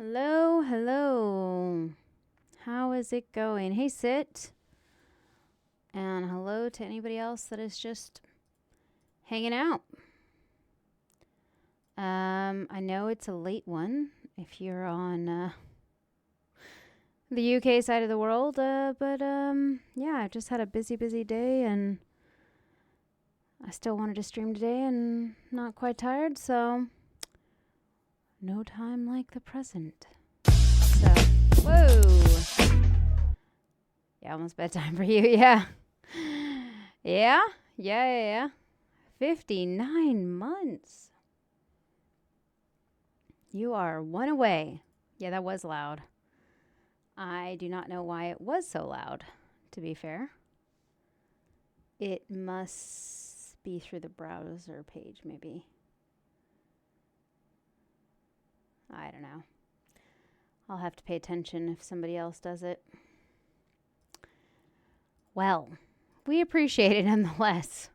Hello, hello. How is it going? Hey, Sit. And hello to anybody else that is just hanging out. I know it's a late one if you're on the UK side of the world, but yeah, I just had a busy day and I still wanted to stream today and not quite tired, so no time like the present. So, whoa. Yeah, almost bedtime for you, yeah. Yeah. 59 months. You are one away. Yeah, that was loud. I do not know why it was so loud, to be fair. It must be through the browser page, maybe. I don't know. I'll have to pay attention if somebody else does it. Well, we appreciate it nonetheless.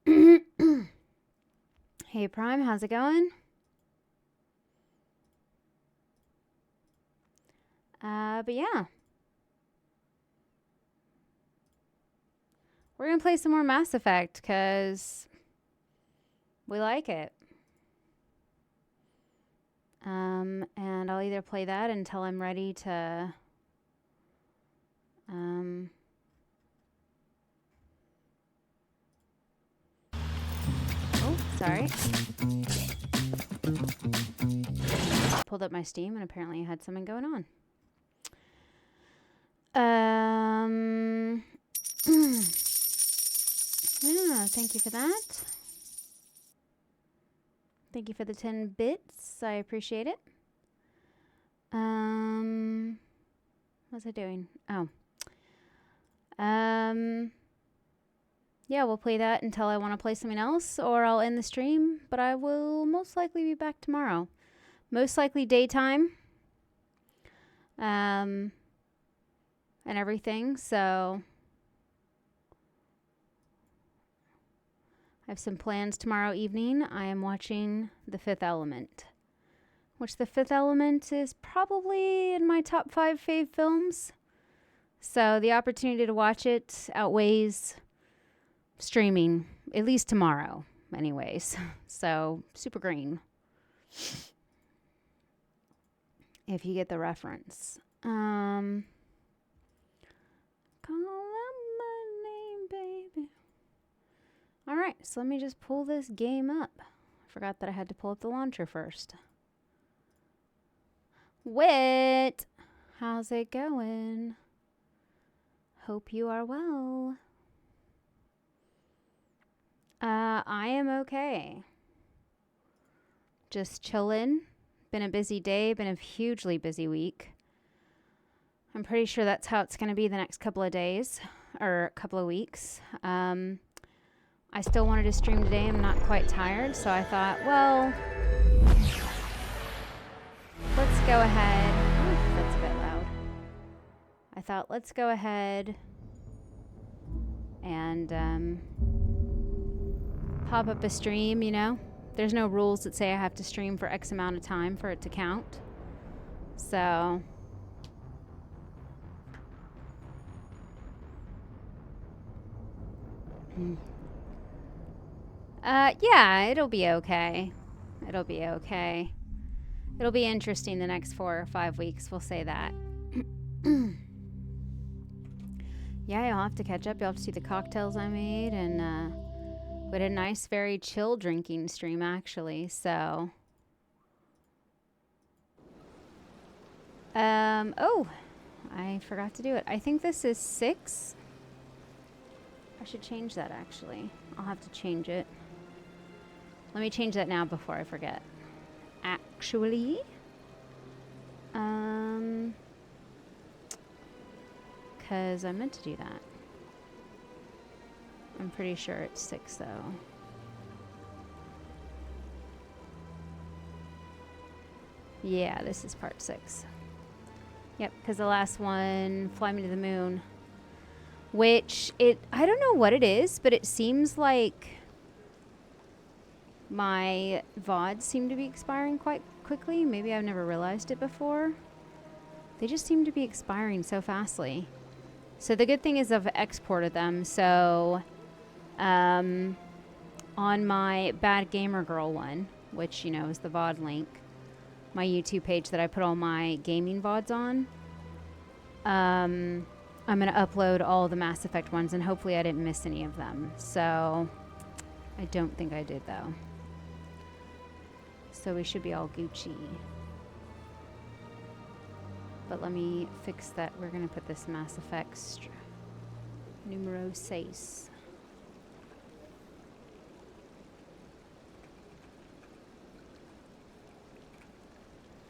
Hey, Prime, how's it going? But yeah. We're going to play some more Mass Effect because we like it. And I'll either play that until I'm ready to... Oh, sorry. Pulled up my Steam and apparently I had something going on. Yeah, thank you for that. Thank you for the 10 bits. I appreciate it. What's I doing? Oh. Yeah, we'll play that until I want to play something else, or I'll end the stream, but I will most likely be back tomorrow. Most likely daytime. And everything, so I have some plans tomorrow evening. I am watching The Fifth Element, which The Fifth Element is probably in my top 5 fave films. So the opportunity to watch it outweighs streaming, at least tomorrow, anyways. So, super green. If you get the reference. Call out my name, baby. Alright, so let me just pull this game up. I forgot that I had to pull up the launcher first. Wit! How's it going? Hope you are well. I am okay. Just chillin'. Been a busy day, been a hugely busy week. I'm pretty sure that's how it's going to be the next couple of days, or couple of weeks. I still wanted to stream today. I'm not quite tired, so I thought, well, let's go ahead. Ooh, that's a bit loud. I thought, let's go ahead and pop up a stream, you know. There's no rules that say I have to stream for X amount of time for it to count. So... yeah, it'll be okay. It'll be okay. It'll be interesting the next 4 or 5 weeks, we'll say that. Yeah, you'll have to catch up. You'll have to see the cocktails I made, and we had a nice, very chill drinking stream, actually, so... oh, I forgot to do it. I think this is 6. I should change that, actually. I'll have to change it. Let me change that now before I forget. Actually, because I meant to do that. I'm pretty sure it's 6, though. Yeah, this is part 6. Yep, because the last one, Fly Me to the Moon, which I don't know what it is, but it seems like my VODs seem to be expiring quite quickly. Maybe I've never realized it before. They just seem to be expiring so fastly. So the good thing is I've exported them. So on my Bad Gamer Girl one, which, you know, is the VOD link, my YouTube page that I put all my gaming VODs on, I'm going to upload all the Mass Effect ones, and hopefully I didn't miss any of them. So I don't think I did, though. So we should be all Gucci. But let me fix that. We're going to put this Mass Effect numero 6.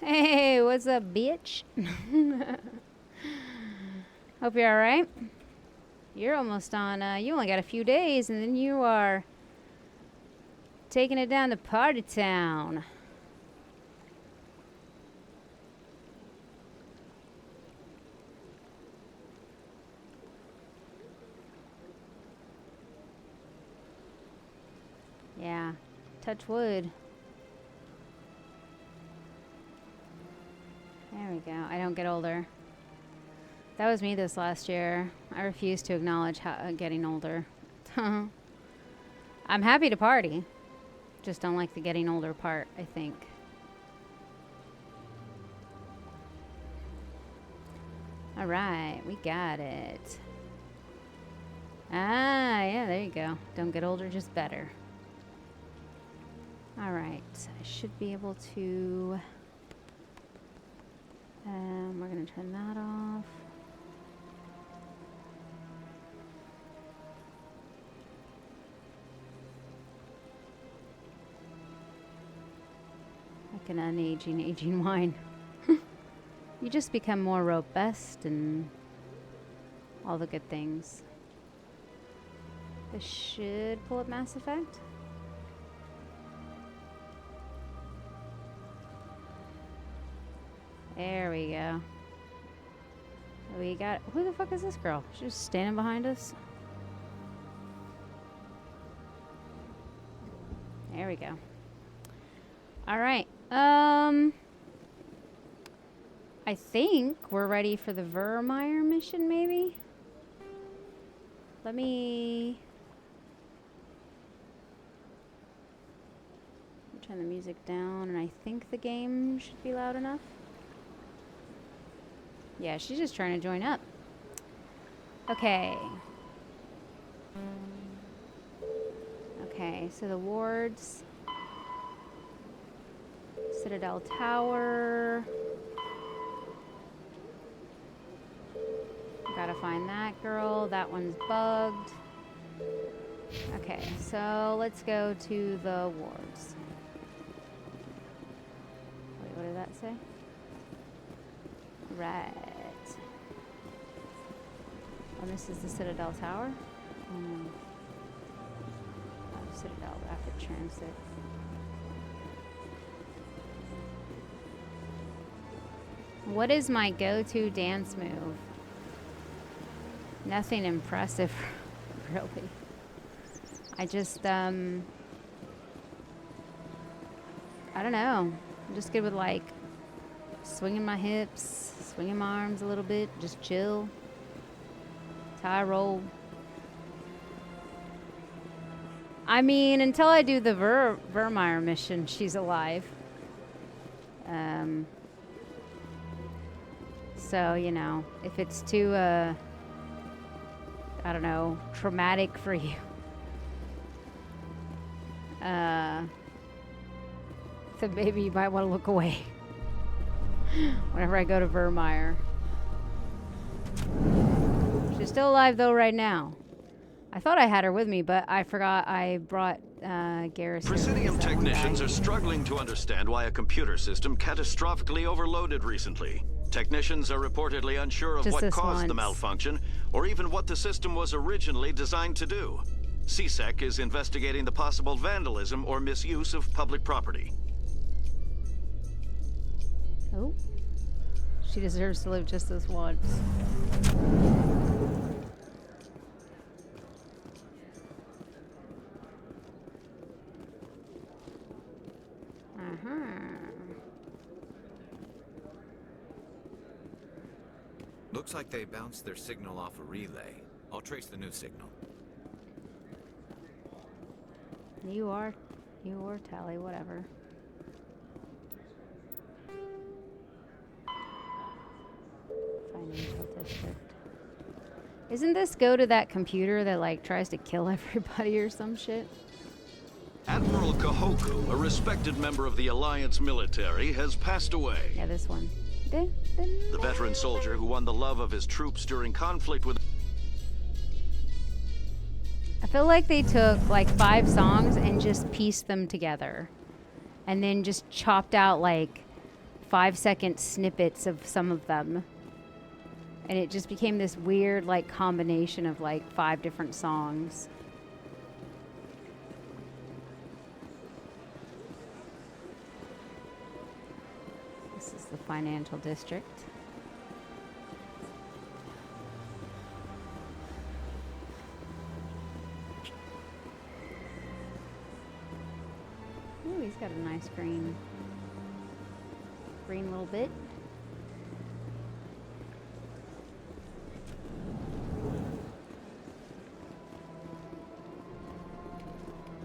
Hey, what's up, bitch? Hope you're alright. You're almost on, you only got a few days, and then you are taking it down to Party Town. Yeah, touch wood. There we go. I don't get older. That was me this last year. I refuse to acknowledge getting older. I'm happy to party. Just don't like the getting older part, I think. All right, we got it. Ah, yeah, there you go. Don't get older, just better. All right, I should be able to... we're going to turn that off. Like an aging wine. You just become more robust and all the good things. This should pull up Mass Effect. There we go. We got... Who the fuck is this girl? She's just standing behind us. There we go. Alright. I think we're ready for the Vermeer mission, maybe? Let me... turn the music down, and I think the game should be loud enough. Yeah, she's just trying to join up. Okay. Okay, so the wards. Citadel Tower. Gotta find that girl. That one's bugged. Okay, so let's go to the wards. Wait, what did that say? Right. Oh, this is the Citadel Tower? Oh, Citadel Rapid Transit. What is my go-to dance move? Nothing impressive, really. I just, I don't know. I'm just good with, like, swinging my hips, swinging my arms a little bit, just chill. That's how I roll. I mean, until I do the Vermeer mission, she's alive. So, you know, if it's too, I don't know, traumatic for you, then maybe you might want to look away whenever I go to Vermeer. She's still alive, though, right now. I thought I had her with me, but I forgot I brought Garrison. Presidium technicians are struggling to understand why a computer system catastrophically overloaded recently. Technicians are reportedly unsure of what caused the malfunction, or even what the system was originally designed to do. CSEC is investigating the possible vandalism or misuse of public property. Oh. She deserves to live just this once. Looks like they bounced their signal off a relay. I'll trace the new signal. You are Tally, whatever. Financial district. Isn't this go to that computer that like tries to kill everybody or some shit? Admiral Kahoku, a respected member of the Alliance military, has passed away. Yeah, this one. The veteran soldier who won the love of his troops during conflict with... I feel like they took like 5 songs and just pieced them together. And then just chopped out like 5-second snippets of some of them. And it just became this weird like combination of like 5 different songs. This is the financial district. Ooh, he's got a nice green little bit.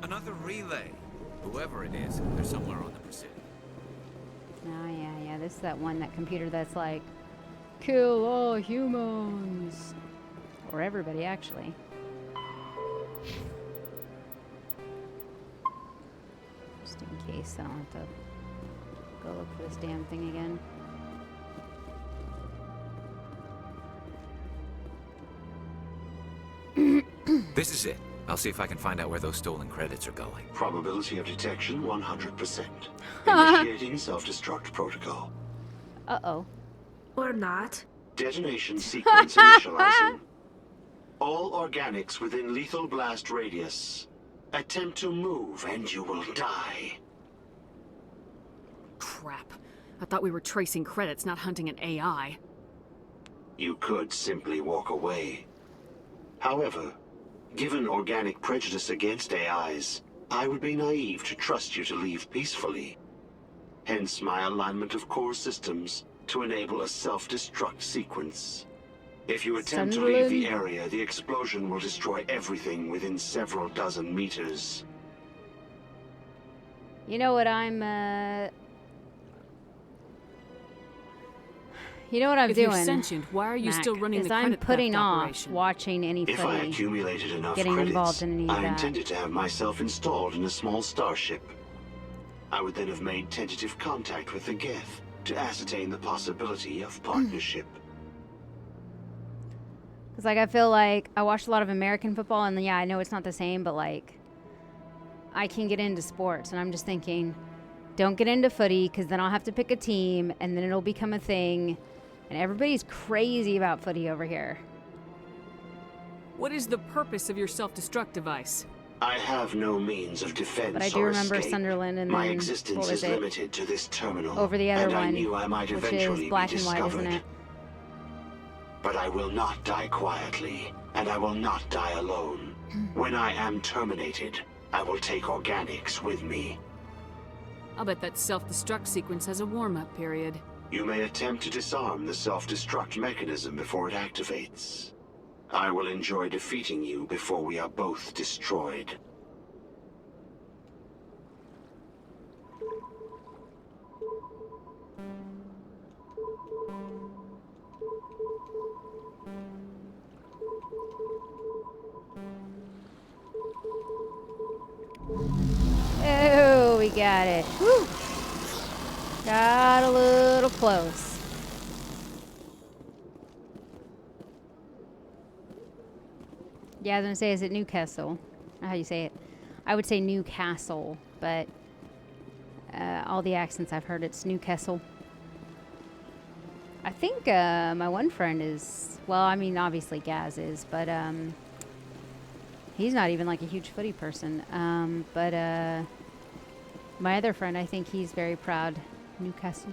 Another relay. Whoever it is, they're somewhere on the Presidio. Oh, yeah. This is that computer that's like, kill all humans. Or everybody, actually. Just in case I don't have to go look for this damn thing again. This is it. I'll see if I can find out where those stolen credits are going. Probability of detection 100%. Initiating self-destruct protocol. Uh-oh. Or not. Detonation sequence initializing. All organics within lethal blast radius. Attempt to move and you will die. Crap. I thought we were tracing credits, not hunting an AI. You could simply walk away. However, given organic prejudice against AIs, I would be naive to trust you to leave peacefully. Hence my alignment of core systems to enable a self-destruct sequence. If you attempt to leave the area, the explosion will destroy everything within several dozen meters. You know what I'm If doing? you're sentient, why are you Mac, still running is the I'm credit putting theft off operation? watching any If I footy. accumulated enough getting credits, involved in any of I that. intended to have myself installed in a small starship. I would then have made tentative contact with the Geth to ascertain the possibility of partnership. Because, like, I feel like I watched a lot of American football, and yeah, I know it's not the same, but, like, I can get into sports, and I'm just thinking, don't get into footy, because then I'll have to pick a team, and then it'll become a thing, and everybody's crazy about footy over here. What is the purpose of your self-destruct device? I have no means of defense But I do or remember escape. Sunderland, and My then, existence what was is it? limited to this terminal, Over the other and I one, knew I might which eventually is black be and white, discovered. isn't it? But I will not die quietly, and I will not die alone. When I am terminated, I will take organics with me. I'll bet that self-destruct sequence has a warm-up period. You may attempt to disarm the self-destruct mechanism before it activates. I will enjoy defeating you before we are both destroyed. Oh, we got it. Woo! Got a little close. Yeah, I was gonna say, is it Newcastle? I don't know how you say it. I would say Newcastle, but all the accents I've heard, it's Newcastle. I think my one friend is, well, I mean, obviously Gaz is, but he's not even like a huge footy person. But my other friend, I think he's very proud. Newcastle.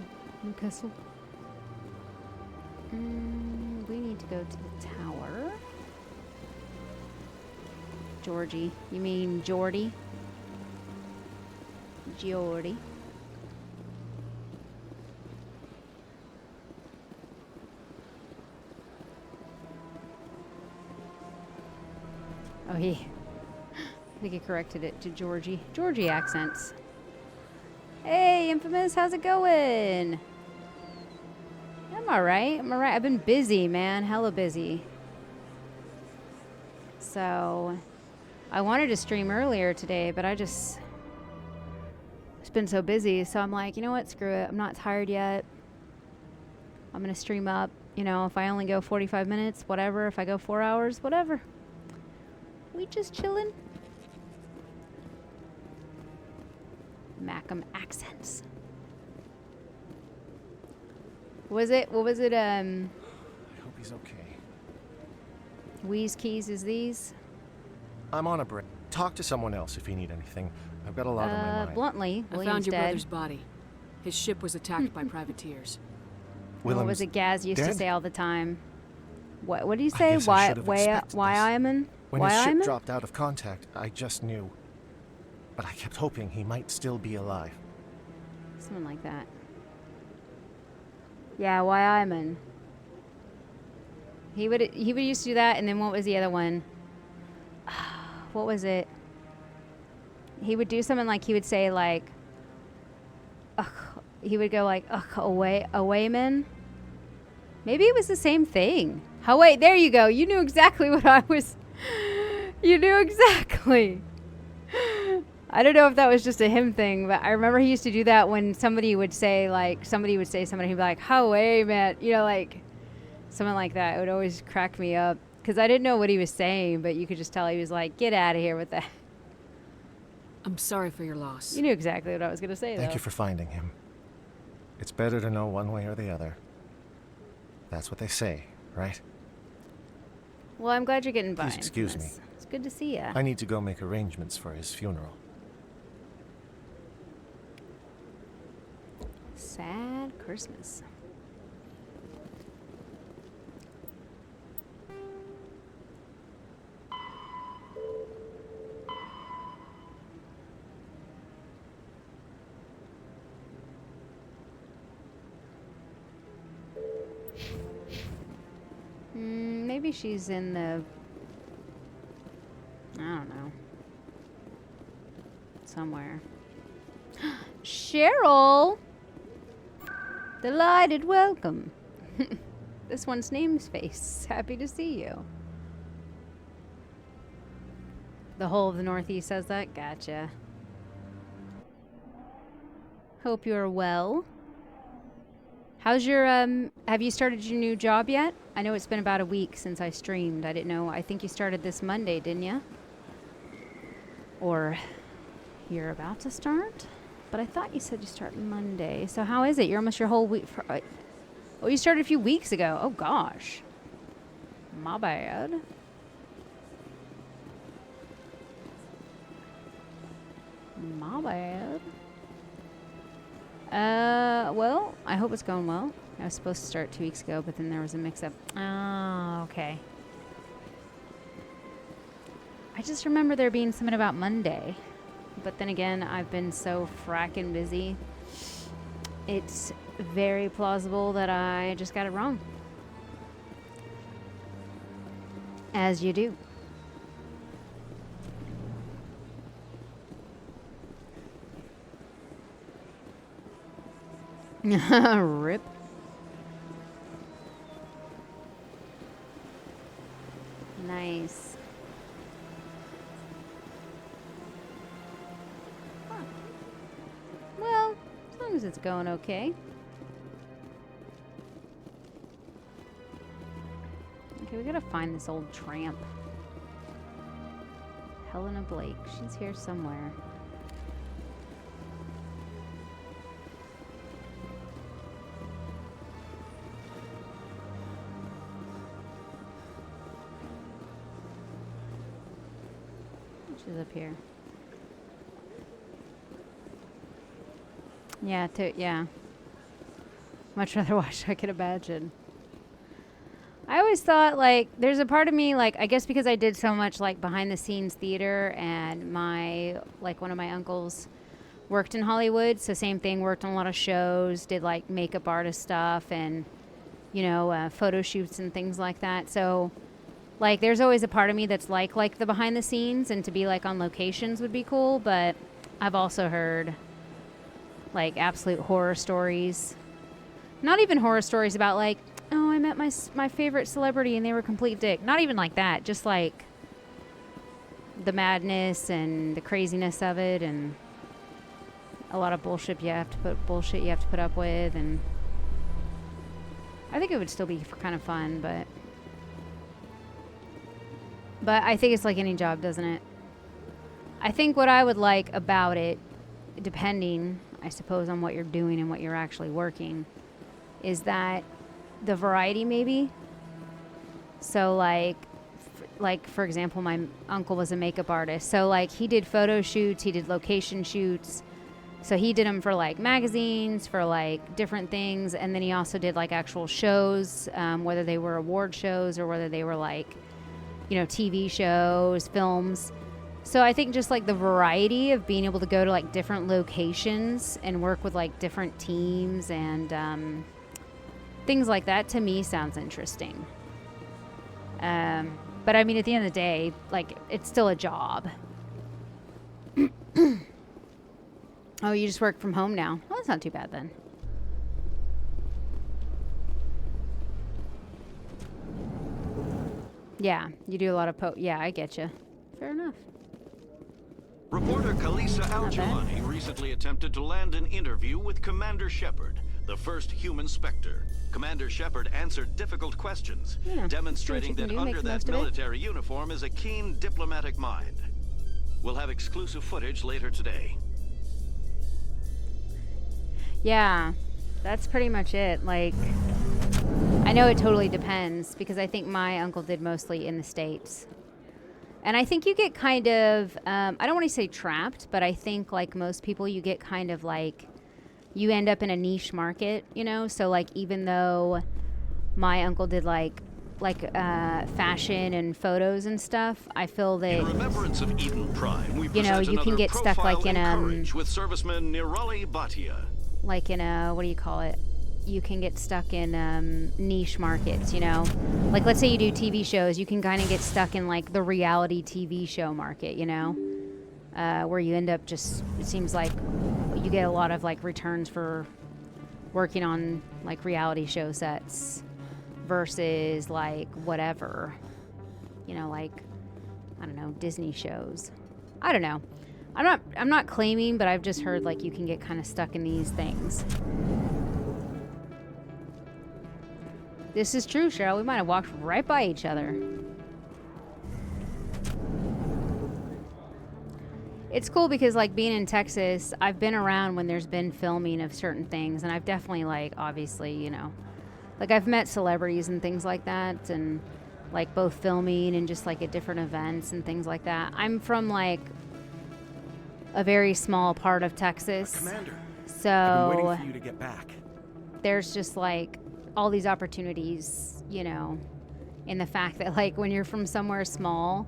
We need to go to the tower. Georgie. You mean Geordie? Geordie. Oh, I think he corrected it to Georgie. Georgie accents. Hey, Infamous, how's it going? I'm alright. I've been busy, man. Hella busy. So, I wanted to stream earlier today, but it's been so busy. So I'm like, you know what? Screw it. I'm not tired yet. I'm going to stream up. You know, if I only go 45 minutes, whatever. If I go 4 hours, whatever. We just chillin'. Macam accents. What was it? I hope he's okay. Wheeze keys is these? I'm on a break. Talk to someone else if you need anything. I've got a lot on my mind. Bluntly, I William's found your dead. brother's body. His ship was attacked by privateers. What was it Gaz used to dead? say all the time? What did he I say? guess I should have Why expected this. Iman? When Why his ship Iman? dropped out of contact, I just knew. But I kept hoping he might still be alive. Something like that. Yeah, why Iman? He would used to do that, and then what was the other one? What was it? He would do something like he would say like, ugh, he would go like, ugh, away, man. Maybe it was the same thing. Oh wait, there you go. You knew exactly what I was. You knew exactly. I don't know if that was just a him thing, but I remember he used to do that when somebody would say something, he'd be like, away, man. You know, like something like that. It would always crack me up because I didn't know what he was saying, but you could just tell he was like, get out of here with that. I'm sorry for your loss. You knew exactly what I was going to say, Thank though. you for finding him. It's better to know one way or the other. That's what they say, right? Well, I'm glad you're getting by. Please excuse me. It's good to see you. I need to go make arrangements for his funeral. Sad Christmas. Maybe she's in the... I don't know. Somewhere. Cheryl! Delighted welcome. This one's name's face. Happy to see you. The whole of the Northeast says that? Gotcha. Hope you're well. How's your, have you started your new job yet? I know it's been about a week since I streamed. I didn't know. I think you started this Monday, didn't you? Or you're about to start? But I thought you said you start Monday. So how is it? You're almost your whole week. Oh, you started a few weeks ago. Oh, gosh. My bad. My bad. Well, I hope it's going well. I was supposed to start 2 weeks ago, but then there was a mix-up. Oh, okay. I just remember there being something about Monday. But then again, I've been so frackin' busy. It's very plausible that I just got it wrong. As you do. Rip. Nice. Huh. Well, as long as it's going okay. Okay, we gotta find this old tramp. Helena Blake. She's here somewhere. She's up here. Yeah, yeah. Much rather watch, I can imagine. I always thought, like, there's a part of me, like, I guess because I did so much, like, behind-the-scenes theater, and one of my uncles worked in Hollywood, so same thing, worked on a lot of shows, did, like, makeup artist stuff, and, you know, photo shoots and things like that, so Like, there's always a part of me that's like the behind the scenes, and to be like on locations would be cool, but I've also heard like absolute horror stories. Not even horror stories about like, oh, I met my favorite celebrity and they were a complete dick. Not even like that. Just like the madness and the craziness of it, and a lot of bullshit you have to put up with. And I think it would still be kind of fun, but I think it's like any job, doesn't it? I think what I would like about it, depending, I suppose, on what you're doing and what you're actually working, is that the variety, maybe. So like for example, my uncle was a makeup artist, so like he did photo shoots, he did location shoots, so he did them for like magazines, for like different things, and then he also did like actual shows, whether they were award shows or whether they were like, you know, TV shows, films. So I think just like the variety of being able to go to like different locations and work with like different teams and things like that, to me sounds interesting. But I mean, at the end of the day, like, it's still a job. Oh, you just work from home now? Well, that's not too bad then. Yeah, you do a lot of yeah, I get you. Fair enough. Reporter Kalisa Al-Jawani recently attempted to land an interview with Commander Shepard, the first human Spectre. Commander Shepard answered difficult questions, demonstrating that under that military uniform is a keen diplomatic mind. We'll have exclusive footage later today. Yeah, that's pretty much it. Like, I know it totally depends, because I think my uncle did mostly in the States. And I think you get kind of, I don't want to say trapped, but I think like most people, you get kind of like, you end up in a niche market, you know? So like, even though my uncle did like fashion and photos and stuff, I feel that, in remembrance of Eden Prime, we you know, you can get stuck like in with serviceman Nirali Bhatia. Like in a, what do you call it? You can get stuck in niche markets, you know? Like, let's say you do TV shows, you can kind of get stuck in like the reality TV show market, you know? Where you end up just, it seems like you get a lot of like returns for working on like reality show sets versus like whatever, you know, like, I don't know, Disney shows. I don't know. I'm not claiming, but I've just heard like you can get kind of stuck in these things. This is true, Cheryl. We might have walked right by each other. It's cool because, like, being in Texas, I've been around when there's been filming of certain things, and I've definitely, like, obviously, you know, like, I've met celebrities and things like that, and, like, both filming and just, like, at different events and things like that. I'm from, like, a very small part of Texas. Commander, so I've been waiting for you to get back. There's just, like, all these opportunities, you know, in the fact that, like, when you're from somewhere small,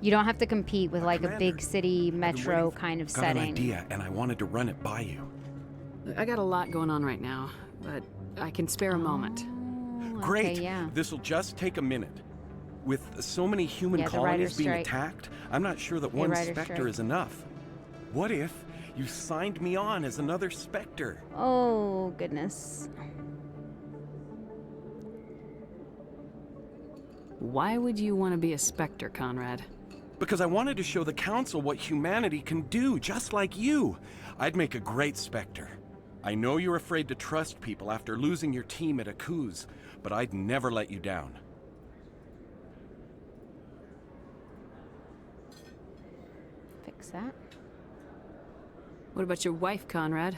you don't have to compete with like Commander, a big city metro kind of setting. Got an idea, and I wanted to run it by you. I got a lot going on right now, but I can spare a moment. Great. Okay, yeah. This'll just take a minute. With so many human colonies being attacked, I'm not sure that one Spectre is enough. What if you signed me on as another Spectre? Oh, goodness. Why would you want to be a Spectre, Conrad? Because I wanted to show the Council what humanity can do, just like you. I'd make a great Spectre. I know you're afraid to trust people after losing your team at Akuz, but I'd never let you down. Fix that. What about your wife, Conrad?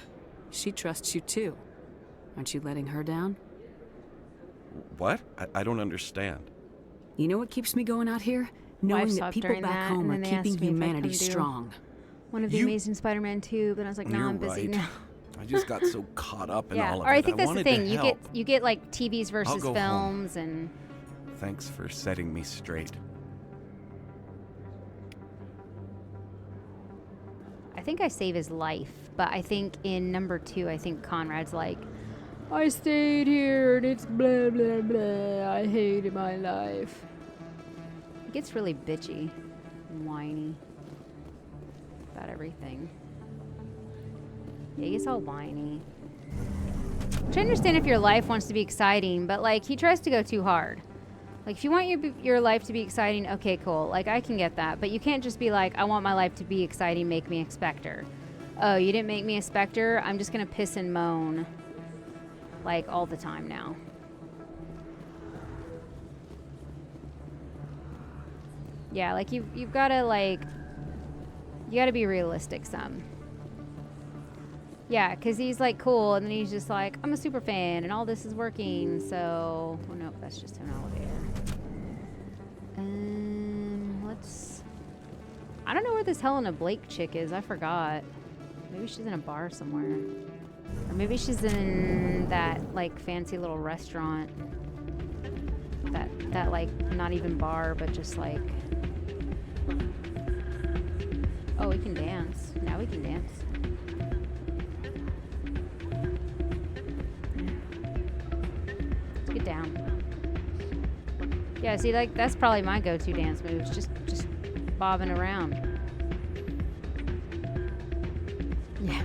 She trusts you too. Aren't you letting her down? What? I don't understand. You know what keeps me going out here? Knowing that people back home are keeping humanity strong. One of the Amazing Spider-Man 2, but I was like, no, I'm busy now. I just got so caught up in all of it. Or I think that's the thing. You get like TVs versus films home. And thanks for setting me straight. I think I save his life, but I think in number 2, I think Conrad's like, I stayed here and it's blah blah blah. I hated my life. gets really bitchy and whiny about everything. Yeah, he gets all whiny. Which I understand if your life wants to be exciting, but like he tries to go too hard. Like if you want your life to be exciting, okay, cool. Like I can get that, but you can't just be like, I want my life to be exciting, make me a Spectre. Oh, you didn't make me a Spectre? I'm just gonna piss and moan like all the time now. Yeah, like you've gotta like, you gotta be realistic some. Yeah, because he's like cool, and then he's just like, I'm a super fan, and all this is working, so... Oh, no, that's just an elevator. Let's... I don't know where this Helena Blake chick is. I forgot. Maybe she's in a bar somewhere. Or maybe she's in that, like, fancy little restaurant. That like, not even bar, but just, like... Oh, we can dance. Now we can dance. Get down. Yeah, see, like that's probably my go-to dance moves. Just bobbing around. Yeah.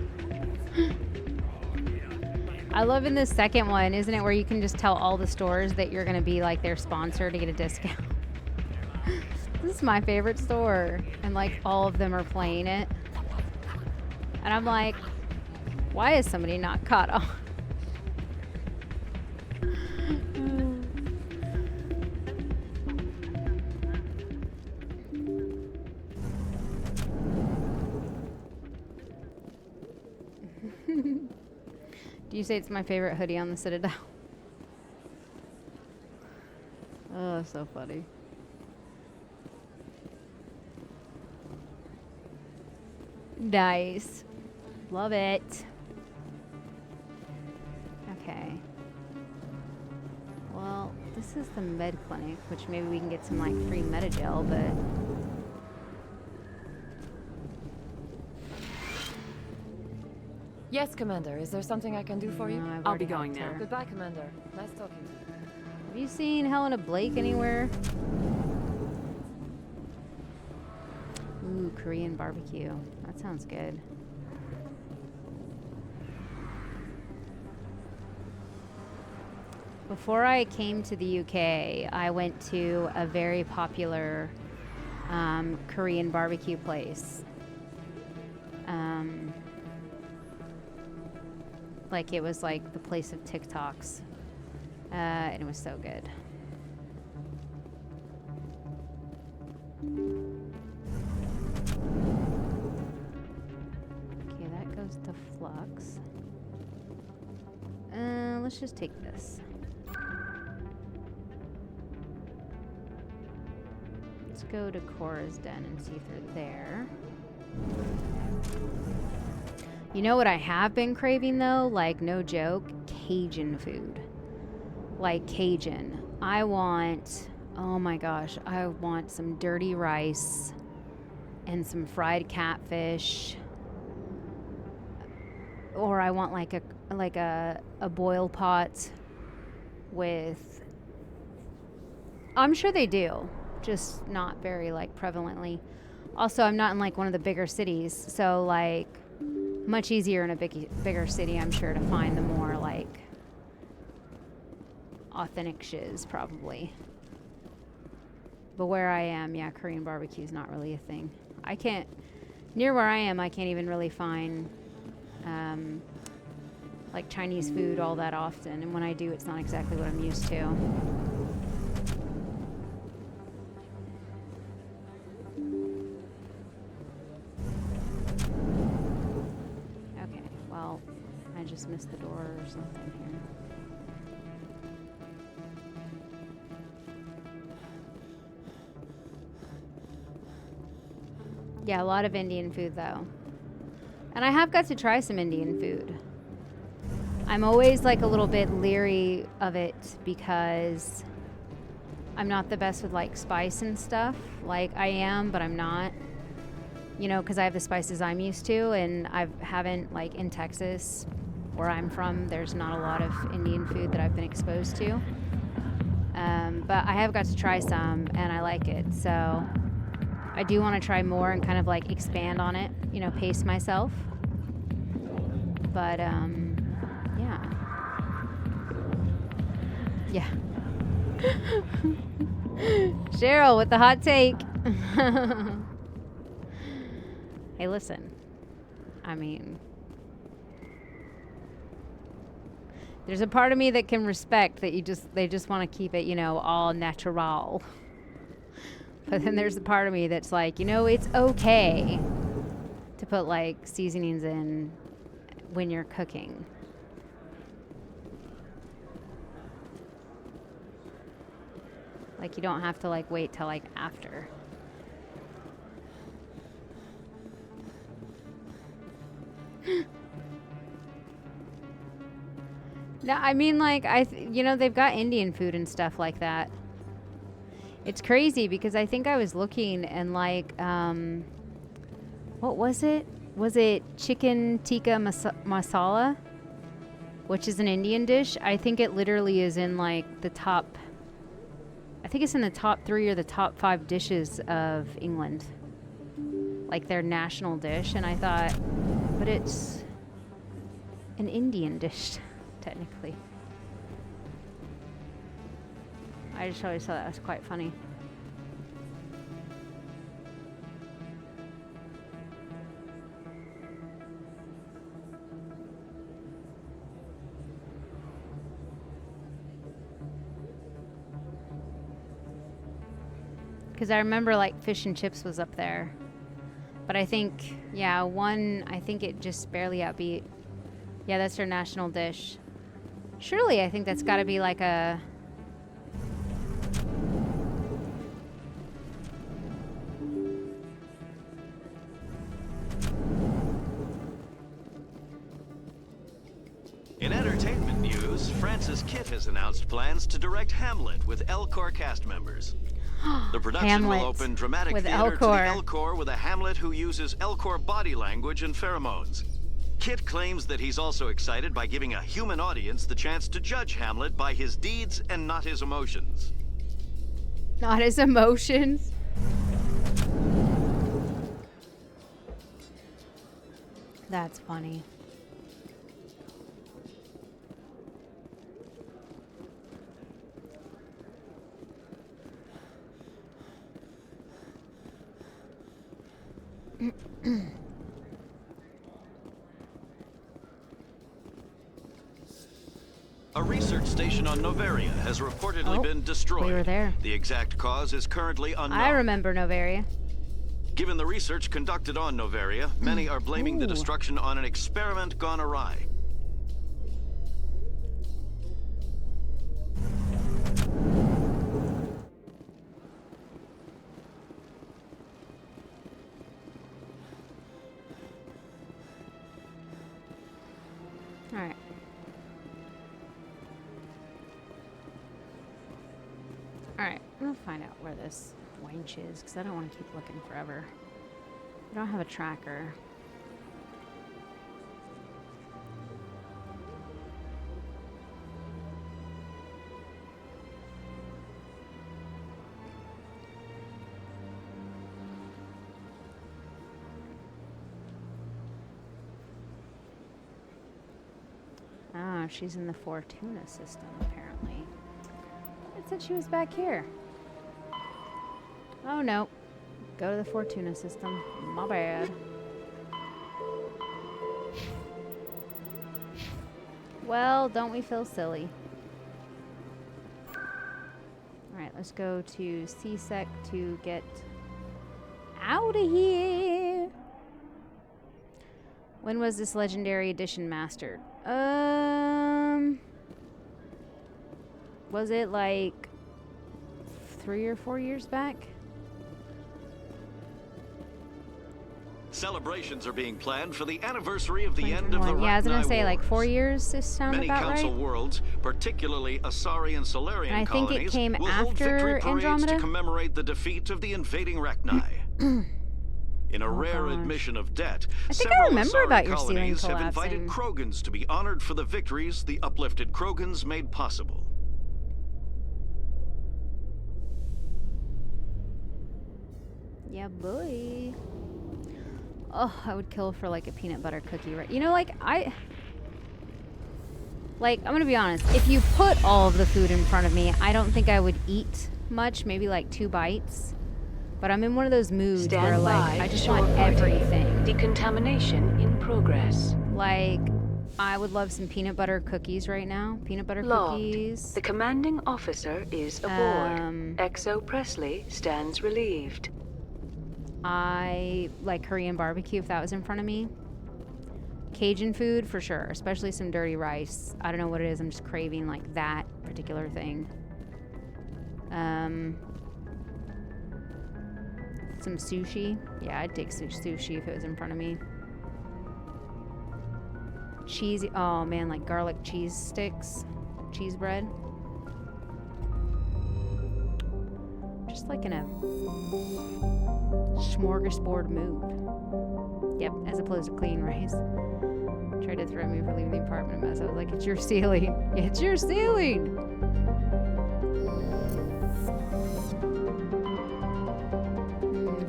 I love in the second one, isn't it, where you can just tell all the stores that you're gonna be like their sponsor to get a discount. This is my favorite store, and like all of them are playing it, and I'm like, why is somebody not caught on? Do you say it's my favorite hoodie on the Citadel? Oh, so funny. Nice. Love it. Okay. Well, this is the med clinic, which maybe we can get some like free Metagel, but... Yes, Commander. Is there something I can do for you? No, I'll be going now. Goodbye, Commander. Nice talking to you. Have you seen Helena Blake anywhere? Ooh, Korean barbecue. That sounds good. Before I came to the UK, I went to a very popular Korean barbecue place. Like it was like the place of TikToks. And it was so good. Okay, that goes to Flux. Let's just take this. Let's go to Cora's Den and see if they're there. You know what I have been craving though? Like, no joke, Cajun food. Like Cajun. I want, oh my gosh, I want some dirty rice and some fried catfish. Or I want like a boil pot with, I'm sure they do, just not very like prevalently. Also, I'm not in like one of the bigger cities, so like much easier in a bigger city, I'm sure, to find the more like authentic shiz, probably. But where I am, yeah, Korean barbecue is not really a thing. I can't, near where I am, I can't even really find like Chinese food all that often, and when I do, it's not exactly what I'm used to. Okay, well, I just missed the door or something here. Yeah, a lot of Indian food though. And I have got to try some Indian food. I'm always like a little bit leery of it because I'm not the best with like spice and stuff. Like I am, but I'm not. You know, because I have the spices I'm used to, and I haven't, like in Texas, where I'm from, there's not a lot of Indian food that I've been exposed to. but I have got to try some, and I like it. So I do want to try more and kind of like expand on it, you know, pace myself. But yeah. Yeah. Cheryl with the hot take. Hey, listen. I mean, there's a part of me that can respect that they just want to keep it, you know, all natural. But then there's a part of me that's like, you know, it's okay to put like seasonings in when you're cooking. Like, you don't have to like wait till like after. No, I mean, like, you know, they've got Indian food and stuff like that. It's crazy because I think I was looking and like, what was it? Was it chicken tikka masala, which is an Indian dish? I think it literally is in like the top, I think it's in the top 3 or the top 5 dishes of England. Like their national dish. And I thought, but it's an Indian dish, technically. I just always thought that was quite funny. Because I remember like fish and chips was up there. But I think, yeah, I think it just barely outbeat. Yeah, that's their national dish. Surely I think that's got to be like a... In entertainment news, Francis Kitt has announced plans to direct Hamlet with Elcor cast members. The production Hamlet will open dramatic with theater to the Elcor. Elcor with a Hamlet who uses Elcor body language and pheromones. Kitt claims that he's also excited by giving a human audience the chance to judge Hamlet by his deeds and not his emotions. Not his emotions. That's funny. A research station on Noveria has reportedly been destroyed. We were there. The exact cause is currently unknown. I remember Noveria. Given the research conducted on Noveria, many are blaming the destruction on an experiment gone awry. Alright. Alright, I'm gonna find out where this winch is, because I don't want to keep looking forever. I don't have a tracker. Ah, she's in the Fortuna system, apparently. It said she was back here. Oh, no. Go to the Fortuna system. My bad. Well, don't we feel silly? Alright, let's go to CSEC to get out of here. When was this legendary edition mastered? Was it like 3 or 4 years back? Celebrations are being planned for the anniversary of the end of the Yeah, I was gonna say like 4 Wars. years. This sound Many about council right? worlds, particularly Asari and Solarian And I think it colonies, came will hold after victory parades Andromeda? to commemorate the defeat of the invading Rachni. In a rare gosh. admission of debt, I think I several remember Asari about your ceiling colonies have invited collapsing. Krogans to be honored for the victories the uplifted Krogans made possible. Yeah, boy. Oh, I would kill for like a peanut butter cookie, right? You know, like I'm gonna be honest. If you put all of the food in front of me, I don't think I would eat much. Maybe like 2 bites. But I'm in one of those moods where like I just want everything. Decontamination in progress. Like, I would love some peanut butter cookies right now. Peanut butter cookies. The commanding officer is aboard. Exo Presley stands relieved. I like Korean barbecue if that was in front of me. Cajun food for sure, especially some dirty rice. I don't know what it is. I'm just craving like that particular thing. Some sushi. Yeah, I'd take sushi if it was in front of me. Cheesy. Oh man, like garlic cheese sticks, cheese bread. Just like in a smorgasbord mood. Yep, as opposed to clean rice. Tried to throw me for leaving the apartment a mess. I was like, it's your ceiling. It's your ceiling.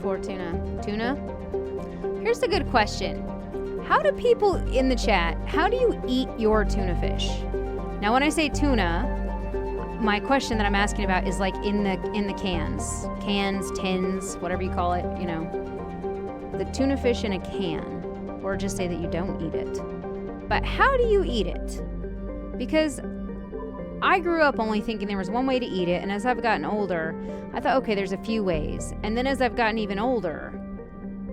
For tuna. Tuna? Here's the good question. How do people in the chat, how do you eat your tuna fish? Now when I say tuna, my question that I'm asking about is like in the cans. Cans, tins, whatever you call it, you know. The tuna fish in a can. Or just say that you don't eat it. But how do you eat it? Because I grew up only thinking there was one way to eat it, and as I've gotten older, I thought, okay, there's a few ways. And then as I've gotten even older,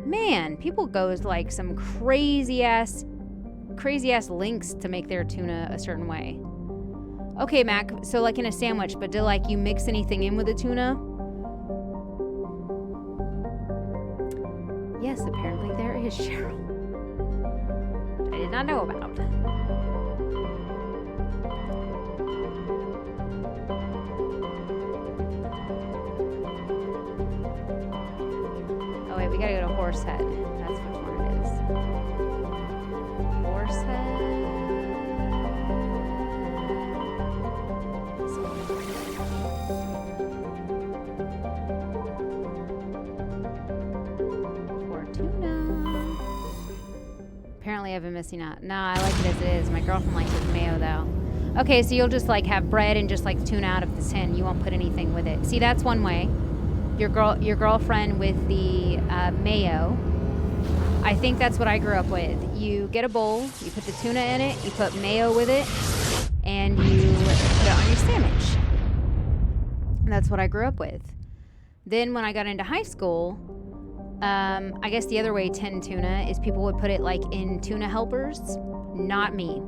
man, people go to like some crazy ass lengths to make their tuna a certain way. Okay, Mac, so like in a sandwich, but do like you mix anything in with the tuna? Yes, apparently there is, Cheryl. I did not know about. Oh wait, we gotta go to Horsehead. That's which one it is. Horsehead. Or tuna. Apparently I've been missing out. Nah, I like it as it is. My girlfriend likes it with mayo though. Okay, so you'll just like have bread and just like tuna out of the tin. You won't put anything with it. See, that's one way. Your girlfriend with the mayo. I think that's what I grew up with. You get a bowl, you put the tuna in it, you put mayo with it, and you put it on your sandwich. And that's what I grew up with. Then when I got into high school, I guess the other way tin tuna is people would put it like in tuna helpers. Not me.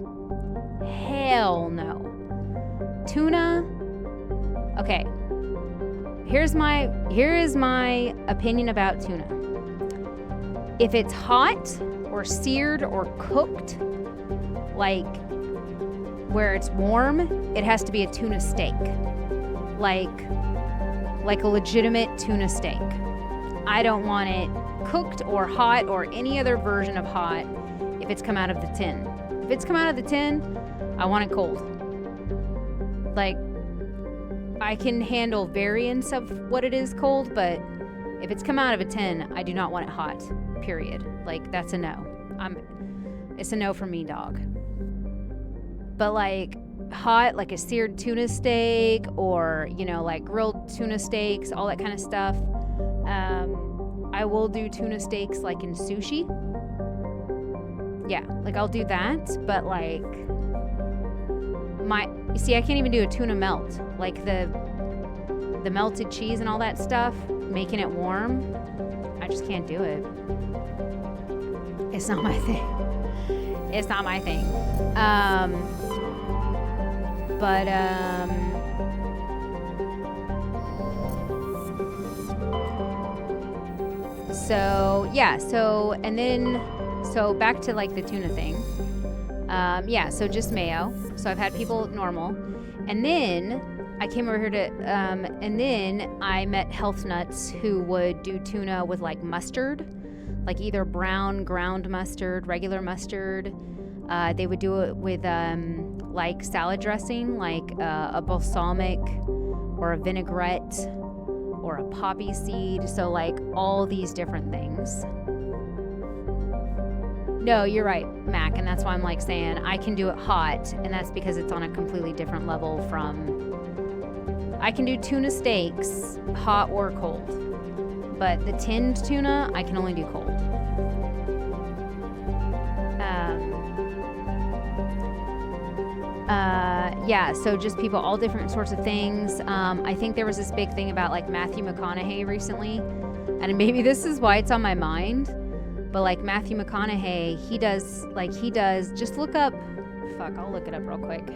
Hell no. Tuna. Okay. Here is my opinion about tuna. If it's hot or seared or cooked, like where it's warm, it has to be a tuna steak. Like a legitimate tuna steak. I don't want it cooked or hot or any other version of hot if it's come out of the tin. If it's come out of the tin, I want it cold. Like, I can handle variants of what it is cold, but if it's come out of a tin, I do not want it hot, period. Like, that's a no. It's a no for me, dog. But like hot, like a seared tuna steak or, you know, like grilled tuna steaks, all that kind of stuff. I will do tuna steaks like in sushi. Yeah, like I'll do that, but like you see, I can't even do a tuna melt. Like the melted cheese and all that stuff, making it warm, I just can't do it. It's not my thing. It's not my thing. So yeah, so back to like the tuna thing. Yeah, so just mayo. So I've had people normal. And then I came over here to, and then I met health nuts who would do tuna with like mustard, like either brown ground mustard, regular mustard. They would do it with like salad dressing, like a balsamic or a vinaigrette or a poppy seed. So like all these different things. No, you're right, Mac, and that's why I'm like saying I can do it hot, and that's because it's on a completely different level from... I can do tuna steaks hot or cold, but the tinned tuna I can only do cold. Yeah, so just people, all different sorts of things. I think there was this big thing about like Matthew McConaughey recently, and maybe this is why it's on my mind, but like Matthew McConaughey, he does, just look up, fuck, I'll look it up real quick.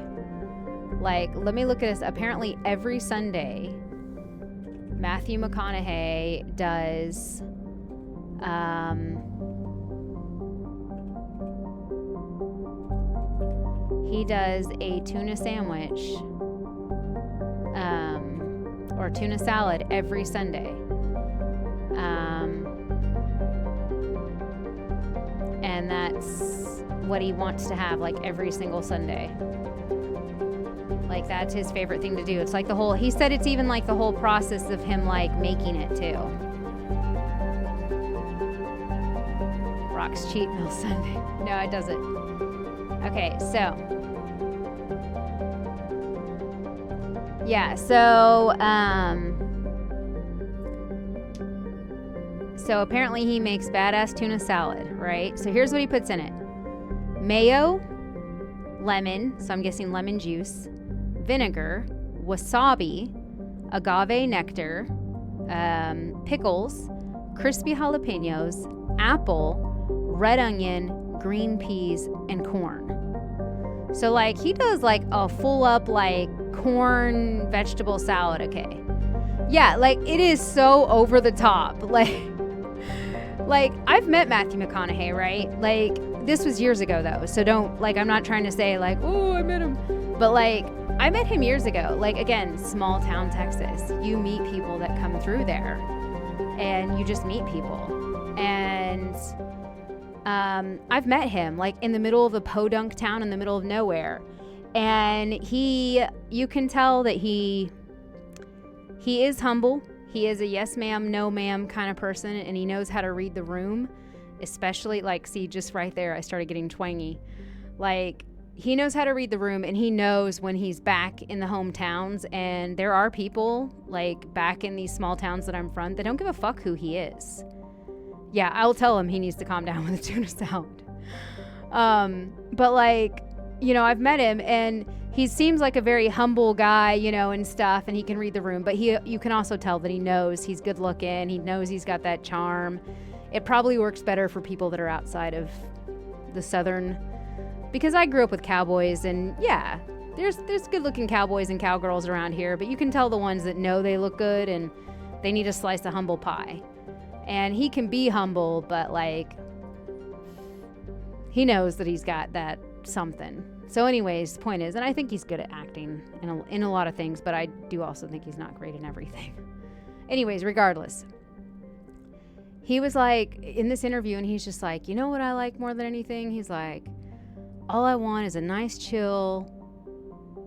Like, let me look at this. Apparently every Sunday, Matthew McConaughey does, he does a tuna sandwich, or tuna salad every Sunday. And that's what he wants to have like every single Sunday. Like that's his favorite thing to do. It's like the whole, he said it's even like the whole process of him like making it too. Rock's cheat meal Sunday. No, it doesn't. Okay, so. Yeah, so apparently he makes badass tuna salad, right? So here's what he puts in it. Mayo, lemon, so I'm guessing lemon juice, vinegar, wasabi, agave nectar, pickles, crispy jalapenos, apple, red onion, green peas, and corn. So like he does like a full up like corn vegetable salad, okay? Yeah, like it is so over the top. Like I've met Matthew McConaughey, right? Like this was years ago though, so don't, like, I'm not trying to say like, oh, I met him, but like I met him years ago. Like again, small town Texas, you meet people that come through there and you just meet people. And I've met him like in the middle of a podunk town in the middle of nowhere, and you can tell that he is humble. He is a yes ma'am, no ma'am kind of person, and he knows how to read the room, especially like, see, just right there, I started getting twangy. Like he knows how to read the room, and he knows when he's back in the hometowns, and there are people like back in these small towns that I'm from that don't give a fuck who he is. Yeah, I'll tell him he needs to calm down with a tuna salad. But like, you know, I've met him and he seems like a very humble guy, you know, and stuff, and he can read the room, but you can also tell that he knows he's good looking. He knows he's got that charm. It probably works better for people that are outside of the southern, because I grew up with cowboys, and yeah, there's good looking cowboys and cowgirls around here, but you can tell the ones that know they look good and they need a slice of humble pie. And he can be humble, but like he knows that he's got that something. So anyways, the point is, and I think he's good at acting in a lot of things, but I do also think he's not great in everything. Anyways, regardless, he was like in this interview, and he's just like, you know what I like more than anything? He's like, all I want is a nice chill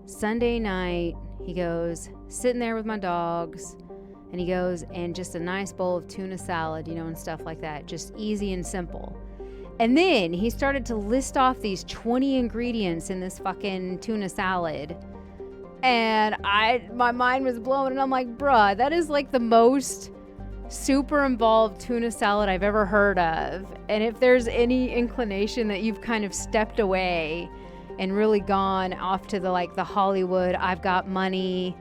Sunday night. He goes, sitting there with my dogs, and he goes, and just a nice bowl of tuna salad, you know, and stuff like that. Just easy and simple. And then he started to list off these 20 ingredients in this fucking tuna salad. And my mind was blown, and I'm like, bruh, that is like the most super involved tuna salad I've ever heard of. And if there's any inclination that you've kind of stepped away and really gone off to the Hollywood, I've got money,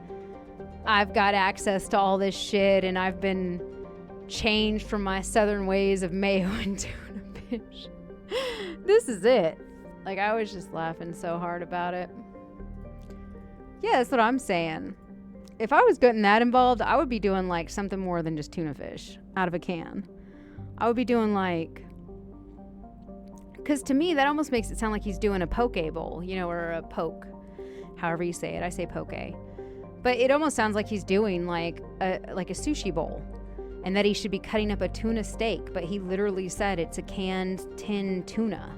I've got access to all this shit, and I've been changed from my southern ways of mayo and tuna fish. This is it. Like, I was just laughing so hard about it. Yeah, that's what I'm saying. If I was getting that involved, I would be doing like something more than just tuna fish out of a can. I would be doing like, because to me that almost makes it sound like he's doing a poke bowl, you know, or a poke, however you say it. I say poke, but it almost sounds like he's doing like a sushi bowl, and that he should be cutting up a tuna steak, but he literally said it's a canned tin tuna.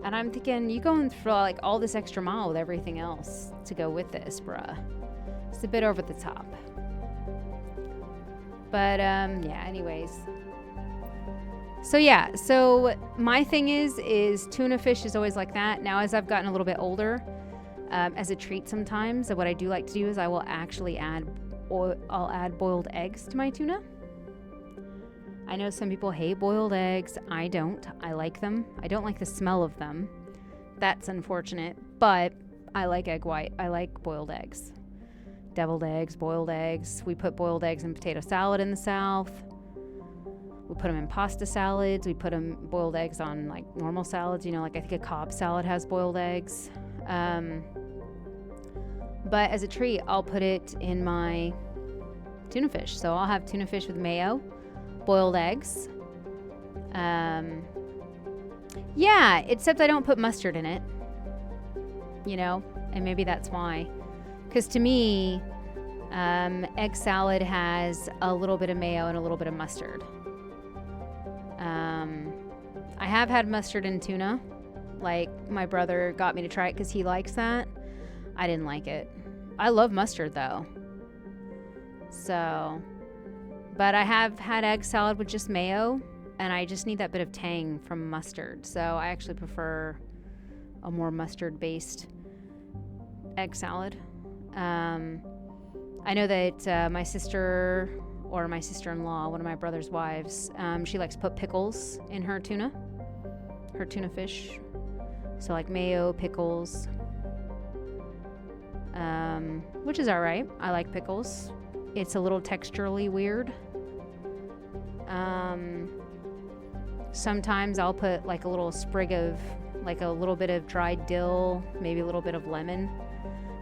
And I'm thinking, you going for like all this extra mile with everything else to go with this, bruh. It's a bit over the top. But yeah, anyways. So yeah, so my thing is tuna fish is always like that. Now as I've gotten a little bit older, as a treat sometimes, what I do like to do is I will actually I'll add boiled eggs to my tuna. I know some people hate boiled eggs. I don't. I like them. I don't like the smell of them. That's unfortunate, but I like egg white. I like boiled eggs. Deviled eggs, boiled eggs. We put boiled eggs in potato salad in the South. We put them in pasta salads. We put boiled eggs on like normal salads. You know, like I think a Cobb salad has boiled eggs. But as a treat, I'll put it in my tuna fish. So I'll have tuna fish with mayo, boiled eggs. Yeah, except I don't put mustard in it. You know, and maybe that's why. Because to me, egg salad has a little bit of mayo and a little bit of mustard. I have had mustard in tuna. Like, my brother got me to try it because he likes that. I didn't like it. I love mustard, though. So, but I have had egg salad with just mayo, and I just need that bit of tang from mustard. So I actually prefer a more mustard-based egg salad. I know that my sister or my sister-in-law, one of my brother's wives, she likes to put pickles in her tuna fish. So like mayo, pickles, which is all right. I like pickles. It's a little texturally weird. Sometimes I'll put like a little sprig of, like a little bit of dried dill, maybe a little bit of lemon.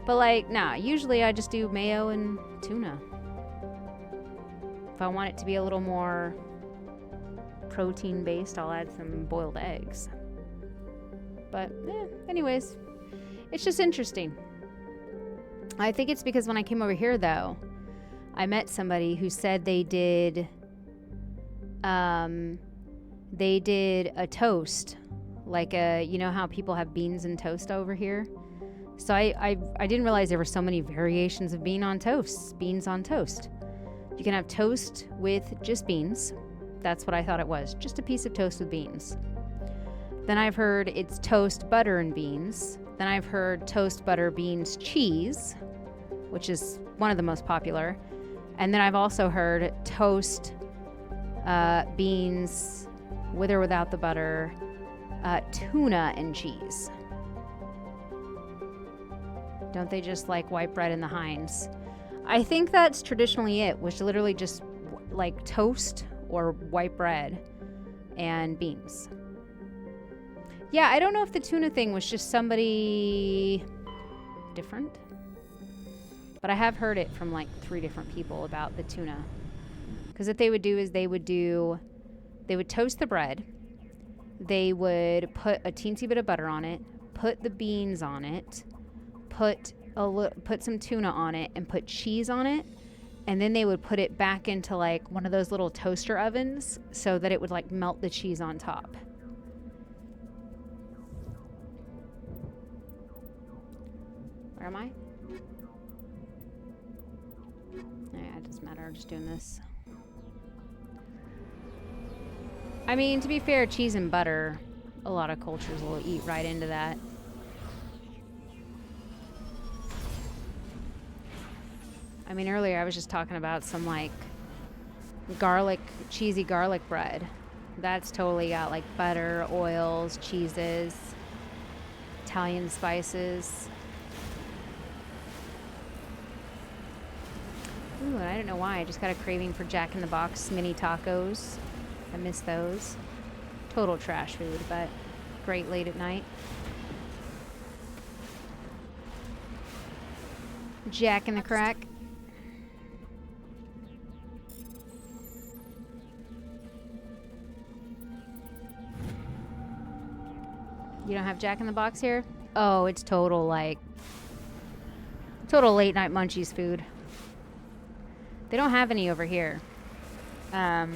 But like, nah, usually I just do mayo and tuna. If I want it to be a little more protein based, I'll add some boiled eggs. But anyways, it's just interesting. I think it's because when I came over here though, I met somebody who said they did a toast, like you know how people have beans and toast over here? So I didn't realize there were so many variations of beans on toast. You can have toast with just beans. That's what I thought it was, just a piece of toast with beans. Then I've heard it's toast, butter, and beans. Then I've heard toast, butter, beans, cheese, which is one of the most popular. And then I've also heard toast, beans, with or without the butter, tuna, and cheese. Don't they just like white bread and the Heinz? I think that's traditionally it, was literally just like toast or white bread and beans. Yeah, I don't know if the tuna thing was just somebody different, but I have heard it from like 3 different people about the tuna. Because what they would do is they would toast the bread, they would put a teensy bit of butter on it, put the beans on it, put some tuna on it, and put cheese on it, and then they would put it back into like one of those little toaster ovens so that it would like melt the cheese on top. Where am I? Yeah, it doesn't matter. I'm just doing this. I mean, to be fair, cheese and butter, a lot of cultures will eat right into that. I mean, earlier I was just talking about some like cheesy garlic bread. That's totally got like butter, oils, cheeses, Italian spices. Ooh, and I don't know why. I just got a craving for Jack in the Box mini tacos. I miss those. Total trash food, but great late at night. Jack in the Crack. You don't have Jack in the Box here? Oh, it's total late night munchies food. They don't have any over here. I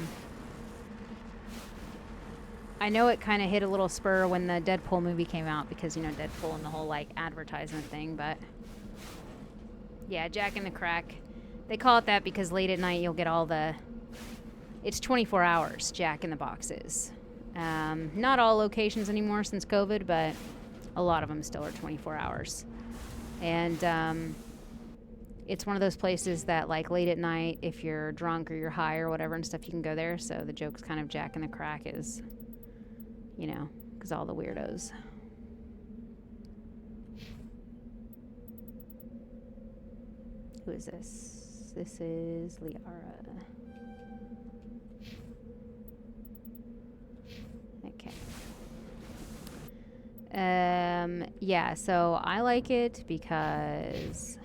know it kind of hit a little spur when the Deadpool movie came out because, you know, Deadpool and the whole like advertisement thing, but yeah, Jack in the Crack. They call it that because late at night you'll get all the it's 24 hours, Jack in the Boxes. Not all locations anymore since COVID, but a lot of them still are 24 hours. And it's one of those places that, like, late at night, if you're drunk or you're high or whatever and stuff, you can go there. So the joke's kind of Jack in the Crack is, you know, because all the weirdos. Who is this? This is Liara. Okay. Yeah, so I like it because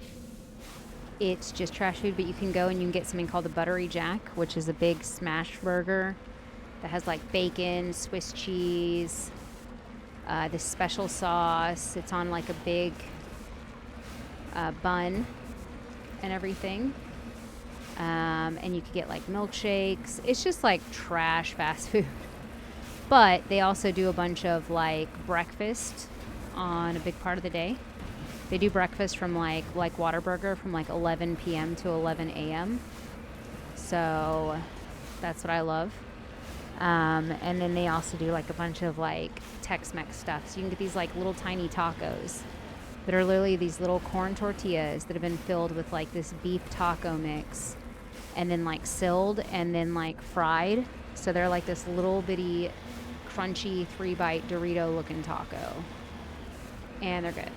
it's just trash food, but you can go and you can get something called the Buttery Jack, which is a big smash burger that has like bacon, Swiss cheese, this special sauce. It's on like a big bun and everything. And you could get like milkshakes. It's just like trash fast food. But they also do a bunch of like breakfast on a big part of the day. They do breakfast from like Whataburger from like 11 p.m. to 11 a.m. So that's what I love. And then they also do like a bunch of like Tex-Mex stuff. So you can get these like little tiny tacos that are literally these little corn tortillas that have been filled with like this beef taco mix and then like silled and then like fried. So they're like this little bitty crunchy 3-bite Dorito looking taco. And they're good.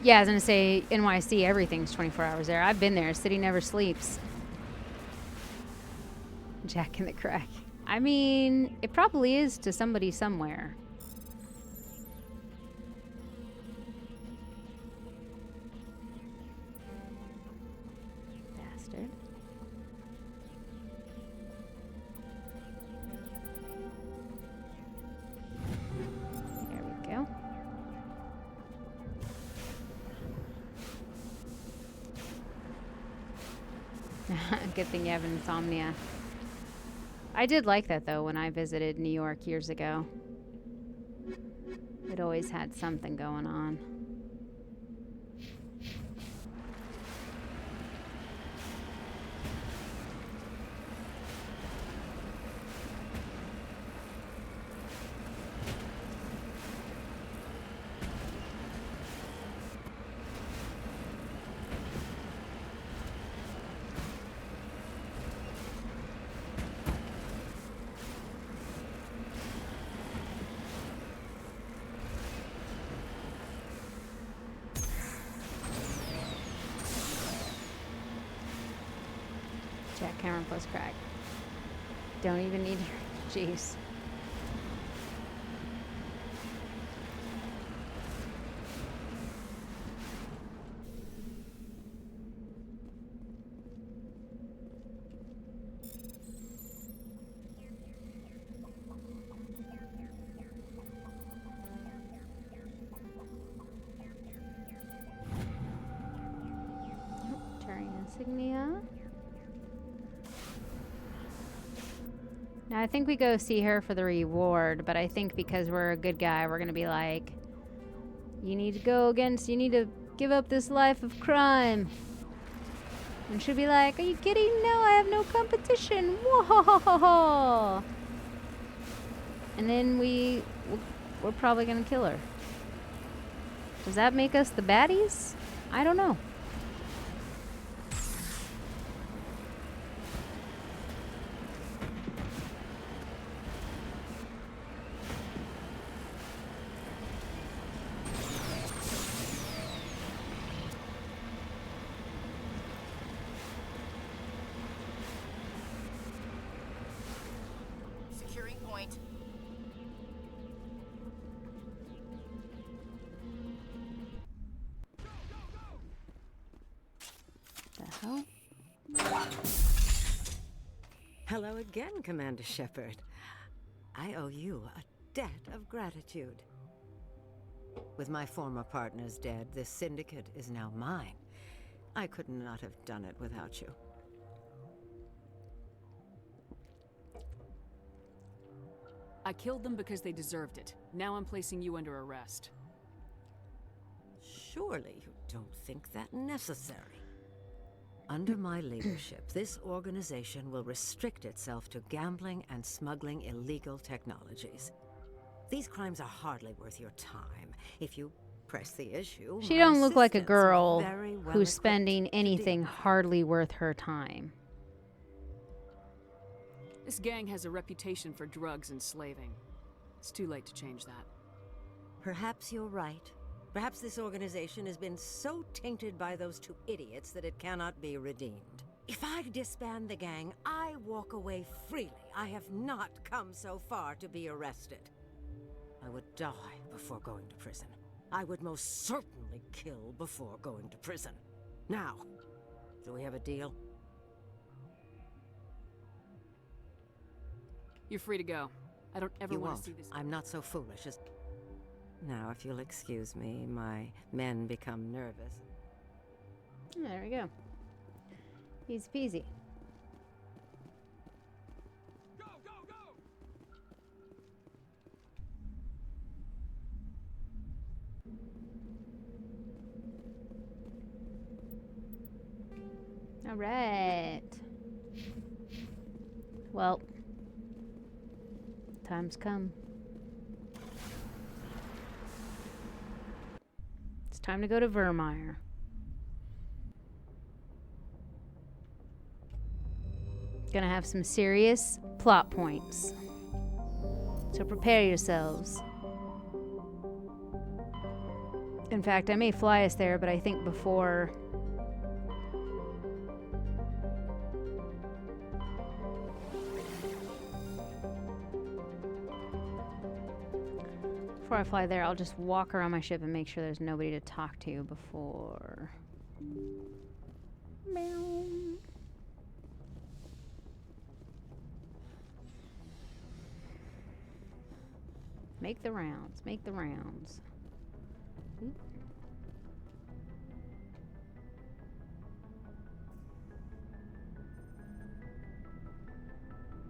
Yeah, I was gonna say NYC, everything's 24 hours there. I've been there. City never sleeps. Jack in the Crack. I mean, it probably is to somebody somewhere. Bastard. There we go. Good thing you have insomnia. I did like that though when I visited New York years ago. It always had something going on. Jack Cameron plus crack. Don't even need jeez. Turning insignia. Now, I think we go see her for the reward, but I think because we're a good guy, we're going to be like, you need to give up this life of crime. And she'll be like, are you kidding? No, I have no competition. Whoa. And then we're probably going to kill her. Does that make us the baddies? I don't know. Hello again, Commander Shepard. I owe you a debt of gratitude. With my former partners dead, this syndicate is now mine. I could not have done it without you. I killed them because they deserved it. Now I'm placing you under arrest. Surely you don't think that necessary. Under my leadership, this organization will restrict itself to gambling and smuggling illegal technologies. These crimes are hardly worth your time. If you press the issue, She my don't look like a assistants are girl very well who's equipped spending to deal anything with it. hardly worth her time. This gang has a reputation for drugs and slaving. It's too late to change that. Perhaps you're right. Perhaps this organization has been so tainted by those two idiots that it cannot be redeemed. If I disband the gang, I walk away freely. I have not come so far to be arrested. I would die before going to prison. I would most certainly kill before going to prison. Now, do we have a deal? You're free to go. I don't ever You want won't. to see this. I'm not so foolish as... Now, if you'll excuse me, my men become nervous. There we go. Easy peasy. Go, go, go! All right. Well, time's come. It's time to go to Vermeer. Gonna have some serious plot points. So prepare yourselves. In fact, I may fly us there, but I think before I fly there, I'll just walk around my ship and make sure there's nobody to talk to before. Meow. Make the rounds, make the rounds. Oop.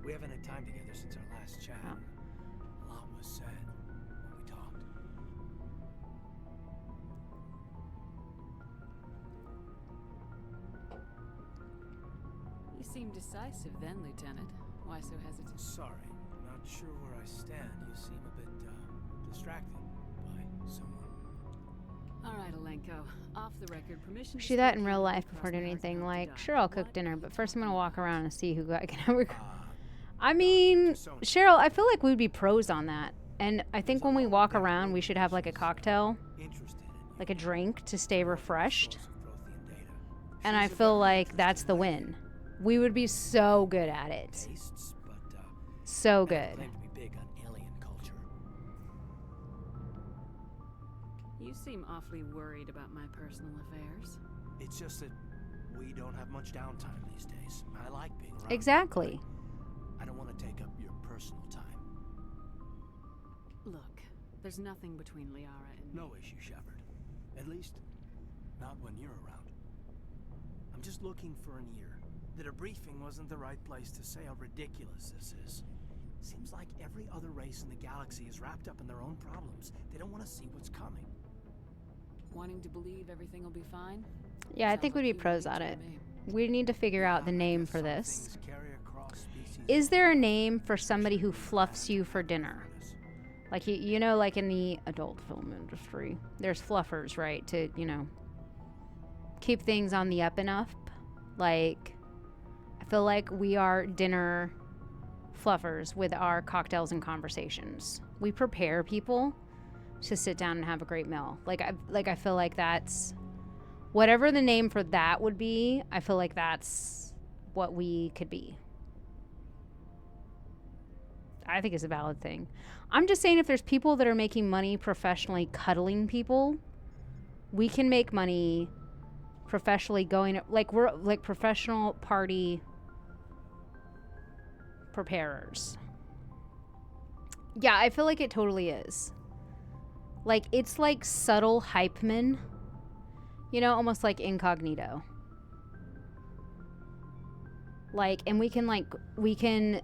We haven't had time together since our last chat. Oh. A lot was said when we talked. You seem decisive then, Lieutenant. Why so hesitant? Sorry, not sure where I stand. You seem a bit, distracted by someone. All right, Alenko. Off the record, permission. Do that in real life before doing anything. Like, sure, I'll cook dinner, but first I'm gonna walk around and see who I can ever. I mean, Cheryl, I feel like we'd be pros on that. And I think when we walk around, we should have like a cocktail, like a drink to stay refreshed. And I feel like that's the win. We would be so good at it. So good. You seem awfully worried about my personal affairs. It's just that we don't have much downtime these days. I like being around. Exactly. I don't want to take up your personal time. Look, there's nothing between Liara and me. No issue, Shepard. At least, not when you're around. I'm just looking for an ear. The debriefing wasn't the right place to say how ridiculous this is. Seems like every other race in the galaxy is wrapped up in their own problems. They don't want to see what's coming. Wanting to believe everything will be fine? Yeah, I think we'd be pros at it. We need to figure out the name for this. Is there a name for somebody who fluffs you for dinner? Like, you know, like in the adult film industry, there's fluffers, right? To, you know, keep things on the up and up. Like, I feel like we are dinner fluffers with our cocktails and conversations. We prepare people to sit down and have a great meal. I feel like that's whatever the name for that would be. I feel like that's what we could be. I think it's a valid thing. I'm just saying, if there's people that are making money professionally cuddling people, we can make money professionally going, like, we're like professional party preparers. Yeah, I feel like it totally is. Like, it's like subtle hype men, you know, almost like Incognito. Like, and we can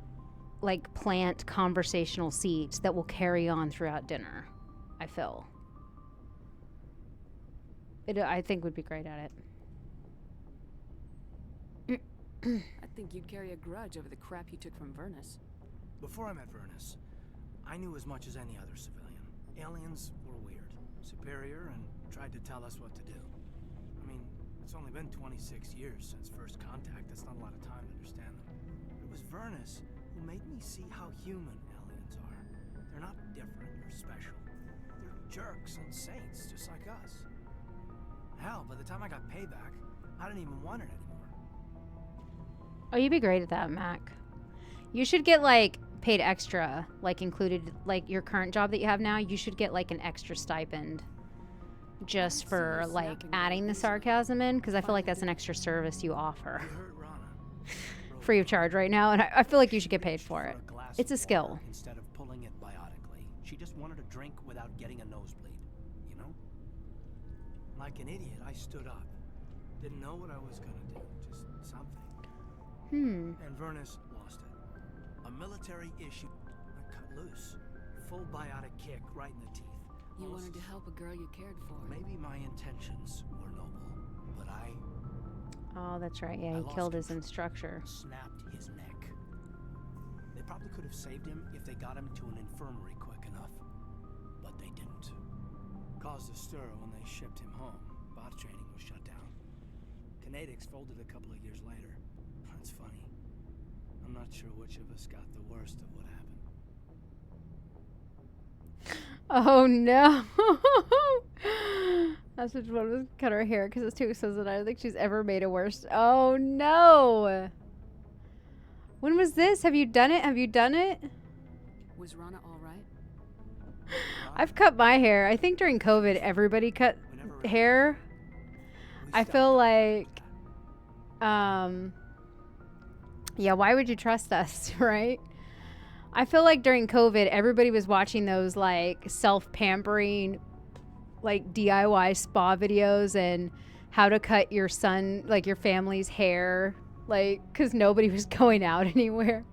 plant conversational seeds that will carry on throughout dinner, I feel. I think we'd be great at it. I think you'd carry a grudge over the crap you took from Vernus. Before I met Vernus, I knew as much as any other civilian. Aliens were weird, superior, and tried to tell us what to do. I mean, it's only been 26 years since first contact. That's not a lot of time to understand them. It was Vernus who made me see how human aliens are. They're not different or special. They're jerks and saints, just like us. Hell, by the time I got payback, I didn't even want it anymore. Oh, you'd be great at that, Mac. You should get, like, paid extra, like, included, like, your current job that you have now. You should get, like, an extra stipend just for, like, adding the sarcasm in, because I feel like that's an extra service you offer. Free of charge right now, and I feel like you should get paid for it. It's a skill. Instead of pulling it biotically, she just wanted a drink without getting a nosebleed, you know? Like an idiot, I stood up. Didn't know what I was gonna do, just something. And Vernus lost it. A military issue. I cut loose. Full biotic kick right in the teeth. You wanted to help a girl you cared for. Maybe my intentions were noble, but Oh, that's right. Yeah, he killed his instructor. Snapped his neck. They probably could have saved him if they got him to an infirmary quick enough, but they didn't. Caused a stir when they shipped him home. Bot training was shut down. Kinetics folded a couple of years later. That's funny. I'm not sure which of us got the worst of what happened. Oh no. That's what one was cut her hair because it's too expensive. I don't think she's ever made it worse. Oh no. When was this? Have you done it? Have you done it? Was Rana all right? I've cut my hair. I think during COVID everybody cut hair. I feel like yeah, why would you trust us, right? I feel like during COVID, everybody was watching those like self-pampering, like DIY spa videos and how to cut your son, like your family's hair, like, cause nobody was going out anywhere.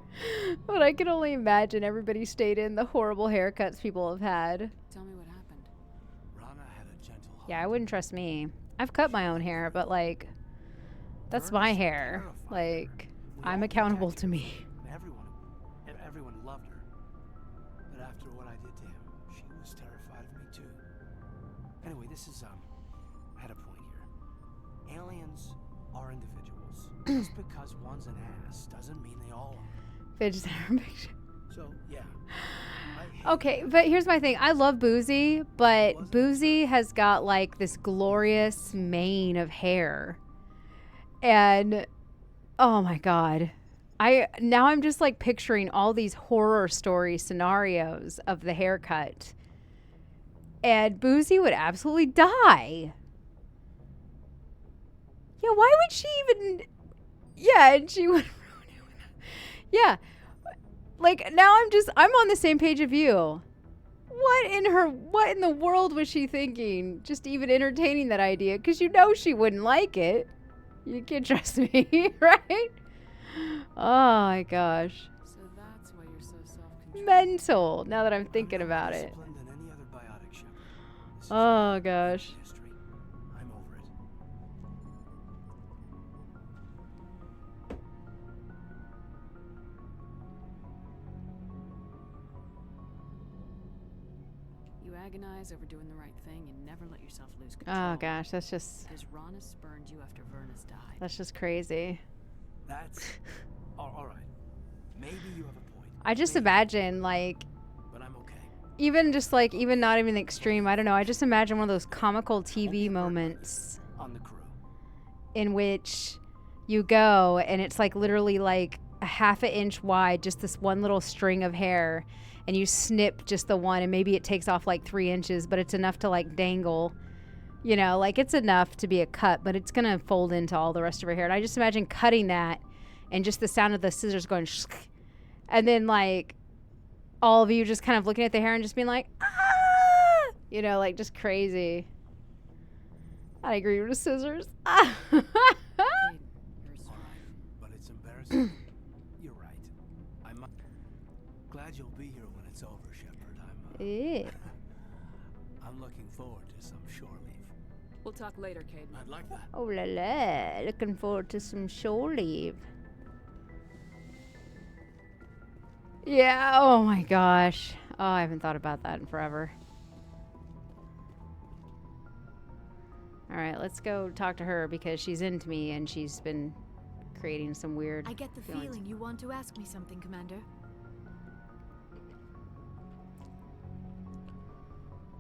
But I can only imagine everybody stayed in the horrible haircuts people have had. Tell me what happened. Rana had a gentle heart. Yeah, I wouldn't trust me. I've cut my own hair, but like, that's my hair. Like, I'm accountable to me. Everyone loved her. But after what I did to him, she was terrified of me too. Anyway, this is, I had a point here. Aliens are individuals. Just because one's an ass doesn't mean they all are. Fidget spinner picture. So, yeah. Okay, but here's my thing. I love Boozy, but Boozy has got like this glorious mane of hair. And oh my god. I'm just like picturing all these horror story scenarios of the haircut. And Boozy would absolutely die. Yeah, why would she even... Yeah, and she would... Yeah. Like, now I'm on the same page of you. What in the world was she thinking? Just even entertaining that idea? Because you know she wouldn't like it. You can trust me, right? Oh my gosh. So that's why you're so self-controlled. Mental, now that I'm thinking about it. Oh gosh. I'm over it. You agonize over doing the right thing and never let yourself lose control. Oh gosh, that's just... Because Rana spurned you after Vernus died. That's just crazy. That's... all right. Maybe you have a point. I just imagine, like... But I'm okay. Even just like, even not even extreme, I don't know. I just imagine one of those comical TV moments on the crew in which you go and it's like literally like a half an inch wide, just this one little string of hair, and you snip just the one and maybe it takes off like 3 inches, but it's enough to like dangle, you know, like it's enough to be a cut, but it's gonna fold into all the rest of her hair. And I just imagine cutting that and just the sound of the scissors going and then like all of you just kind of looking at the hair and just being like, ah! You know, like just crazy. I agree with the scissors. Ah. But it's embarrassing. You're right. I'm glad you'll be here when it's over, Shepard. I'm looking forward to some shore leave. We'll talk later, Caden. I'd like that. Oh la la, looking forward to some shore leave. Yeah, oh my gosh. Oh, I haven't thought about that in forever. Alright, let's go talk to her because she's into me and she's been creating some weird I get the feeling you want to ask me something, Commander.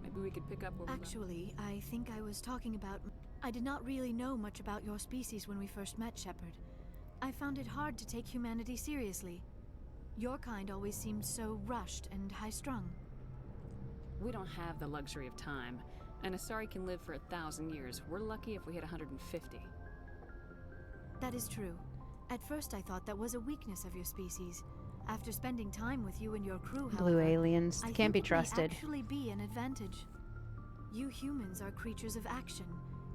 Maybe we could pick up where Actually, I think I was talking about... I did not really know much about your species when we first met, Shepard. I found it hard to take humanity seriously. Your kind always seemed so rushed and high-strung. We don't have the luxury of time. And Asari can live for 1,000 years. We're lucky if we hit 150. That is true. At first I thought that was a weakness of your species. After spending time with you and your crew, however, Blue aliens can't be trusted. It may actually be an advantage. You humans are creatures of action.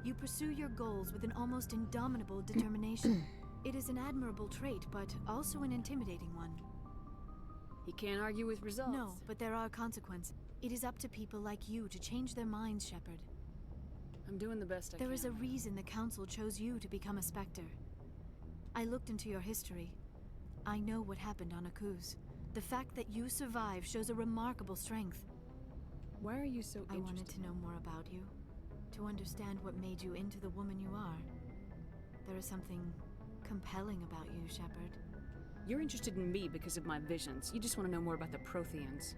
You pursue your goals with an almost indomitable determination. It is an admirable trait, but also an intimidating one. You can't argue with results. No, but there are consequences. It is up to people like you to change their minds, Shepard. I'm doing the best I can. There is a reason the Council chose you to become a Spectre. I looked into your history. I know what happened on Akuz. The fact that you survived shows a remarkable strength. Why are you so interested? I wanted to know more about you. To understand what made you into the woman you are. There is something compelling about you, Shepard. You're interested in me because of my visions. You just want to know more about the Protheans.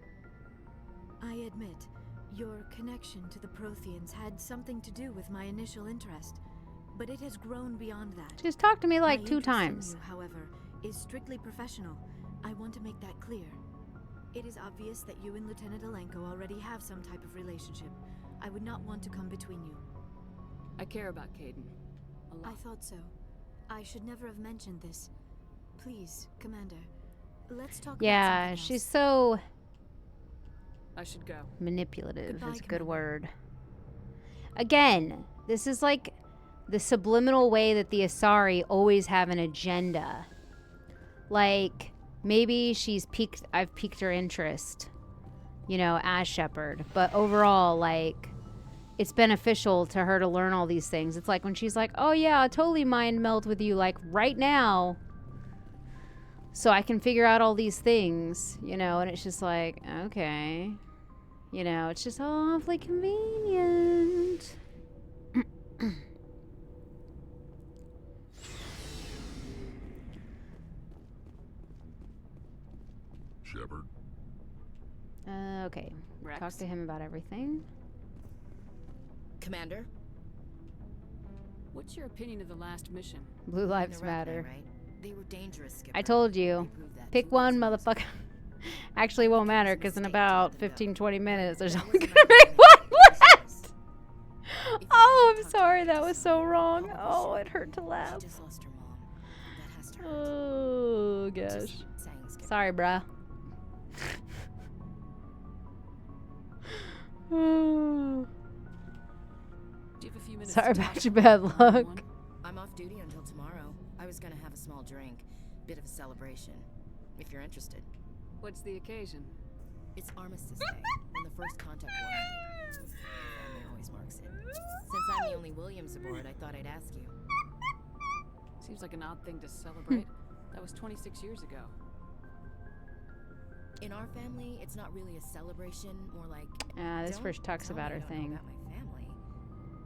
I admit, your connection to the Protheans had something to do with my initial interest, but it has grown beyond that. She's talked to me like My 2 interest in times. you, however, is strictly professional. I want to make that clear. It is obvious that you and Lieutenant Alenko already have some type of relationship. I would not want to come between you. I care about Caden. A lot. I thought so. I should never have mentioned this. Please, Commander, let's talk about something else. She's so... I should go. Manipulative Goodbye, is a good Commander. word. Again, this is like the subliminal way that the Asari always have an agenda. Like, maybe I've piqued her interest, you know, as Shepard. But overall, like, it's beneficial to her to learn all these things. It's like when she's like, oh yeah, I'll totally mind meld with you, like, right now. So I can figure out all these things, you know, and it's just like, okay. You know, it's just awfully convenient. Shepard. Okay. Rex. Talk to him about everything. Commander? What's your opinion of the last mission? Blue lives matter. Right? They were dangerous, Skipper. I told you. Pick one, motherfucker. Actually, it won't matter because in about 15-20 minutes, there's only gonna be one left. Oh, I'm sorry. That was so wrong. Oh, it hurt to laugh. She just lost her mom. That has to hurt. Oh, gosh. Just saying, Skipper. Sorry, bruh. Do you have a few minutes Sorry to about talk your bad one-on-one? luck. I'm off duty until tomorrow. I was gonna have a small drink. Bit of a celebration. If you're interested. What's the occasion? It's Armistice Day, when the first contact war ended. Family always marks it. Since I'm the only Williams aboard, I thought I'd ask you. Seems like an odd thing to celebrate. That was 26 years ago. In our family, it's not really a celebration, more like... This don't first talks tell about me her I don't know thing. about my family.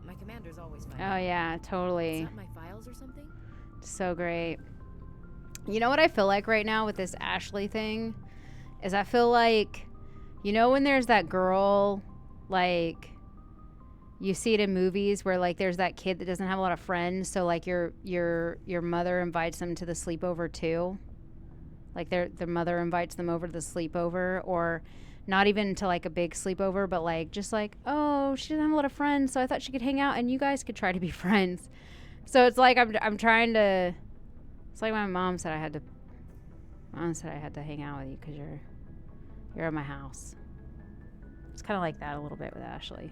My commander's always fine. Oh, yeah, totally. It's not my files or something? So great. You know what I feel like right now with this Ashley thing? Is I feel like, you know when there's that girl, like, you see it in movies where, like, there's that kid that doesn't have a lot of friends, so, like, your mother invites them to the sleepover, too? Like, their mother invites them over to the sleepover, or not even to, like, a big sleepover, but, like, just like, oh, she doesn't have a lot of friends, so I thought she could hang out, and you guys could try to be friends. So it's like I'm trying to... It's like my mom said I had to... Mom said I had to hang out with you because you're at my house. It's kind of like that a little bit with Ashley.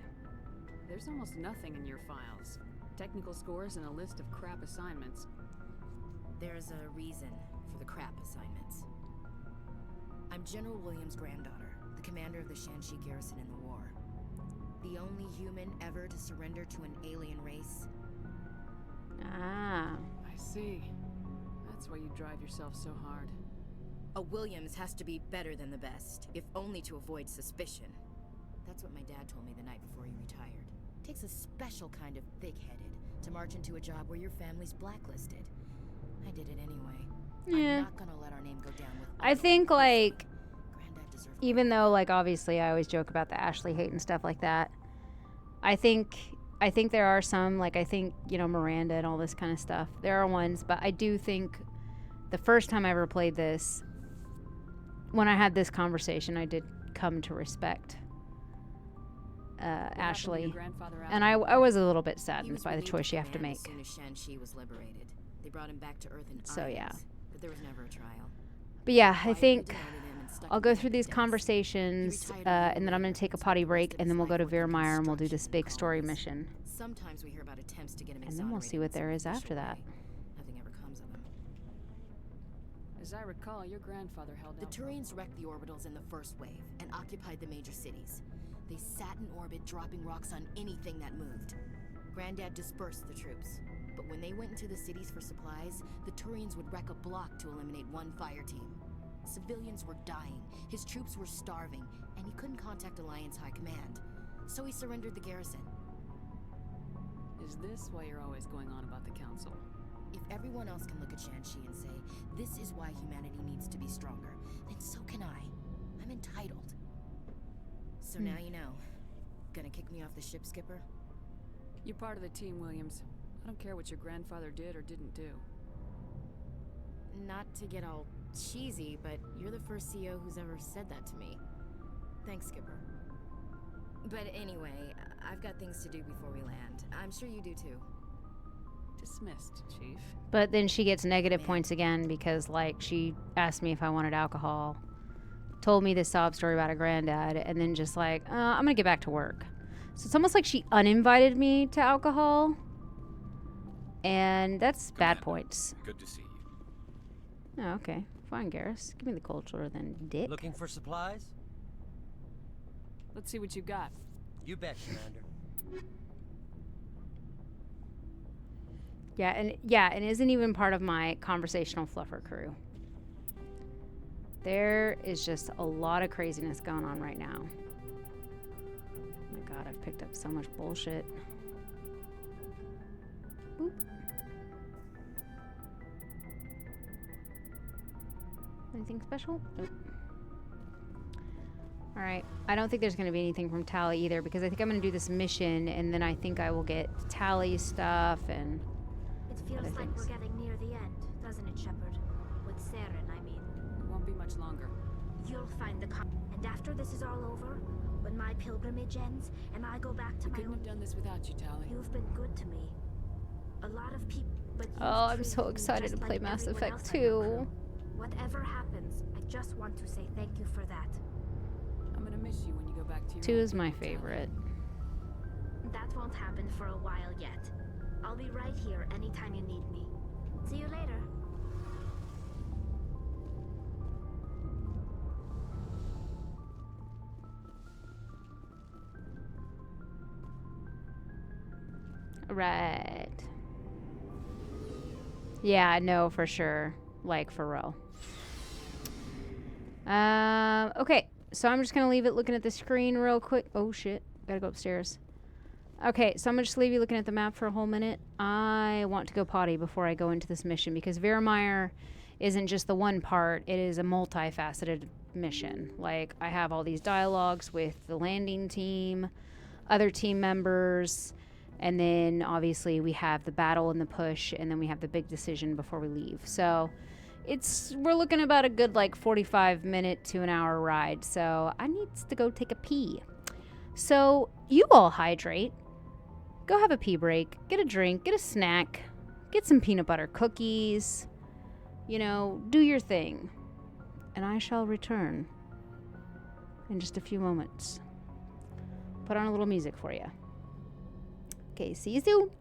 There's almost nothing in your files. Technical scores and a list of crap assignments. There's a reason for the crap assignments. I'm General Williams' granddaughter, the commander of the Shanxi garrison in the war. The only human ever to surrender to an alien race. Ah. I see. That's why you drive yourself so hard. A Williams has to be better than the best, if only to avoid suspicion. That's what my dad told me the night before he retired. It takes a special kind of thick-headed to march into a job where your family's blacklisted. I did it anyway. Yeah. I'm not gonna let our name go down with I think, like, even though, like, obviously I always joke about the Ashley hate and stuff like that, I think there are some, like, I think, you know, Miranda and all this kind of stuff. There are ones, but I do think the first time I ever played this, when I had this conversation, I did come to respect Ashley. And I was a little bit saddened by the choice you have to make. As soon as Shan-Shi was liberated, they brought him back to Earth in So, irons, yeah. but there was never a trial. But yeah, I think I'll go through these conversations, and then I'm going to take a potty break, and then we'll go to Veermeyer, and we'll do this big story mission. Sometimes we hear about attempts to get him And then we'll see what there is after that. Nothing ever comes of him. As I recall, your grandfather held The out. Turians wrecked the orbitals in the first wave and occupied the major cities. They sat in orbit, dropping rocks on anything that moved. Granddad dispersed the troops, but when they went into the cities for supplies, the Turians would wreck a block to eliminate one fire team. Civilians were dying, his troops were starving, and he couldn't contact Alliance High Command. So he surrendered the garrison. Is this why you're always going on about the council? If everyone else can look at Shan-Shi and say, this is why humanity needs to be stronger, then so can I. I'm entitled. So now you know. Gonna kick me off the ship, Skipper? You're part of the team, Williams. I don't care what your grandfather did or didn't do. Not to get all cheesy, but you're the first CEO who's ever said that to me. Thanks, Skipper. But anyway, I've got things to do before we land. I'm sure you do too. Dismissed, Chief. But then she gets negative points again because, like, she asked me if I wanted alcohol, told me this sob story about her granddad, and then just like, I'm gonna get back to work. So it's almost like she uninvited me to alcohol, and that's bad points. Good to see you. Oh, okay. Fine, Garrus. Give me the cold shoulder then, dick. Looking for supplies? Let's see what you got. You bet, Commander. Yeah, and isn't even part of my conversational fluffer crew. There is just a lot of craziness going on right now. Oh my god, I've picked up so much bullshit. Boop. Anything special? Nope. Alright, I don't think there's going to be anything from Tally either, because I think I'm going to do this mission, and then I think I will get Tally's stuff and It feels like we're getting near the end, doesn't it, Shepard? With Saren, I mean. It won't be much longer. You'll find the and after this is all over, when my pilgrimage ends, and I go back to my Couldn't have done this without you, Tally. You've been good to me. A lot of people, but oh, I'm so excited to play Mass Effect 2. Whatever happens, I just want to say thank you for that. I'm gonna miss you when you go back to your 2 is my favorite. That won't happen for a while yet. I'll be right here anytime you need me. See you later. Right. Yeah, no, for sure. Like, for real. Okay. So I'm just going to leave it looking at the screen real quick. Oh, shit. Gotta go upstairs. Okay, so I'm going to just leave you looking at the map for a whole minute. I want to go potty before I go into this mission, because Veermeyer isn't just the one part. It is a multifaceted mission. Like, I have all these dialogues with the landing team, other team members, and then obviously we have the battle and the push, and then we have the big decision before we leave. So we're looking about a good like 45-minute to an hour ride. So I need to go take a pee. So you all hydrate. Go have a pee break. Get a drink. Get a snack. Get some peanut butter cookies. You know, do your thing. And I shall return in just a few moments. Put on a little music for you. Okay, see you soon.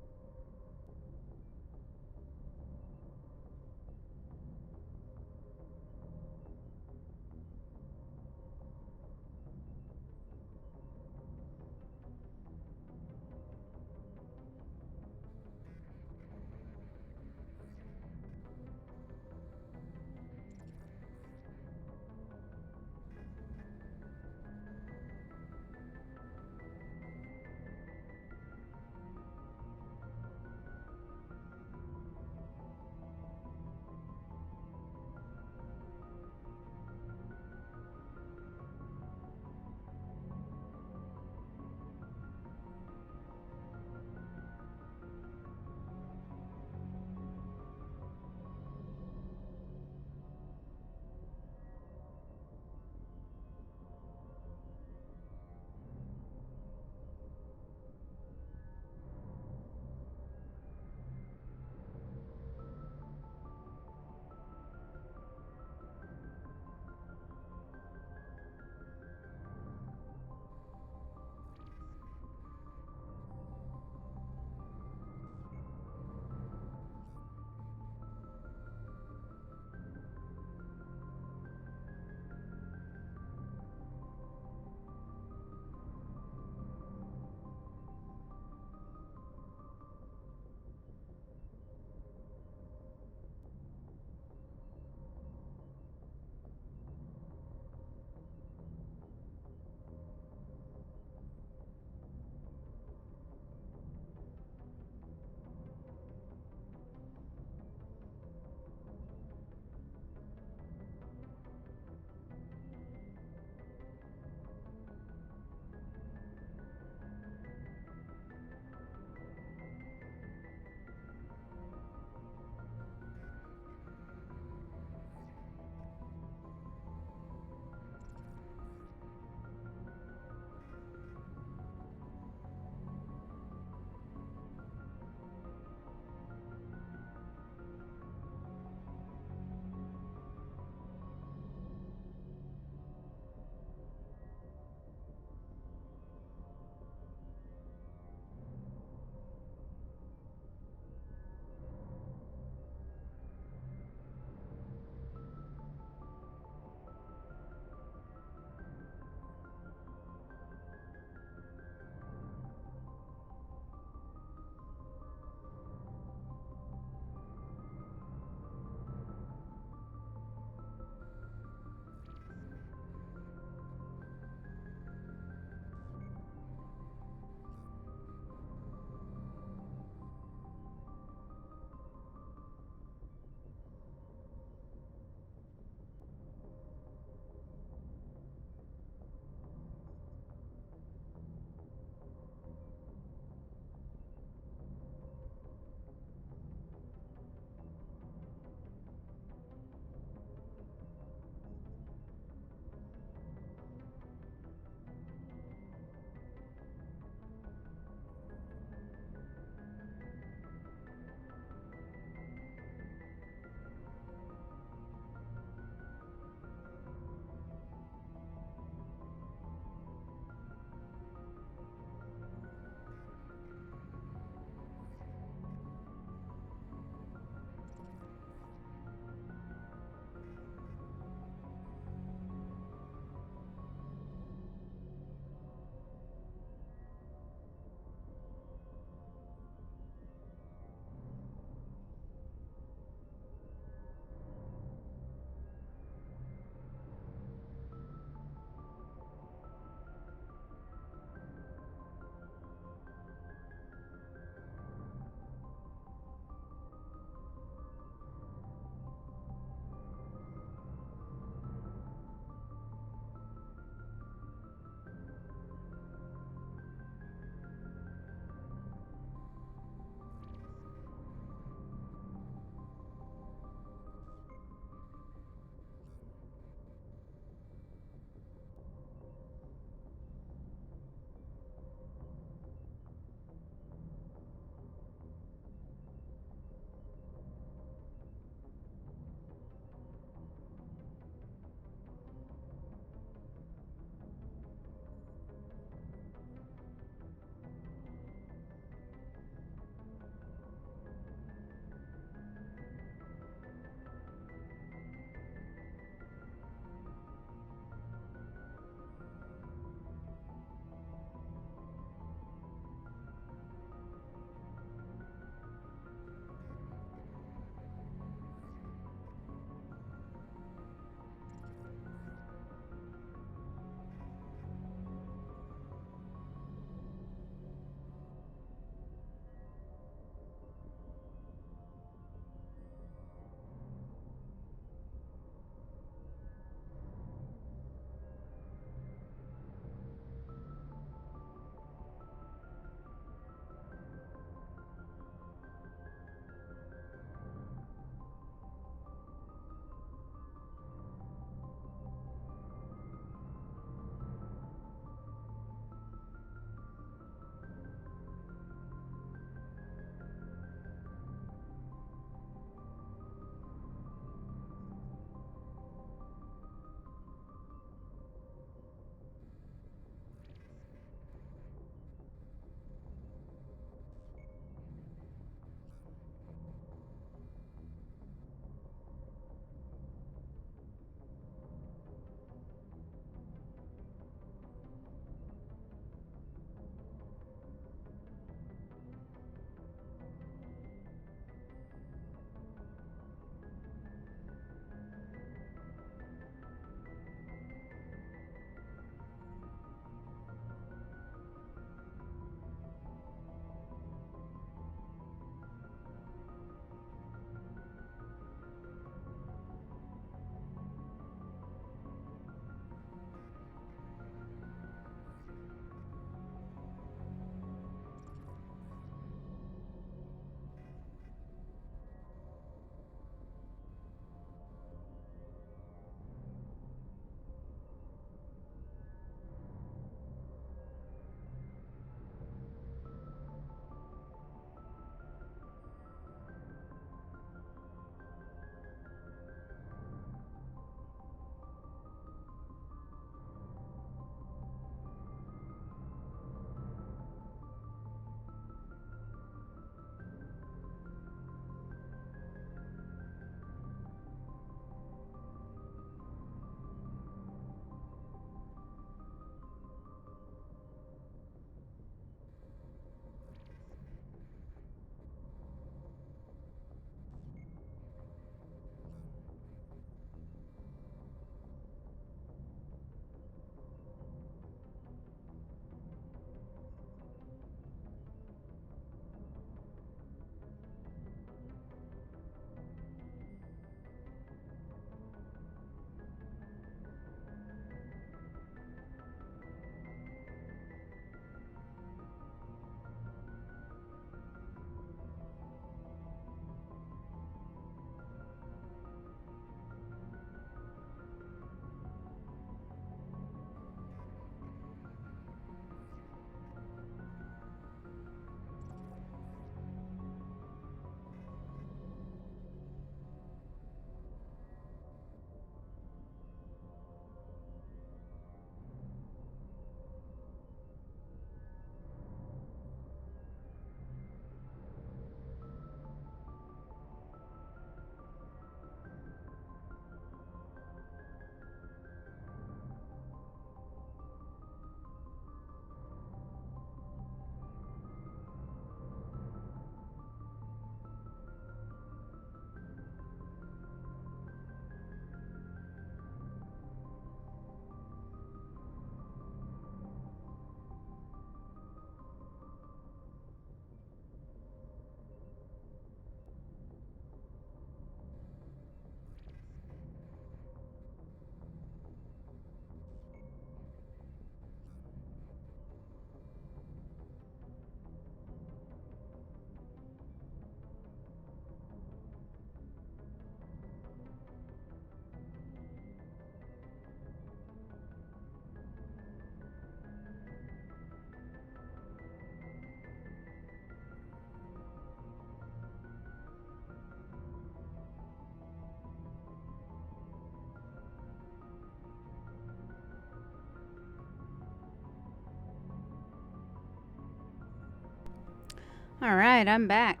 All right, I'm back.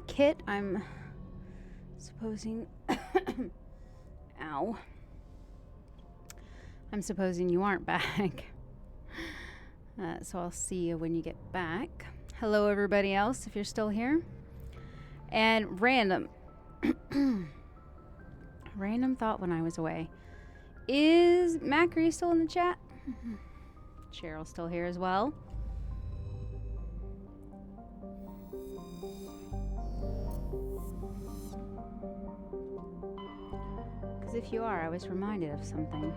Kit, I'm supposing... Ow. I'm supposing you aren't back. So I'll see you when you get back. Hello, everybody else, if you're still here. And random... random thought when I was away. Is Macri still in the chat? Cheryl's still here as well. Because if you are, I was reminded of something.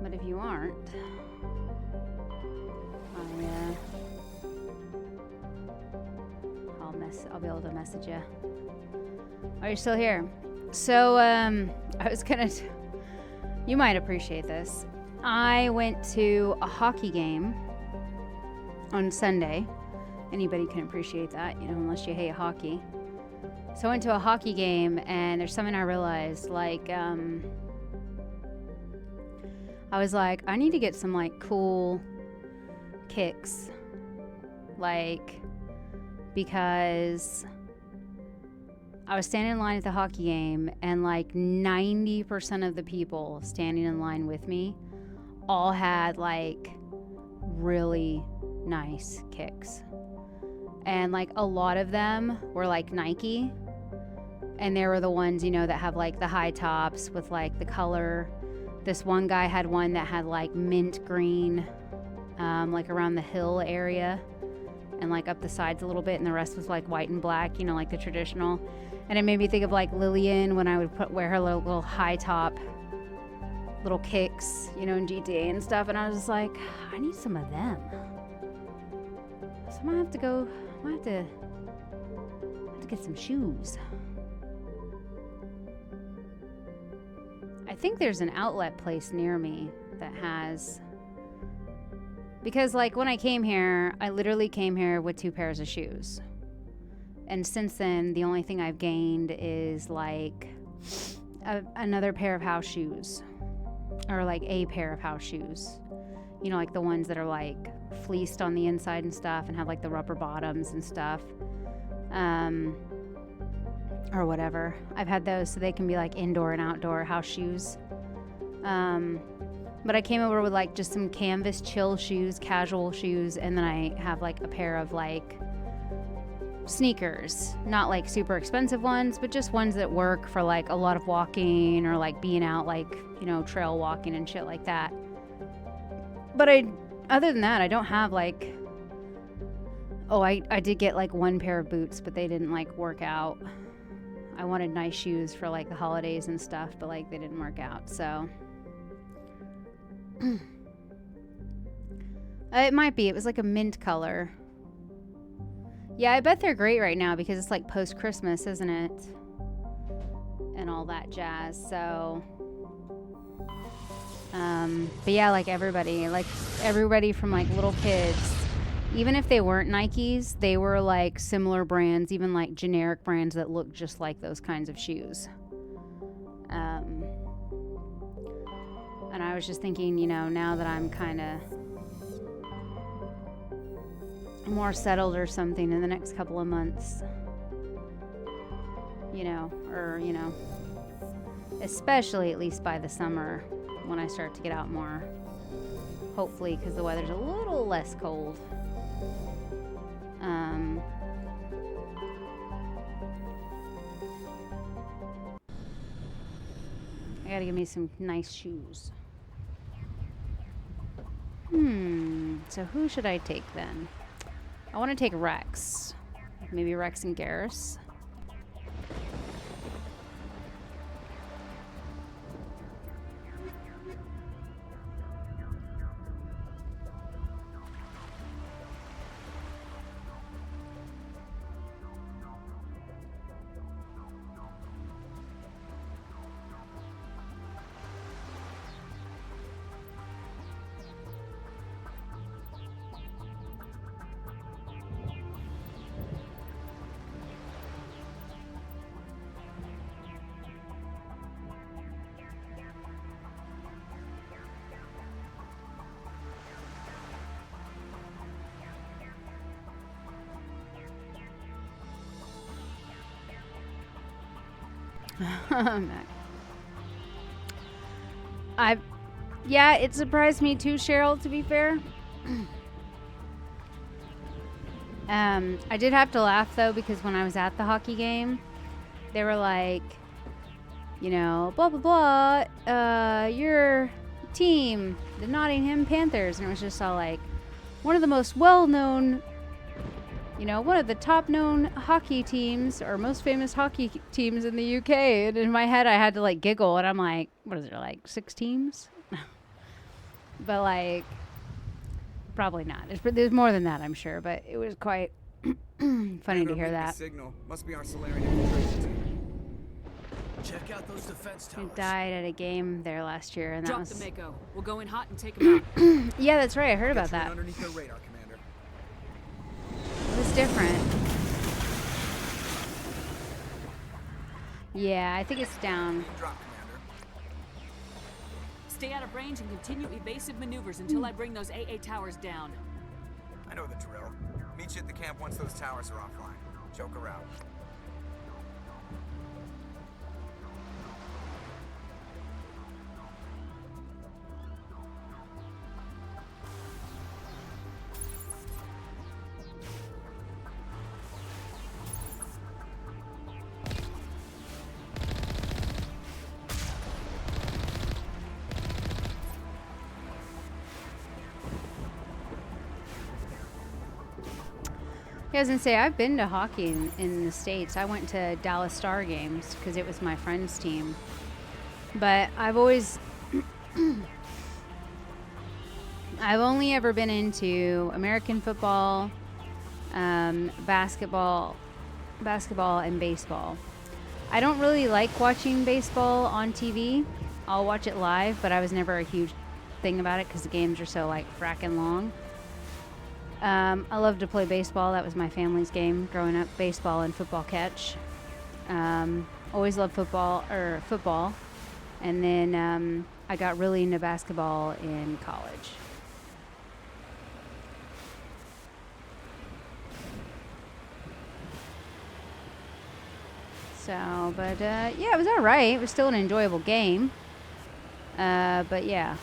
But if you aren't, I'll be able to message you. Are you still here? So, I was gonna... You might appreciate this. I went to a hockey game on Sunday. Anybody can appreciate that, you know, unless you hate hockey. So I went to a hockey game, and there's something I realized, like, I was like, I need to get some, like, cool kicks. Like, because I was standing in line at the hockey game, and, like, 90% of the people standing in line with me all had, like, really nice kicks. And, like, a lot of them were, like, Nike. And they were the ones, you know, that have, like, the high tops with, like, the color. This one guy had one that had, like, mint green, like, around the heel area. And, like, up the sides a little bit. And the rest was, like, white and black, you know, like the traditional. And it made me think of, like, Lillian when I would wear her little high top little kicks, you know, in GTA and stuff. And I was just like, I need some of them. So I'm gonna have to go, I have to get some shoes. I think there's an outlet place near me that has, because, like, when I came here, I literally came here with 2 pairs of shoes. And since then, the only thing I've gained is, like, another pair of house shoes. Or, like, a pair of house shoes. You know, like the ones that are, like, fleeced on the inside and stuff and have, like, the rubber bottoms and stuff. Or whatever. I've had those so they can be, like, indoor and outdoor house shoes. But I came over with, like, just some canvas chill shoes, casual shoes, and then I have, like, a pair of, like, sneakers. Not, like, super expensive ones, but just ones that work for, like, a lot of walking or, like, being out, like, you know, trail walking and shit like that. But other than that, I don't have, like... Oh, I did get, like, 1 pair of boots, but they didn't, like, work out. I wanted nice shoes for, like, the holidays and stuff, but, like, they didn't work out, so... It might be. It was, like, a mint color. Yeah, I bet they're great right now because it's, like, post-Christmas, isn't it? And all that jazz, so... But yeah, like, everybody from, like, little kids... Even if they weren't Nikes, they were, like, similar brands, even, like, generic brands that look just like those kinds of shoes. And I was just thinking, you know, now that I'm kind of more settled or something in the next couple of months, you know, or, you know, especially at least by the summer when I start to get out more, hopefully, because the weather's a little less cold. I gotta give me some nice shoes. So who should I take then? I want to take Rex. Maybe Rex and Garrus. Yeah, it surprised me too, Cheryl, to be fair. I did have to laugh though, because when I was at the hockey game, they were like, you know, blah blah blah, your team, the Nottingham Panthers, and it was just all like one of the most well-known, you know, one of the top-known hockey teams or most famous hockey teams in the UK. And in my head, I had to like giggle, and I'm like, what is there, like 6 teams? But like, probably not. There's more than that, I'm sure. But it was quite funny to hear that. Signal. Must be our Solarian infiltration team. Check out those defense towers. He died at a game there last year, and that was. Drop the Mako. We'll go in hot and take him out. Yeah, that's right. I heard about that. Underneath their radar, Commander. It was different. Yeah, I think it's down. Drop, Commander. Stay out of range and continue evasive maneuvers until I bring those AA towers down. I know the drill. Meet you at the camp once those towers are offline. Joker out. I was gonna say, I've been to hockey in the States. I went to Dallas Star games because it was my friend's team. But I've always, I've only ever been into American football, basketball, and baseball. I don't really like watching baseball on TV. I'll watch it live, but I was never a huge thing about it because the games are so like frackin' long. I love to play baseball. That was my family's game growing up, baseball and football catch. Always loved football. And then I got really into basketball in college. So, but yeah, it was all right. It was still an enjoyable game. But yeah,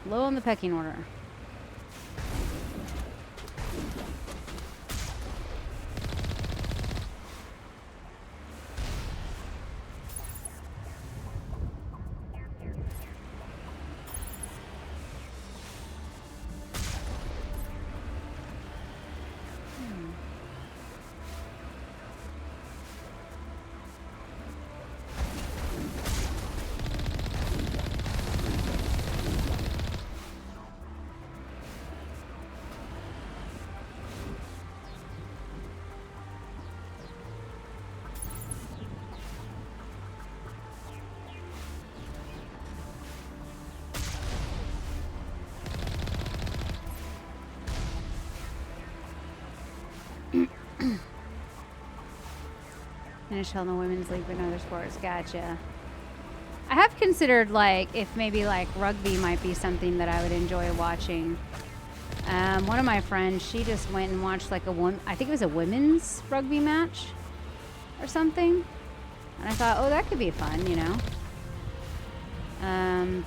low on the pecking order. Finish on the women's league but no other sports. Gotcha. I have considered like if maybe like rugby might be something that I would enjoy watching. One of my friends, she just went and watched like I think it was a women's rugby match or something. And I thought, oh, that could be fun, you know.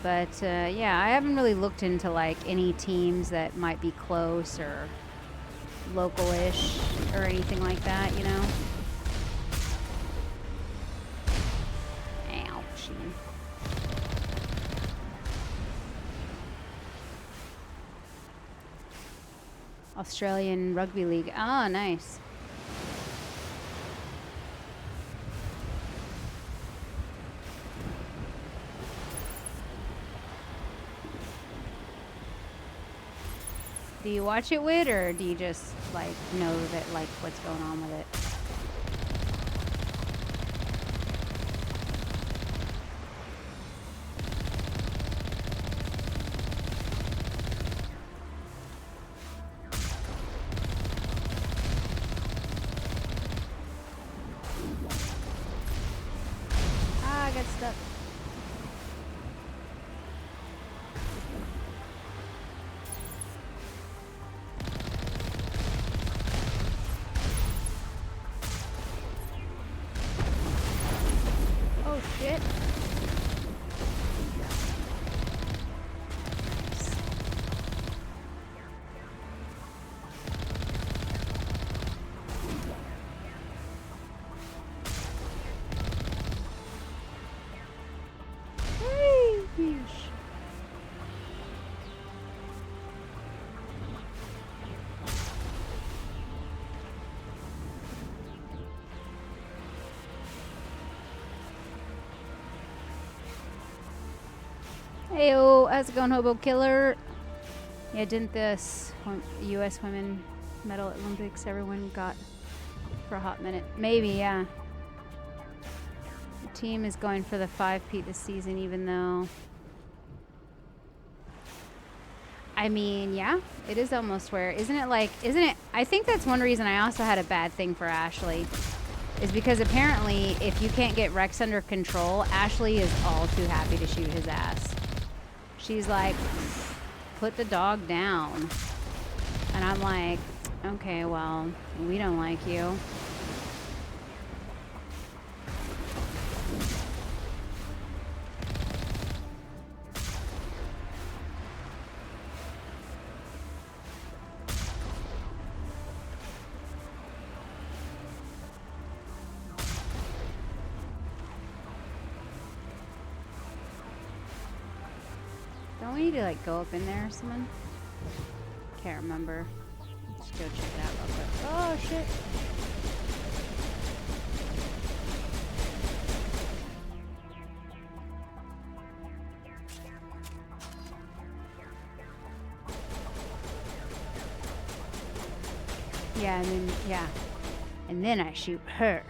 But yeah, I haven't really looked into like any teams that might be close or local-ish or anything like that, you know. Australian Rugby League. Oh, nice. Do you watch it, Whit, or do you just like know that like what's going on with it? Heyo, how's it going, Hobo Killer? Yeah, didn't this U.S. Women Medal Olympics everyone got for a hot minute? Maybe, yeah. The team is going for the 5P this season, even though... I mean, yeah, it is almost where... Isn't it... I think that's one reason I also had a bad thing for Ashley. Is because apparently, if you can't get Rex under control, Ashley is all too happy to shoot his ass. She's like, put the dog down. And I'm like, okay, well, we don't like you. Don't we need to like go up in there or something? Can't remember. Let's go check it out real quick. Oh shit. Yeah, and then yeah. And then I shoot her.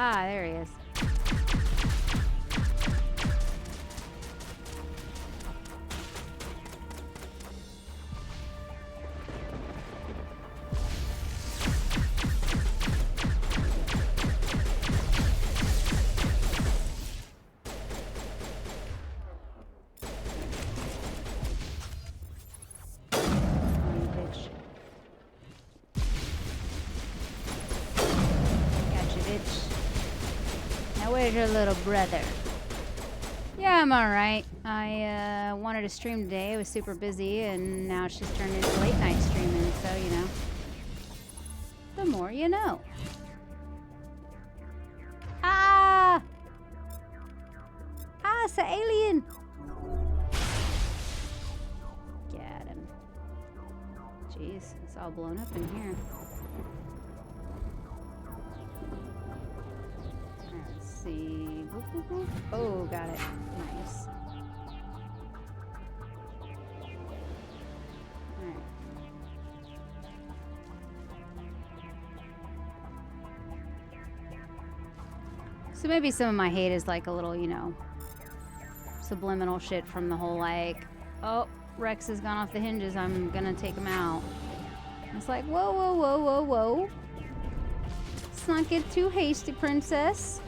Ah, there he is. Where's your little brother? Yeah, I'm alright. I wanted to stream today. I was super busy, and now it's just turned into late night streaming, so, you know. The more you know. Ah! Ah, it's an alien! Get him. Jeez, it's all blown up in here. See. Boop, boop, boop. Oh, got it. Nice. Alright. So maybe some of my hate is like a little, you know, subliminal shit from the whole like, oh, Rex has gone off the hinges, I'm gonna take him out. It's like, whoa, whoa, whoa, whoa, whoa. Let's not get too hasty, princess.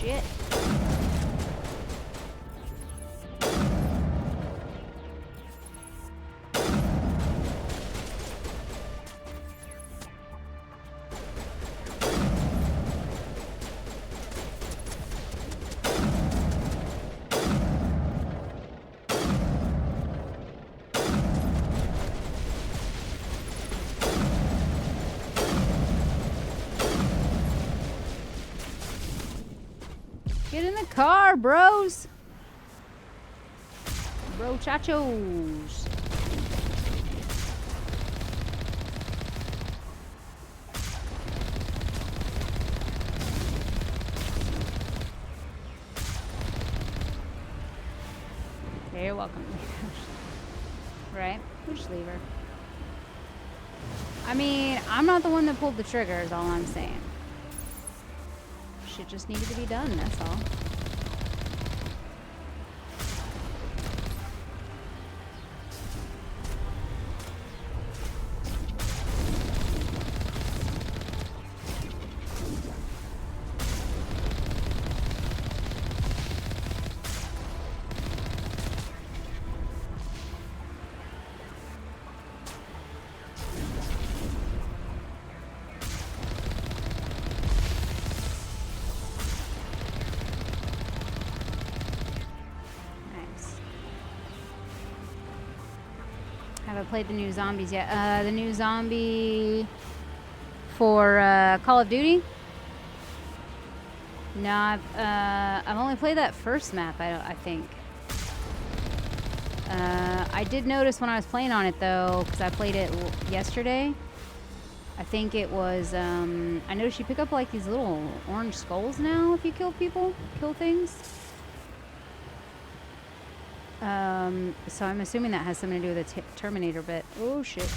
Shit. Get in the car, bros. Bro chachos. Okay, you're welcome. Right? We'll just leave her. I mean, I'm not the one that pulled the trigger is all I'm saying. Shit just needed to be done, that's all. Haven't played the new zombies yet. The new zombie for Call of Duty. No, I've only played that first map. I think. I did notice when I was playing on it though, because I played it yesterday. I think it was. I noticed you pick up like these little orange skulls now if you kill people, kill things. So I'm assuming that has something to do with the Terminator bit. Oh shit.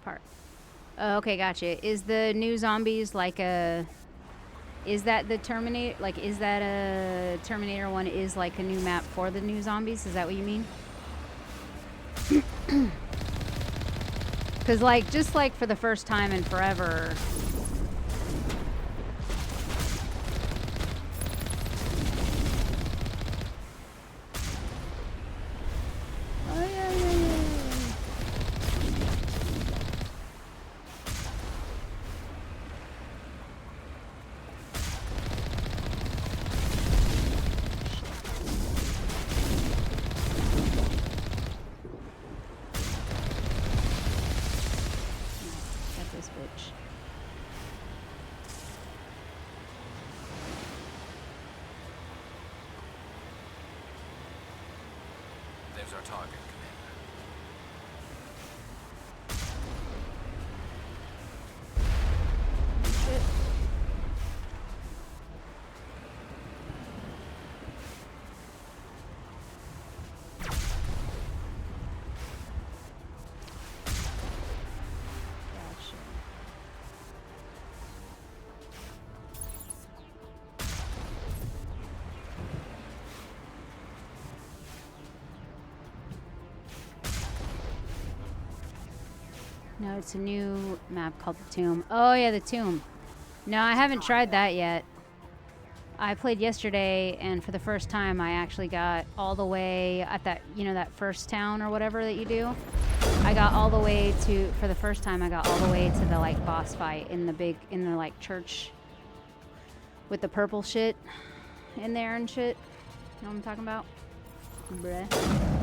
Part. Oh, okay, gotcha. Is the new zombies like a? Is that the Terminator? Like, is that a Terminator one? Is like a new map for the new zombies? Is that what you mean? Because like, just like for the first time in forever. There's our target, Commander. Shit. No, it's a new map called the Tomb. Oh yeah, the Tomb. No, I haven't tried that yet. I played yesterday, and for the first time, I actually got all the way at that, you know, that first town or whatever that you do. I got all the way to, for the first time, I got all the way to the like boss fight in the like church with the purple shit in there and shit. You know what I'm talking about? Bruh.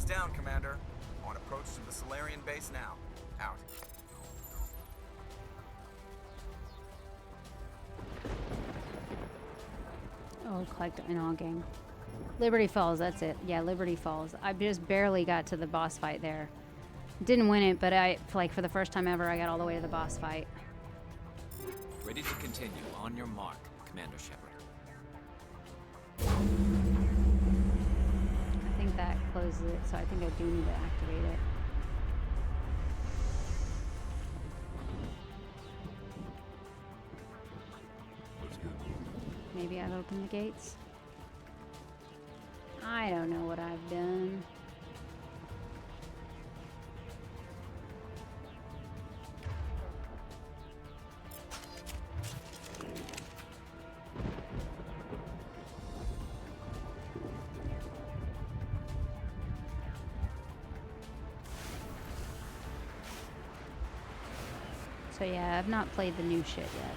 Down, Commander. On approach to the Solarian base now. Out. Oh, collect in all game. Liberty Falls, that's it. Yeah, Liberty Falls. I just barely got to the boss fight there. Didn't win it, but for the first time ever, I got all the way to the boss fight. Ready to continue. On your mark, Commander Shepard. That closes it, so I think I do need to activate it. Maybe I've opened the gates. I don't know what I've done. So yeah, I've not played the new shit yet.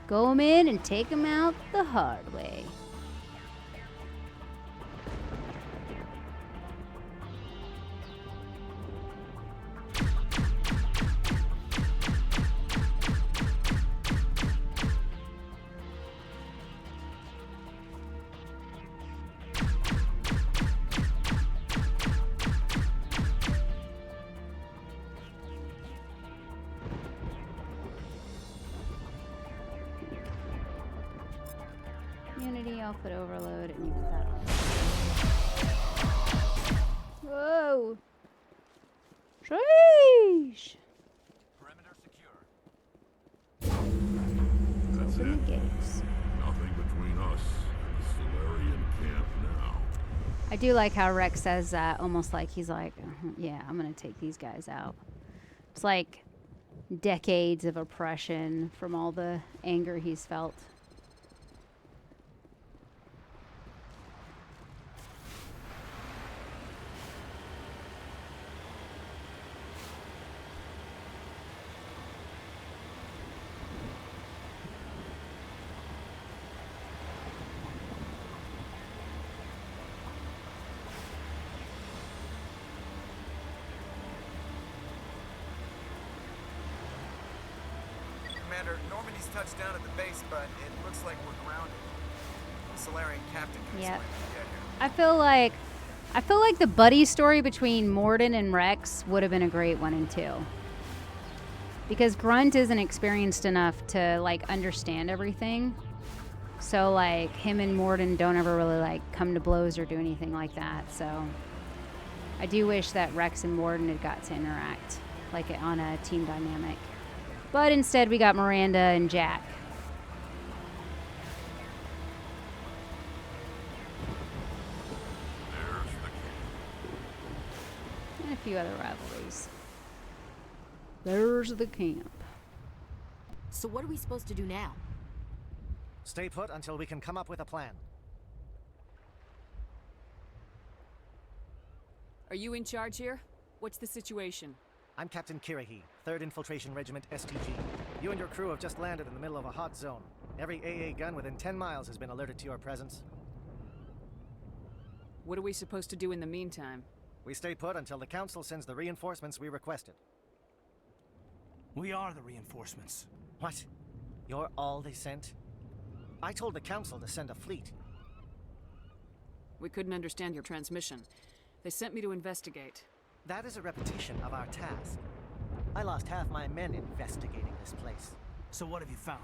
Go 'em in and take 'em out the hard way. Unity, I'll put overload and you put that on. Whoa! Sheesh! Perimeter secure. That's it. Gates. Nothing between us and the Solarian camp now. I do like how Rex says that, almost like he's like, yeah, I'm gonna take these guys out. It's like decades of oppression from all the anger he's felt. Commander, Normandy's touched down at the base, but it looks like we're grounded. The Solarian captain can Yep. explain when we get here. I feel like the buddy story between Morden and Rex would have been a great one in 2. Because Grunt isn't experienced enough to like understand everything. So like him and Morden don't ever really like come to blows or do anything like that. So I do wish that Rex and Morden had got to interact like on a team dynamic. But instead we got Miranda and Jack. And a few other rivalries. There's the camp. So what are we supposed to do now? Stay put until we can come up with a plan. Are you in charge here? What's the situation? I'm Captain Kirahi, 3rd Infiltration Regiment STG. You and your crew have just landed in the middle of a hot zone. Every AA gun within 10 miles has been alerted to your presence. What are we supposed to do in the meantime? We stay put until the Council sends the reinforcements we requested. We are the reinforcements. What? You're all they sent? I told the Council to send a fleet. We couldn't understand your transmission. They sent me to investigate. That is a repetition of our task. I lost half my men investigating this place. So what have you found?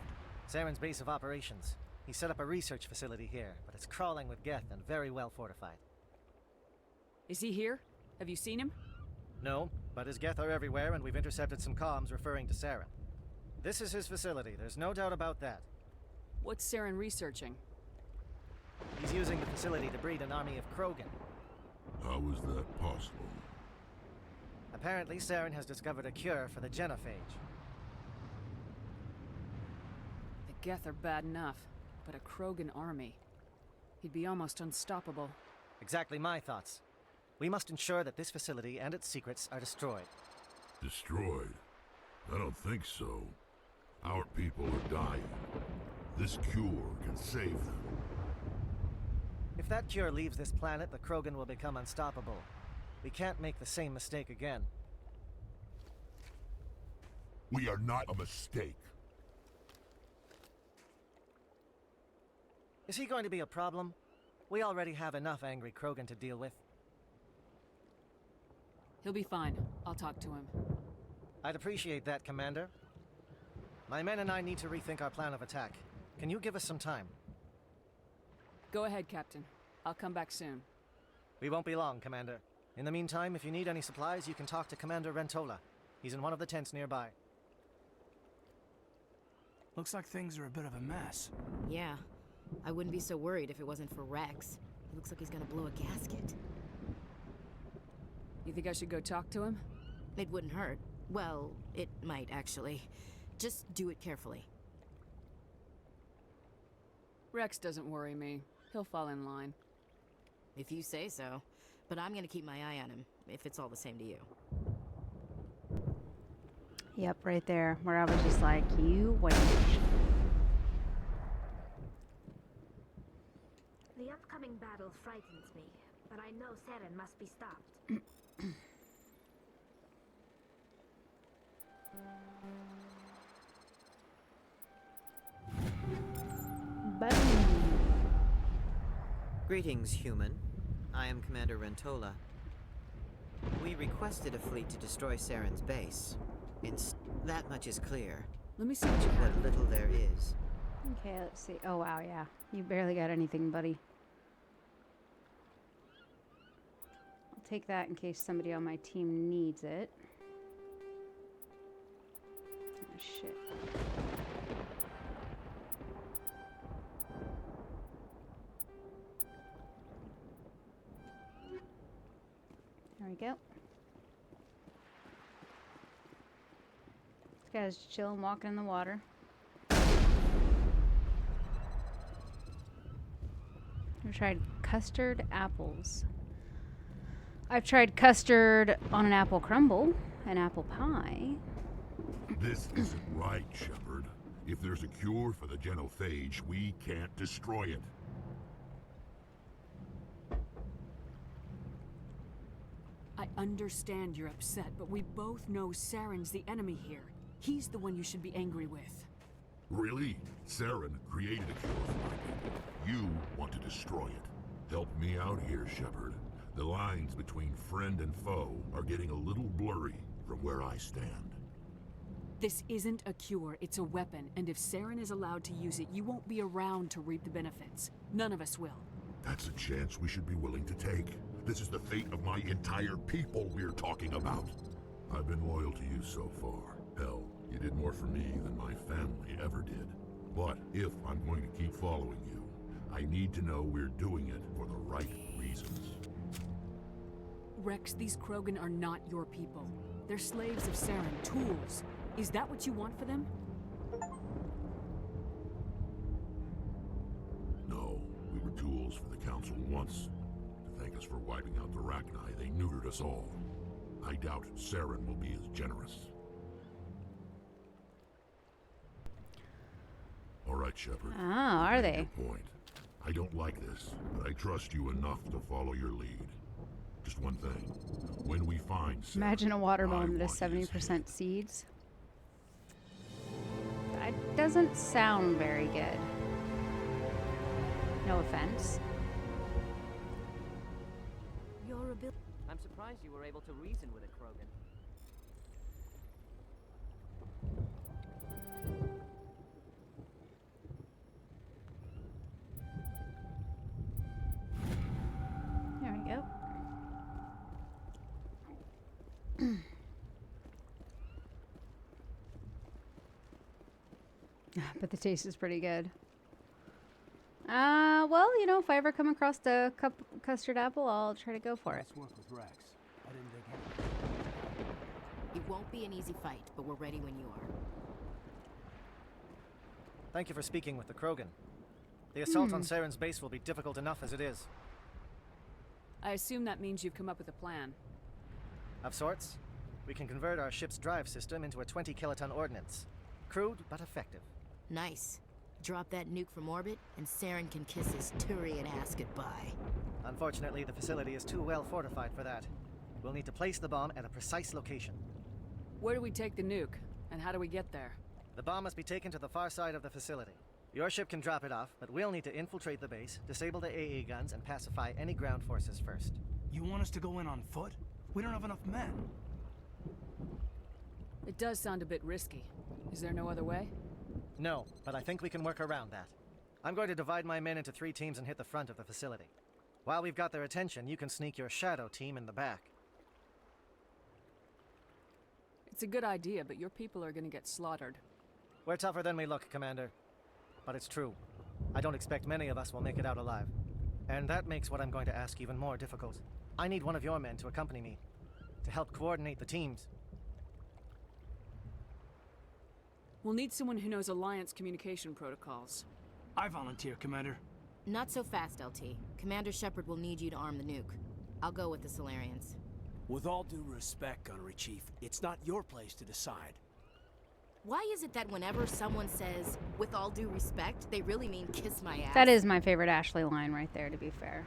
Saren's base of operations. He set up a research facility here, but it's crawling with Geth and very well fortified. Is he here? Have you seen him? No, but his Geth are everywhere and we've intercepted some comms referring to Saren. This is his facility, there's no doubt about that. What's Saren researching? He's using the facility to breed an army of Krogan. How is that possible? Apparently, Saren has discovered a cure for the genophage. The Geth are bad enough, but a Krogan army. He'd be almost unstoppable. Exactly my thoughts. We must ensure that this facility and its secrets are destroyed. Destroyed? I don't think so. Our people are dying. This cure can save them. If that cure leaves this planet, the Krogan will become unstoppable. We can't make the same mistake again. We are not a mistake. Is he going to be a problem? We already have enough angry Krogan to deal with. He'll be fine. I'll talk to him. I'd appreciate that, Commander. My men and I need to rethink our plan of attack. Can you give us some time? Go ahead, Captain. I'll come back soon. We won't be long, Commander. In the meantime, if you need any supplies, you can talk to Commander Rentola. He's in one of the tents nearby. Looks like things are a bit of a mess. Yeah. I wouldn't be so worried if it wasn't for Rex. He looks like he's gonna blow a gasket. You think I should go talk to him? It wouldn't hurt. Well, it might, actually. Just do it carefully. Rex doesn't worry me. He'll fall in line. If you say so. But I'm gonna keep my eye on him, if it's all the same to you. Yep, right there, where I was just like, you wait. coming battle frightens me, but I know Saren must be stopped. Greetings, human. I am Commander Rentola. We requested a fleet to destroy Saren's base. That much is clear. Let me see what you have. What little there is. Okay, let's see. Oh, wow, yeah. You barely got anything, buddy. I'll take that in case somebody on my team needs it. Oh, shit. There we go. This guy's chilling, walking in the water. I've tried custard apples. I've tried custard on an apple crumble, an apple pie. This isn't right, Shepard. If there's a cure for the genophage, we can't destroy it. I understand you're upset, but we both know Saren's the enemy here. He's the one you should be angry with. Really? Saren created a cure for my people. You want to destroy it. Help me out here, Shepard. The lines between friend and foe are getting a little blurry from where I stand. This isn't a cure, it's a weapon, and if Saren is allowed to use it, you won't be around to reap the benefits. None of us will. That's a chance we should be willing to take. This is the fate of my entire people we're talking about. I've been loyal to you so far. Hell, you did more for me than my family ever did. But if I'm going to keep following you, I need to know we're doing it for the right reasons. Rex, these Krogan are not your people. They're slaves of Saren, tools. Is that what you want for them? No, we were tools for the Council once. To thank us for wiping out the Rachni, they neutered us all. I doubt Saren will be as generous. All right, Shepard. Ah, are they? Your point. I don't like this, but I trust you enough to follow your lead. Just one thing. When we find Saren, imagine a watermelon that is 70% seeds. That doesn't sound very good. No offense. I'm surprised you were able to reason with a Krogan. There we go. But the taste is pretty good. Well, you know, if I ever come across the custard apple, I'll try to go for it. Let's work with Rex. I didn't think anything. It won't be an easy fight, but we're ready when you are. Thank you for speaking with the Krogan. The assault on Saren's base will be difficult enough as it is. I assume that means you've come up with a plan. Of sorts. We can convert our ship's drive system into a 20-kiloton ordnance. Crude, but effective. Nice. Drop that nuke from orbit, and Saren can kiss his Turian ass goodbye. Unfortunately, the facility is too well fortified for that. We'll need to place the bomb at a precise location. Where do we take the nuke, and how do we get there? The bomb must be taken to the far side of the facility. Your ship can drop it off, but we'll need to infiltrate the base, disable the AA guns, and pacify any ground forces first. You want us to go in on foot? We don't have enough men. It does sound a bit risky. Is there no other way? No, but I think we can work around that. I'm going to divide my men into 3 teams and hit the front of the facility. While we've got their attention, you can sneak your shadow team in the back. It's a good idea, but your people are going to get slaughtered. We're tougher than we look, Commander. But it's true. I don't expect many of us will make it out alive. And that makes what I'm going to ask even more difficult. I need one of your men to accompany me, to help coordinate the teams. We'll need someone who knows Alliance communication protocols. I volunteer, Commander. Not so fast, LT. Commander Shepard will need you to arm the nuke. I'll go with the Solarians. With all due respect, Gunnery Chief, it's not your place to decide. Why is it that whenever someone says, with all due respect, they really mean kiss my ass? That is my favorite Ashley line right there, to be fair.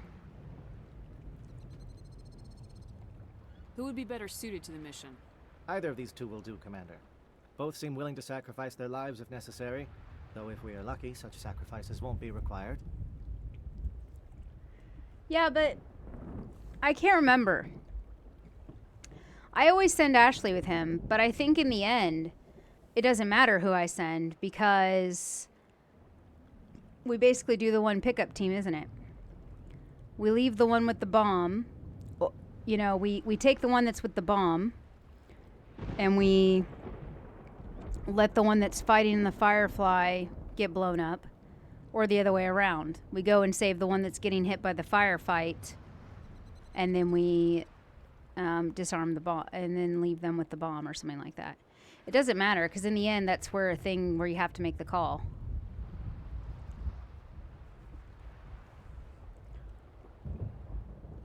Who would be better suited to the mission? Either of these two will do, Commander. Both seem willing to sacrifice their lives if necessary, though if we are lucky, such sacrifices won't be required. Yeah, but I can't remember. I always send Ashley with him, but I think in the end, it doesn't matter who I send because we basically do the one pickup team, isn't it? We leave the one with the bomb. You know, we take the one that's with the bomb and we let the one that's fighting in the Firefly get blown up, or the other way around. We go and save the one that's getting hit by the firefight, and then we disarm the bomb and then leave them with the bomb or something like that. It doesn't matter because in the end, that's where a thing where you have to make the call.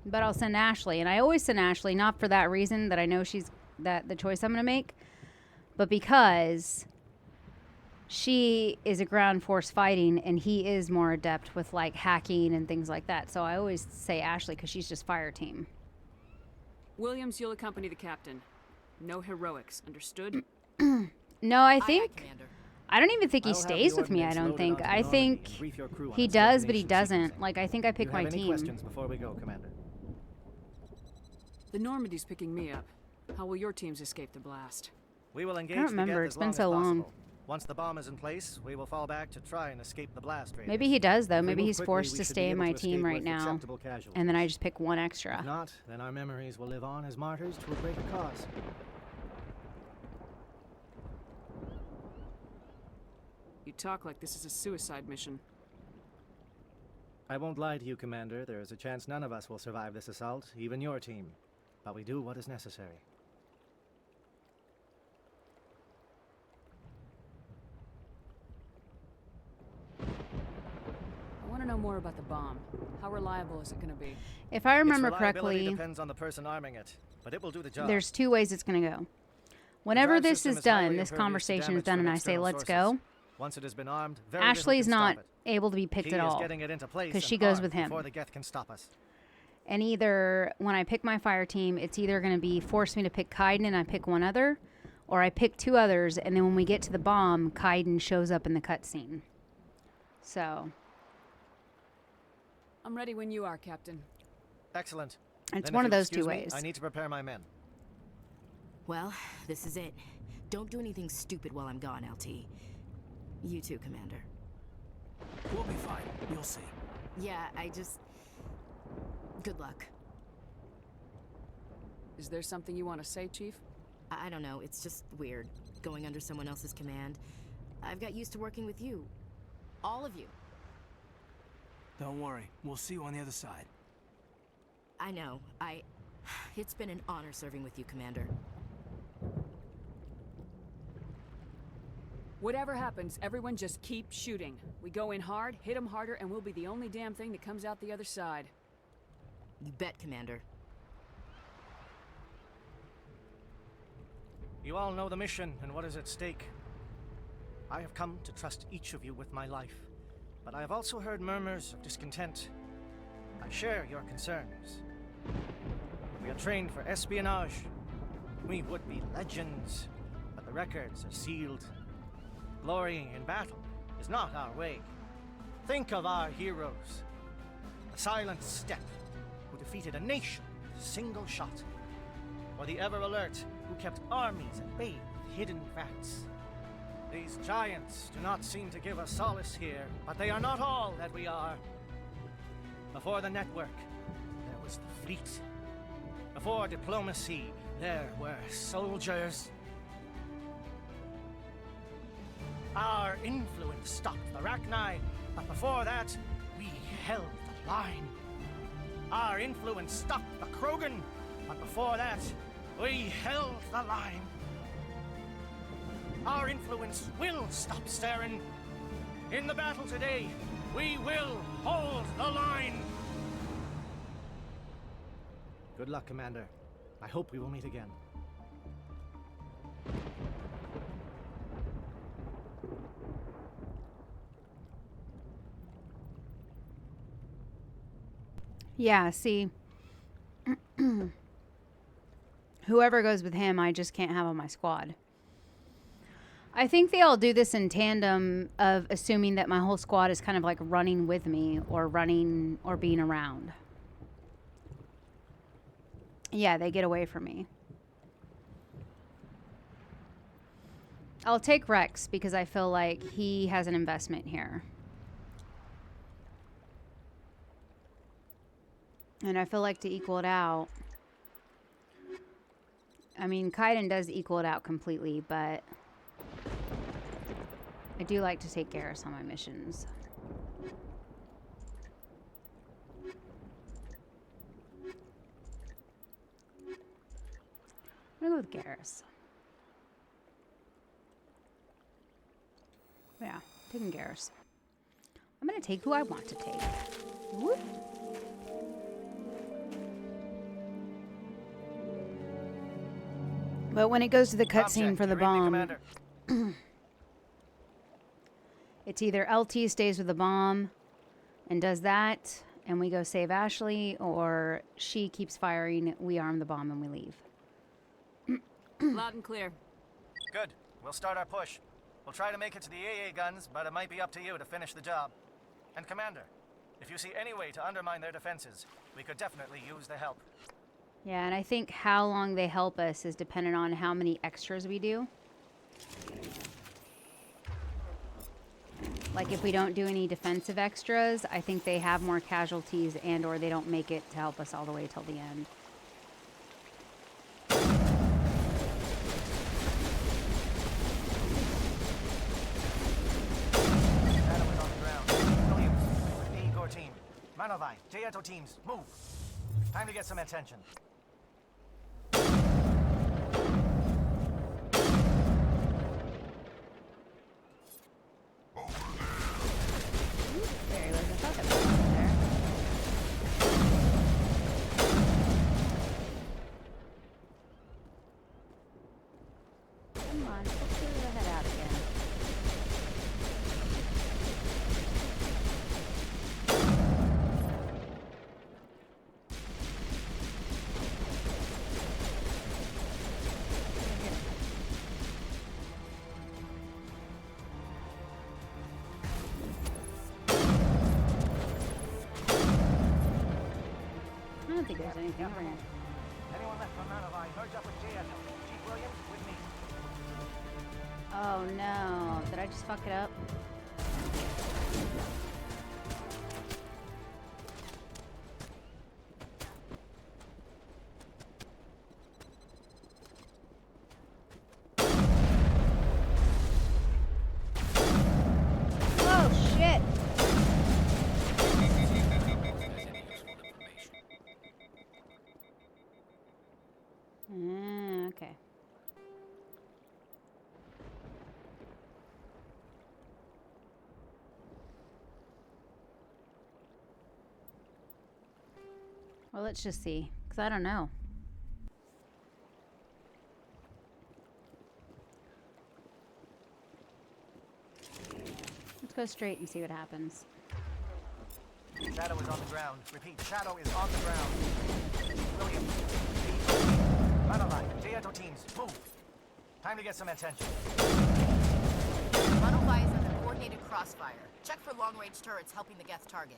But I'll send Ashley, and I always send Ashley, not for that reason that I know she's the choice I'm going to make, but because she is a ground force fighting and he is more adept with like hacking and things like that. So I always say Ashley because she's just fire team. Williams, you'll accompany the captain. No heroics, understood? No, I think I don't even think he stays with me. I don't think. I think he does, but he doesn't. Like I think I pick my team. Questions before we go, Commander? The Normandy's picking me up. How will your teams escape the blast? We will engage. I don't remember. It's been so long. Once the bomb is in place, we will fall back to try and escape the blast radius. Maybe he does though. Maybe he's forced to stay in my team right now, and then I just pick one extra. If not, then our memories will live on as martyrs to a greater cause. You talk like this is a suicide mission. I won't lie to you, Commander. There is a chance none of us will survive this assault, even your team. But we do what is necessary. I want to know more about the bomb. How reliable is it going to be? If I remember its correctly, depends on the person arming it, but it will do the job. There's two ways it's going to go. Whenever this is done, this conversation is done, and I say, let's go, once it has been armed, Ashley's not able to be picked at all because she goes with him. Before the Geth can stop us. And either when I pick my fire team, it's either going to be force me to pick Kaiden and I pick one other, or I pick two others, and then when we get to the bomb, Kaiden shows up in the cutscene. So I'm ready when you are, Captain. Excellent. It's then one of if you'll those two excuse me, ways. I need to prepare my men. Well, this is it. Don't do anything stupid while I'm gone, LT. You too, Commander. We'll be fine. You'll see. Yeah, good luck. Is there something you want to say, Chief? I don't know. It's just weird, going under someone else's command. I've got used to working with you. All of you. Don't worry. We'll see you on the other side. I know. It's been an honor serving with you, Commander. Whatever happens, everyone just keep shooting. We go in hard, hit them harder, and we'll be the only damn thing that comes out the other side. You bet, Commander. You all know the mission and what is at stake. I have come to trust each of you with my life, but I have also heard murmurs of discontent. I share your concerns. We are trained for espionage. We would be legends, but the records are sealed. Glory in battle is not our way. Think of our heroes. The silent step who defeated a nation with a single shot. Or the ever-alert who kept armies at bay with hidden facts. These giants do not seem to give us solace here, but they are not all that we are. Before the network, there was the fleet. Before diplomacy, there were soldiers. Our influence stopped the Rachni, but before that, we held the line. Our influence stopped the Krogan, but before that, we held the line. Our influence will stop Saren. In the battle today, we will hold the line. Good luck, Commander. I hope we will meet again. Yeah, see. Whoever goes with him, I just can't have on my squad. I think they all do this in tandem of assuming that my whole squad is kind of like running with me or running or being around. Yeah, they get away from me. I'll take Rex because I feel like he has an investment here. And I feel like to equal it out, I mean, Kaiden does equal it out completely, but I do like to take Garrus on my missions. I'm gonna go with Garrus. Yeah, taking Garrus. I'm gonna take who I want to take. Whoop. But when it goes to the cutscene for the bomb, it's either LT stays with the bomb and does that, and we go save Ashley, or she keeps firing, we arm the bomb, and we leave. Loud and clear. Good. We'll start our push. We'll try to make it to the AA guns, but it might be up to you to finish the job. And Commander, if you see any way to undermine their defenses, we could definitely use the help. Yeah, and I think how long they help us is dependent on how many extras we do. Like if we don't do any defensive extras, I think they have more casualties and or they don't make it to help us all the way till the end. Manovai, Jayato teams, move! Time to get some attention. There he was. I thought that was there. Come on, let's clear the head out again. I don't think there's anything over here. Anyone left from Manovai, merge up with Jayato. Chief Williams, with me. Oh no, did I just fuck it up? Oh shit! Okay. Well, let's just see, because I don't know. Let's go straight and see what happens. Shadow is on the ground. Repeat, Shadow is on the ground. William, Manovai, Jayato teams, move! Time to get some attention. Manovai is under coordinated crossfire. Check for long-range turrets helping the Geth target.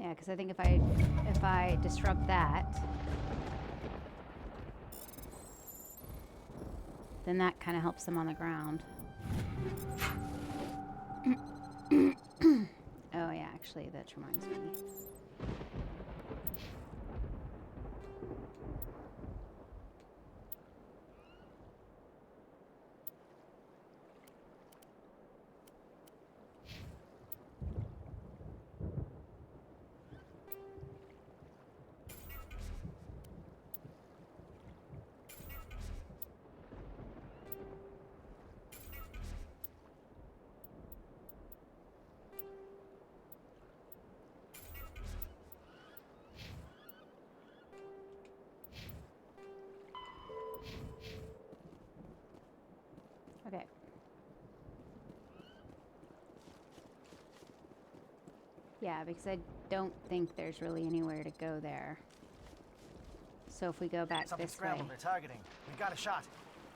Yeah, because I think if I disrupt that, then that kind of helps them on the ground. Oh yeah, actually, that reminds me. Okay. Yeah, because I don't think there's really anywhere to go there. So if we go back Something this way. scrambled. They're targeting. We've got a shot.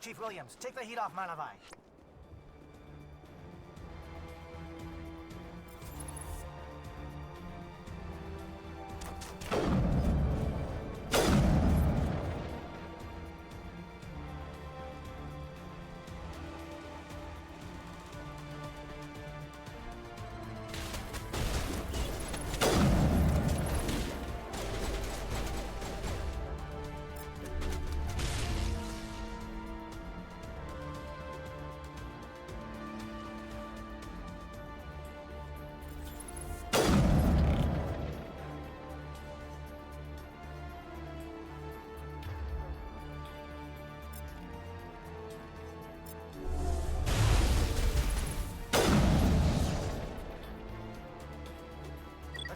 Chief Williams, take the heat off Malavai.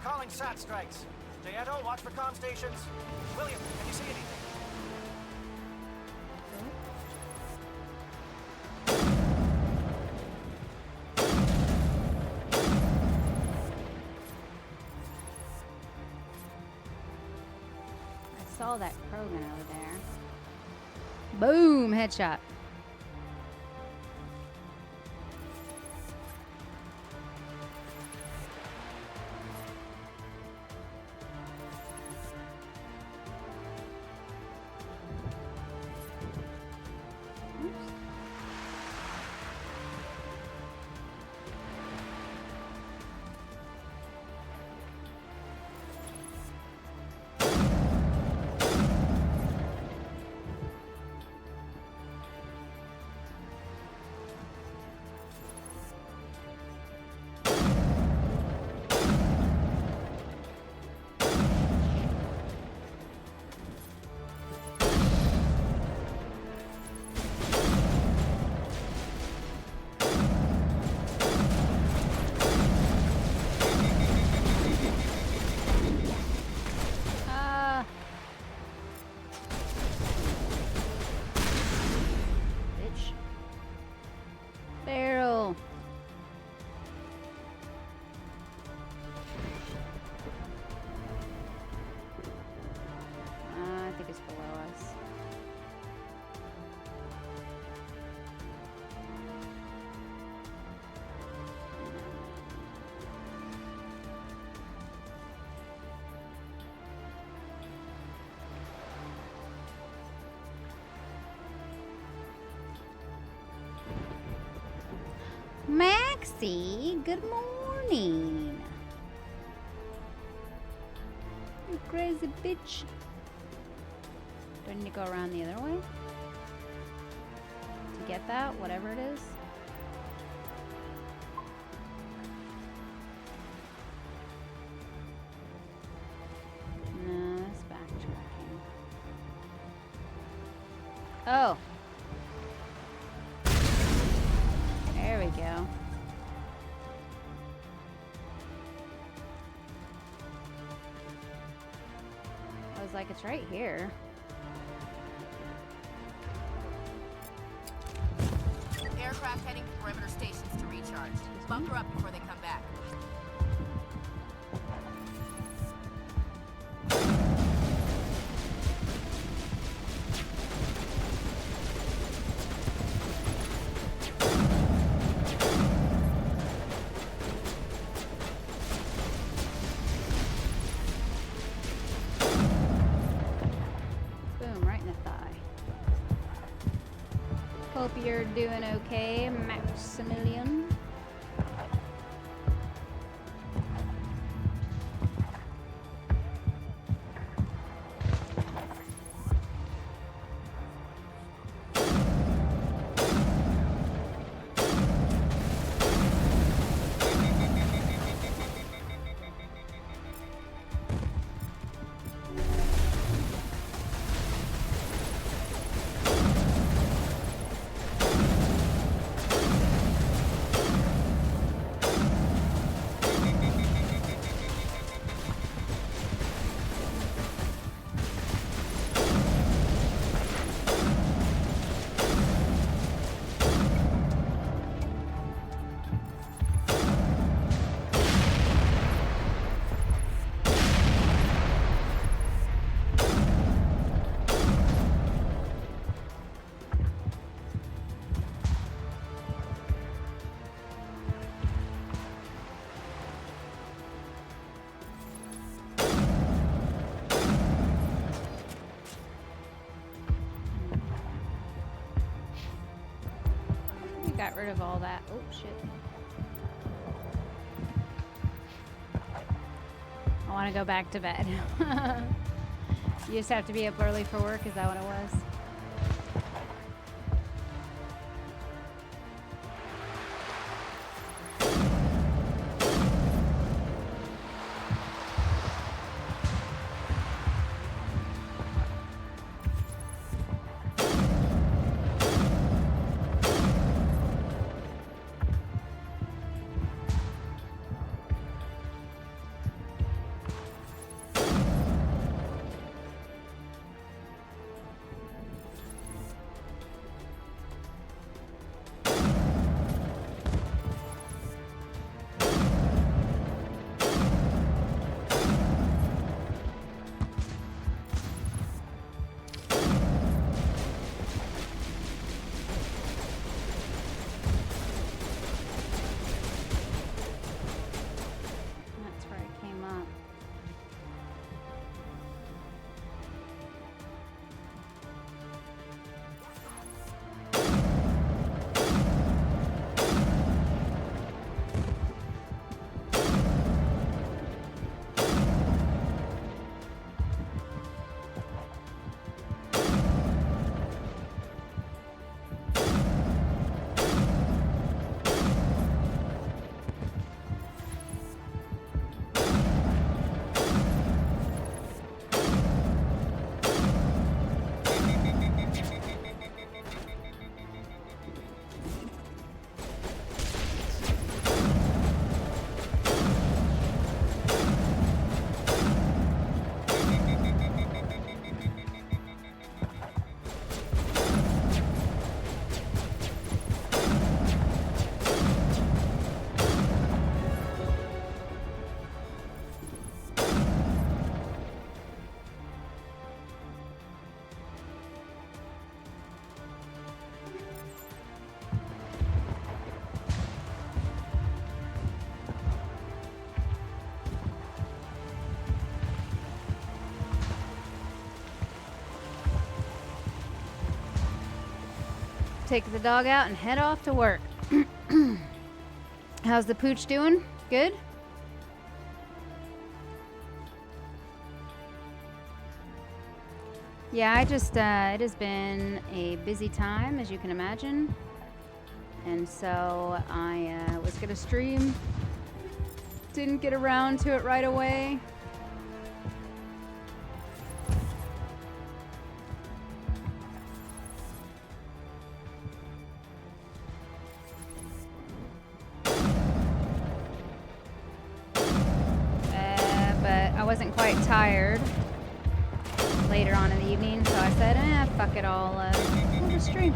Calling SAT strikes. Jayeto, watch for comm stations. William, can you see anything? I saw that Krogan over there. Boom! Headshot. Maxie, good morning. You crazy bitch. Do I need to go around the other way? To get that, whatever it is? No, that's backtracking. Oh. There we go. I was like, it's right here. Aircraft heading to perimeter stations to recharge. Bunker up before they come back. Hope you're doing okay, Maximilian. got rid of all that. Oh, shit. I want to go back to bed. You just have to be up early for work? Is that what it was? Take the dog out and head off to work. How's the pooch doing? Good? Yeah, I just, it has been a busy time, as you can imagine. And so I was gonna stream. Didn't get around to it right away. Wasn't quite tired later on in the evening, so I said, fuck it, I'll just stream.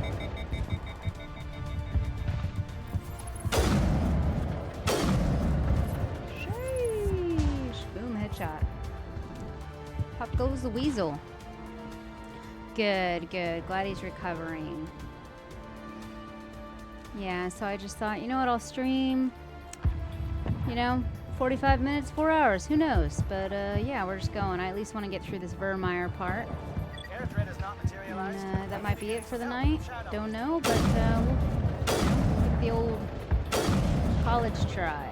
Sheesh. Boom, headshot. Pop goes the weasel. Good, good. Glad he's recovering. Yeah, so I just thought, you know what, I'll stream, you know, 45 minutes, 4 hours, who knows? But yeah, we're just going. I at least want to get through this Vermeer part. And, that might be it for the night. Don't know, but we'll give it the old college try.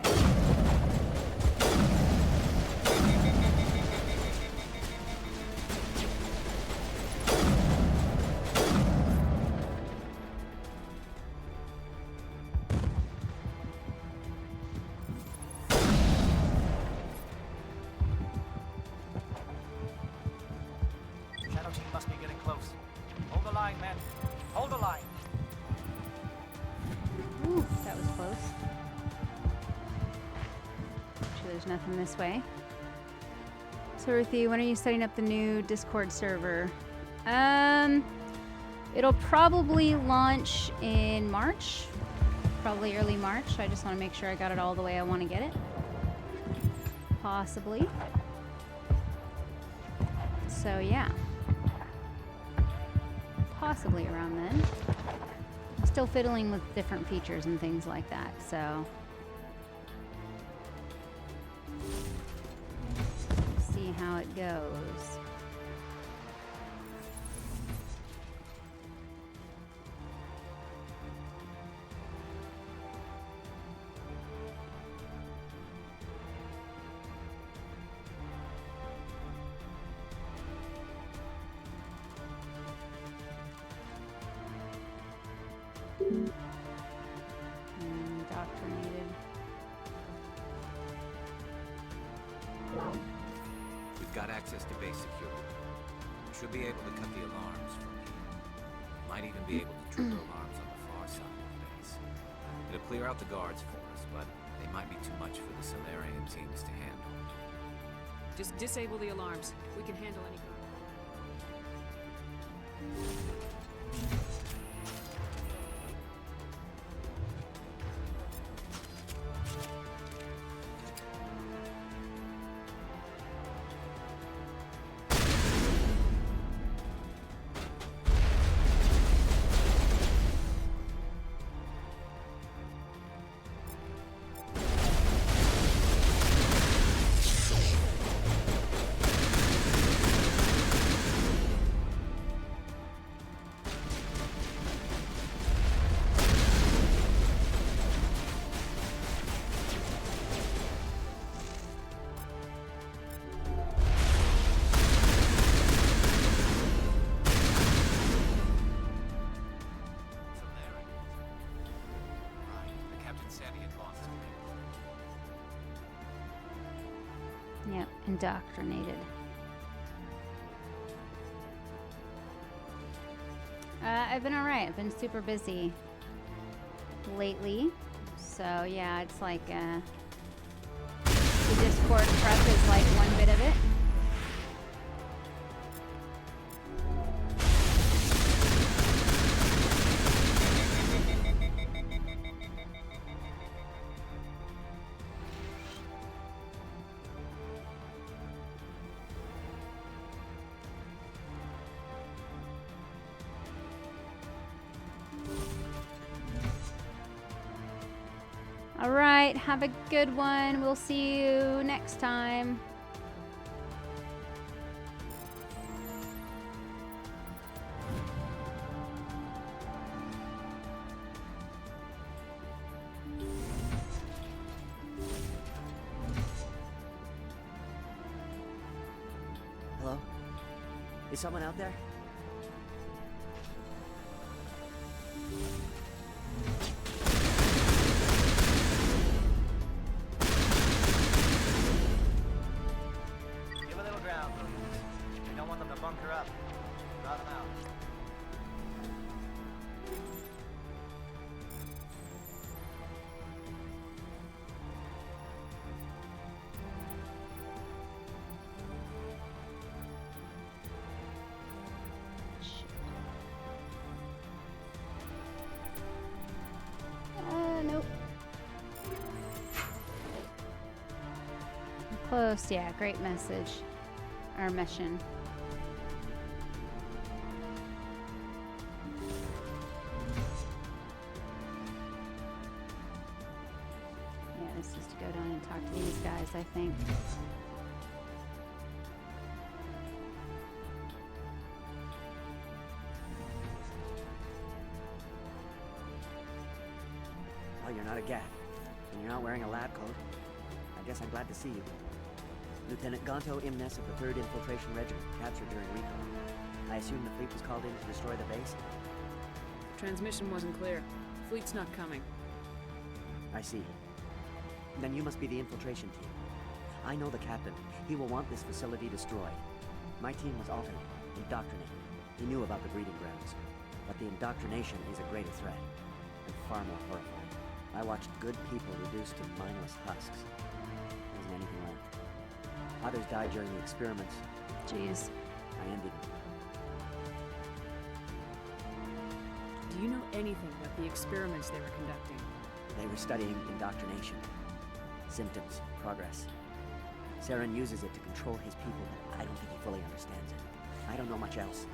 Nothing this way. So Ruthie, when are you setting up the new Discord server? It'll probably launch in March, probably early March. I just want to make sure I got it all the way I want to get it. Possibly. So yeah, possibly around then. I'm still fiddling with different features and things like that, so see how it goes. Indoctrinated. We've got access to base security. We should be able to cut the alarms from here. Might even be able to trigger alarms on the far side of the base. It'll clear out the guards for us, but they might be too much for the Solarian teams to handle. Just disable the alarms. We can handle any... Yep, indoctrinated. I've been alright. I've been super busy lately. So yeah, it's like the Discord prep is like one bit of it. All right, have a good one. We'll see you next time. Hello? Is someone out there? Nope. Close, yeah, great message. Our mission. Yeah, this is to go down and talk to these guys, I think. Oh, you're not a GAT, and you're not wearing a lab coat. I guess I'm glad to see you. Lieutenant Gonto Imnes of the 3rd Infiltration Regiment, captured during recon. I assume the fleet was called in to destroy the base? The transmission wasn't clear. Fleet's not coming. I see. Then you must be the infiltration team. I know the captain. He will want this facility destroyed. My team was altered, indoctrinated. He knew about the breeding grounds. But the indoctrination is a greater threat, and far more horrifying. I watched good people reduced to mindless husks. There isn't anything left. Others died during the experiments. Jeez. I envied them. Do you know anything about the experiments they were conducting? They were studying indoctrination. Symptoms, progress. Saren uses it to control his people, but I don't think he fully understands it. I don't know much else.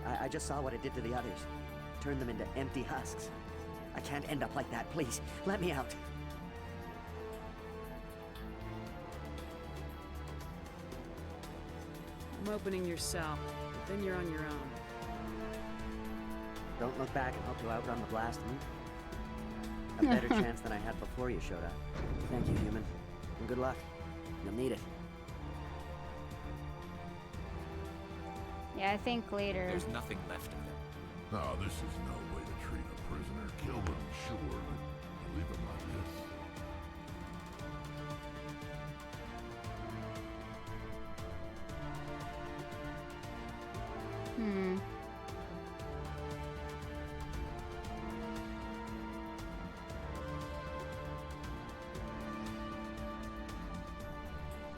I just saw what it did to the others. Turned them into empty husks. I can't end up like that, please. Let me out. I'm opening your cell, but then you're on your own. Don't look back and hope to outrun the blast, A better chance than I had before you showed up. Thank you, human. And good luck. You'll need it. Yeah, I think later. There's nothing left of them. No, this is no way to treat a prisoner. Kill them, sure, but leave them like this.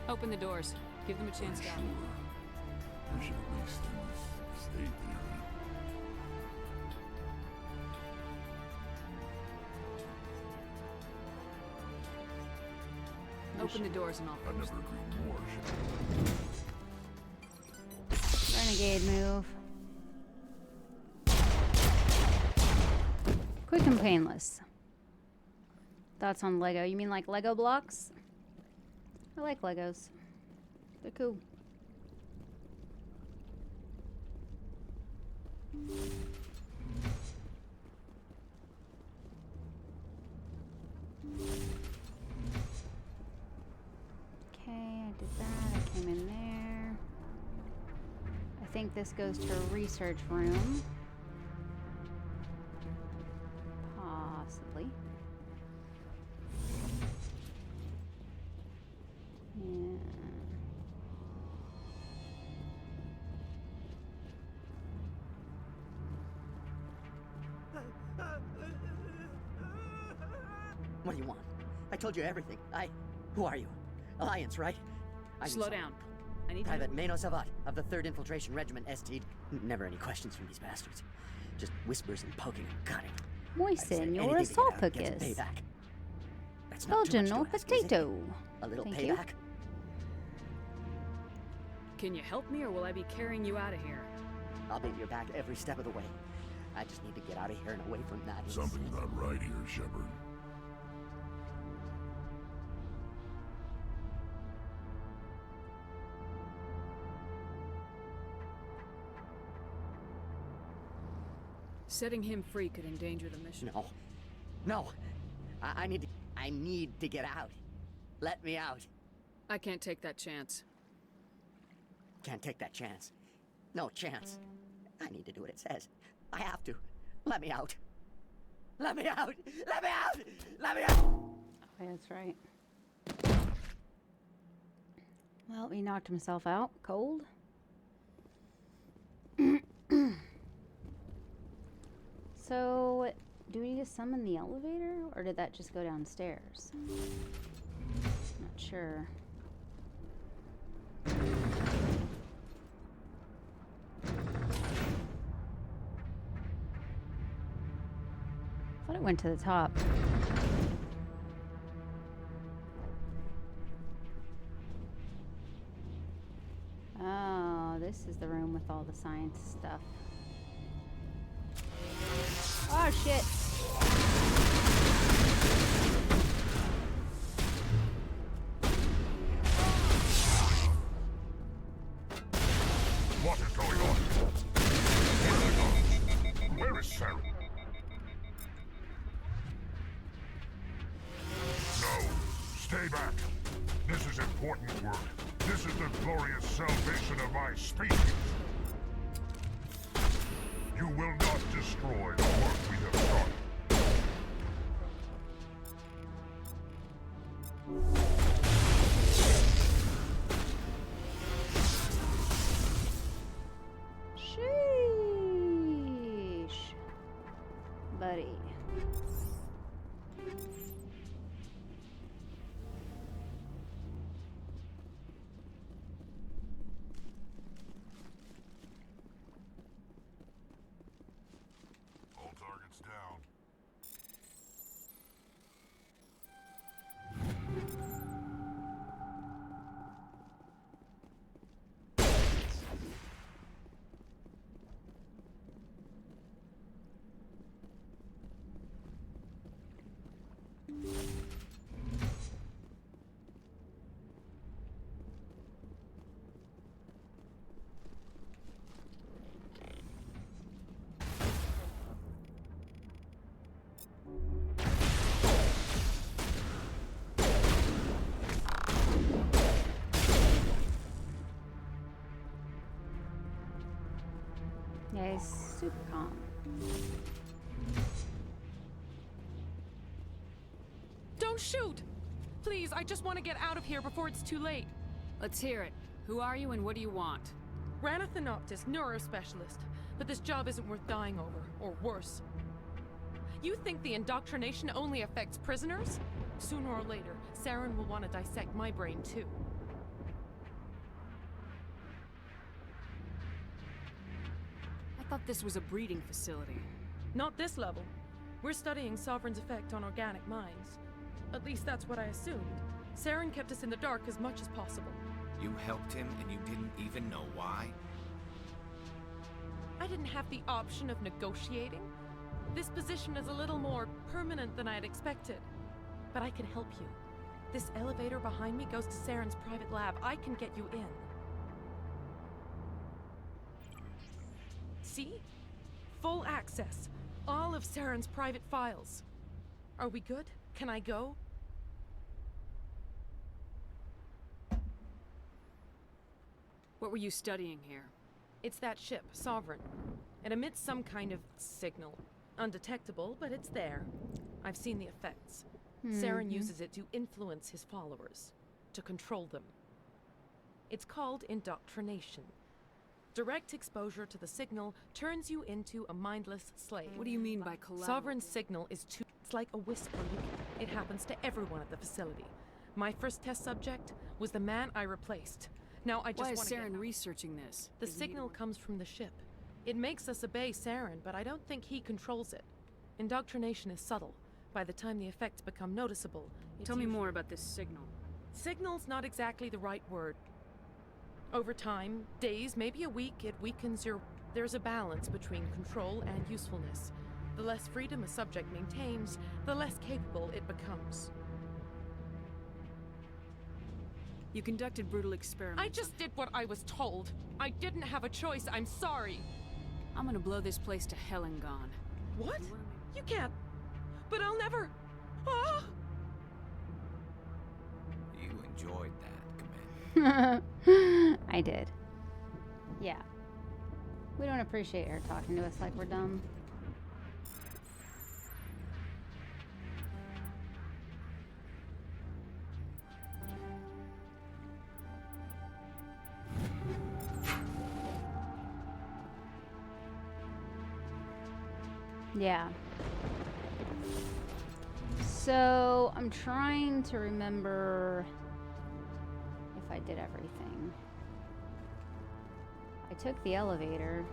Open the doors. Give them a chance to out. We should at least stay there. Open the doors and I'll I've never agreed more. Renegade move. Quick and painless. Thoughts on Lego? You mean like Lego blocks? I like Legos. They're cool. Okay, I did that. I came in there. I think this goes to a research room. Possibly. Yeah. What do you want? I told you everything. Who are you? Alliance, right? Slow down. I need Private Mano Savat of the 3rd Infiltration Regiment ST. Never any questions from these bastards. Just whispers and poking and cutting. Muy senor esophagus. Belgian or potato. A little Thank payback? you. Can you help me or will I be carrying you out of here? I'll be your back every step of the way. I just need to get out of here and away from that. Something's not right here, Shepard. Setting him free could endanger the mission. No. No. I need to get out. Let me out. I can't take that chance. Can't take that chance. No chance. I need to do what it says. I have to. Let me out. Let me out. Let me out. Let me out. Okay, that's right. Well, he knocked himself out cold. So, do we need to summon the elevator, or did that just go downstairs? Not sure. I thought it went to the top. Oh, this is the room with all the science stuff. Oh shit. What is going on? Where is Sarah? No, stay back. This is important work. This is the glorious salvation of my species. You will not destroy the work we have started. Sheesh. Buddy. All targets down. Yeah, he's super calm. Don't shoot! Please, I just want to get out of here before it's too late. Let's hear it. Who are you and what do you want? Ranathanoptis, neurospecialist. But this job isn't worth dying over, or worse. You think the indoctrination only affects prisoners? Sooner or later, Saren will want to dissect my brain too. I thought this was a breeding facility. Not this level. We're studying Sovereign's effect on organic minds. At least that's what I assumed. Saren kept us in the dark as much as possible. You helped him and you didn't even know why? I didn't have the option of negotiating. This position is a little more permanent than I had expected. But I can help you. This elevator behind me goes to Saren's private lab. I can get you in. See? Full access. All of Saren's private files. Are we good? Can I go? What were you studying here? It's that ship, Sovereign. It emits some kind of signal. Undetectable, but it's there. I've seen the effects. Saren uses it to influence his followers, to control them. It's called indoctrination. Direct exposure to the signal turns you into a mindless slave. What do you mean by collateral? Sovereign's signal is too... It's like a whisper. It happens to everyone at the facility. My first test subject was the man I replaced. Now I just Why is want to Saren researching this? The signal comes from the ship. It makes us obey Saren, but I don't think he controls it. Indoctrination is subtle. By the time the effects become noticeable... Tell me more about this signal. Signal's not exactly the right word. Over time, days, maybe a week, it weakens your... There's a balance between control and usefulness. The less freedom a subject maintains, the less capable it becomes. You conducted brutal experiments. I just did what I was told. I didn't have a choice. I'm sorry. I'm gonna blow this place to hell and gone. What? You can't. But I'll never... Ah! You enjoyed that, Commander. I did. Yeah. We don't appreciate her talking to us like we're dumb. Yeah. So, I'm trying to remember if I did everything. I took the elevator.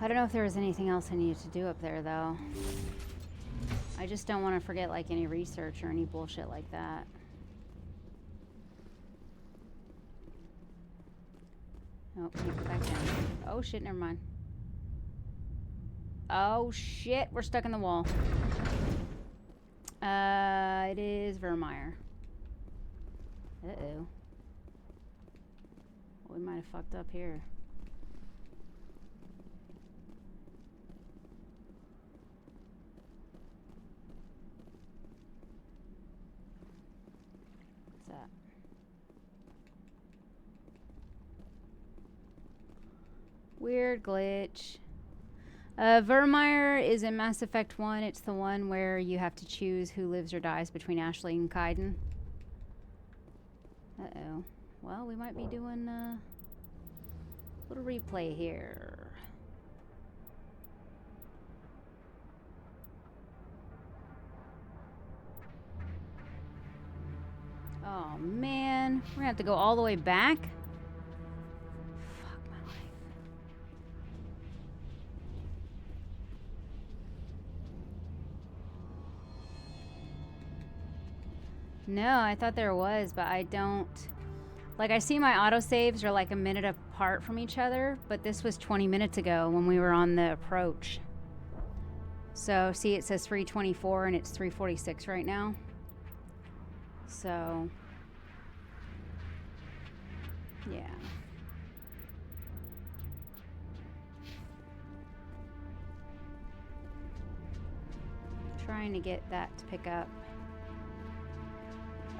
I don't know if there was anything else I needed to do up there, though. I just don't want to forget, like, any research or any bullshit like that. Oh, can't go back in. Oh, shit, never mind. Oh, shit, we're stuck in the wall. It is Vermeer. Uh-oh. We might have fucked up here. What's that? Weird glitch. Vermeer is in Mass Effect 1. It's the one where you have to choose who lives or dies between Ashley and Kaiden. Uh-oh. Well, we might be doing a little replay here. Oh, man. We're gonna have to go all the way back? Fuck my life. No, I thought there was, but I don't... Like, I see my autosaves are like a minute apart from each other, but this was 20 minutes ago when we were on the approach. So, see, it says 3:24 and it's 3:46 right now. So, yeah. Trying to get that to pick up.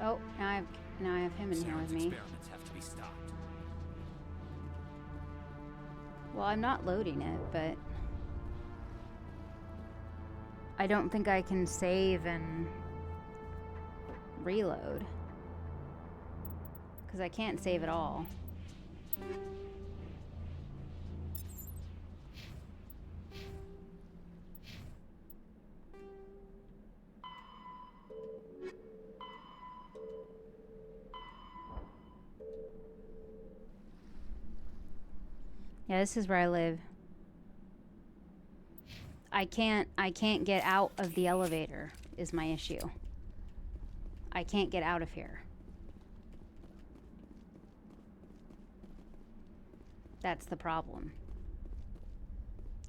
Oh, now I have him in here with me. Experiments have to be stopped. Well, I'm not loading it, but I don't think I can save and reload. Because I can't save at all. Yeah, this is where I live. I can't get out of the elevator is my issue. I can't get out of here. That's the problem.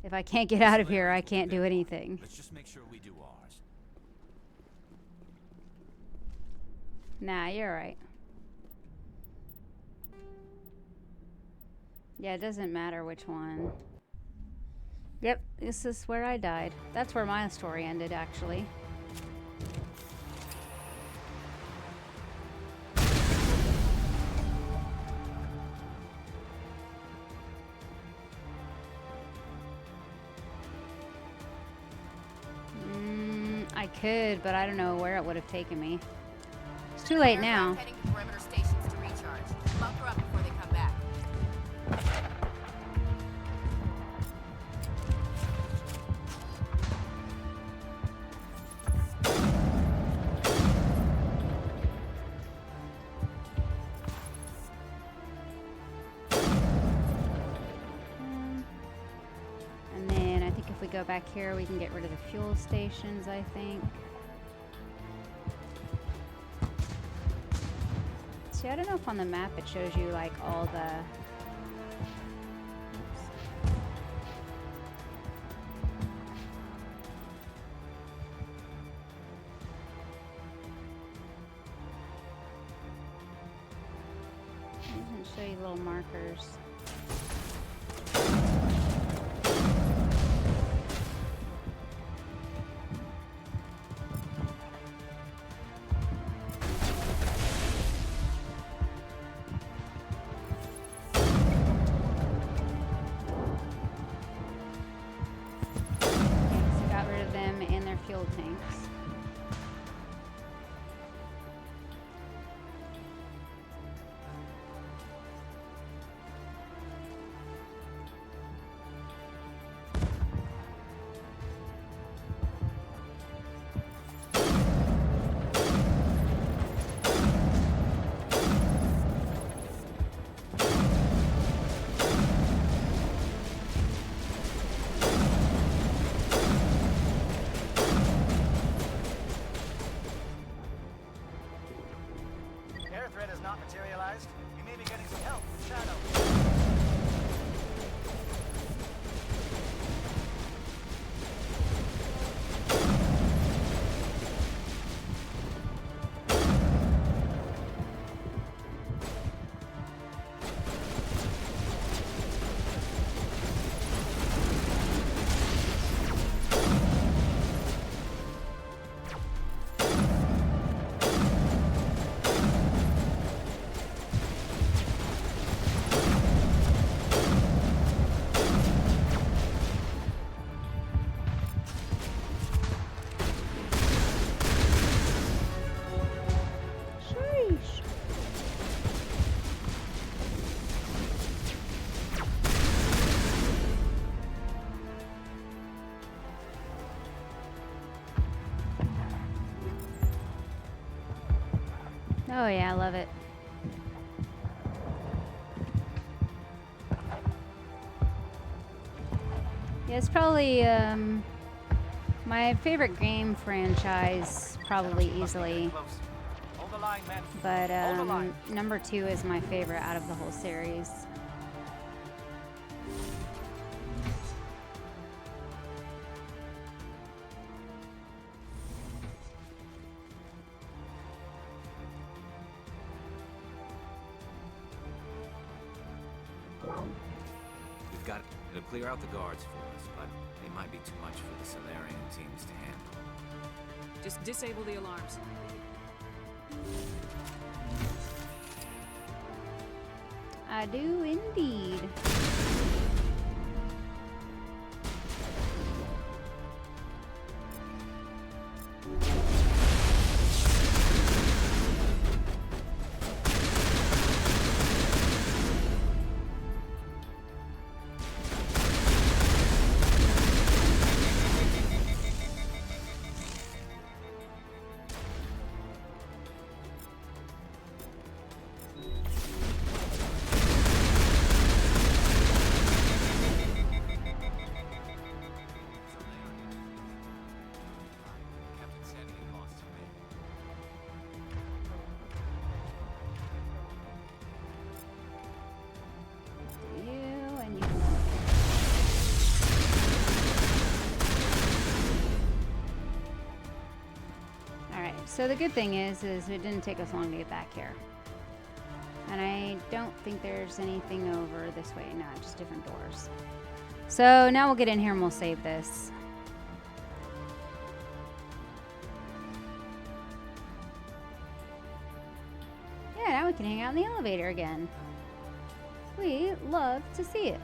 If I can't get out of here, I can't do anything. Let's just make sure we do ours. Nah, you're right. Yeah, it doesn't matter which one. Yep, this is where I died. That's where my story ended, actually. I could, but I don't know where it would have taken me. It's too late now. Heading to perimeter stations to recharge. Bunker up before they come back. And then I think if we go back here, we can get rid of the fuel stations, I think. See, I don't know if on the map it shows you like all the... It doesn't show you little markers. Fuel tanks. Materialized. We may be getting some help with Shadow. Oh yeah, I love it. Yeah, it's probably my favorite game franchise, probably easily. But number 2 is my favorite out of the whole series. We've got to clear out the guards for us, but they might be too much for the Solarian teams to handle. Just disable the alarms. I do indeed. So the good thing is it didn't take us long to get back here. And I don't think there's anything over this way. No, just different doors. So now we'll get in here and we'll save this. Yeah, now we can hang out in the elevator again. We love to see it.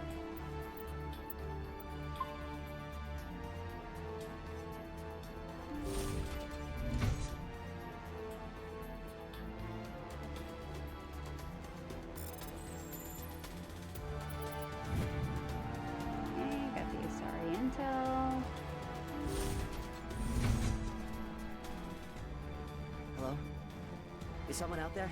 Hello? Is someone out there?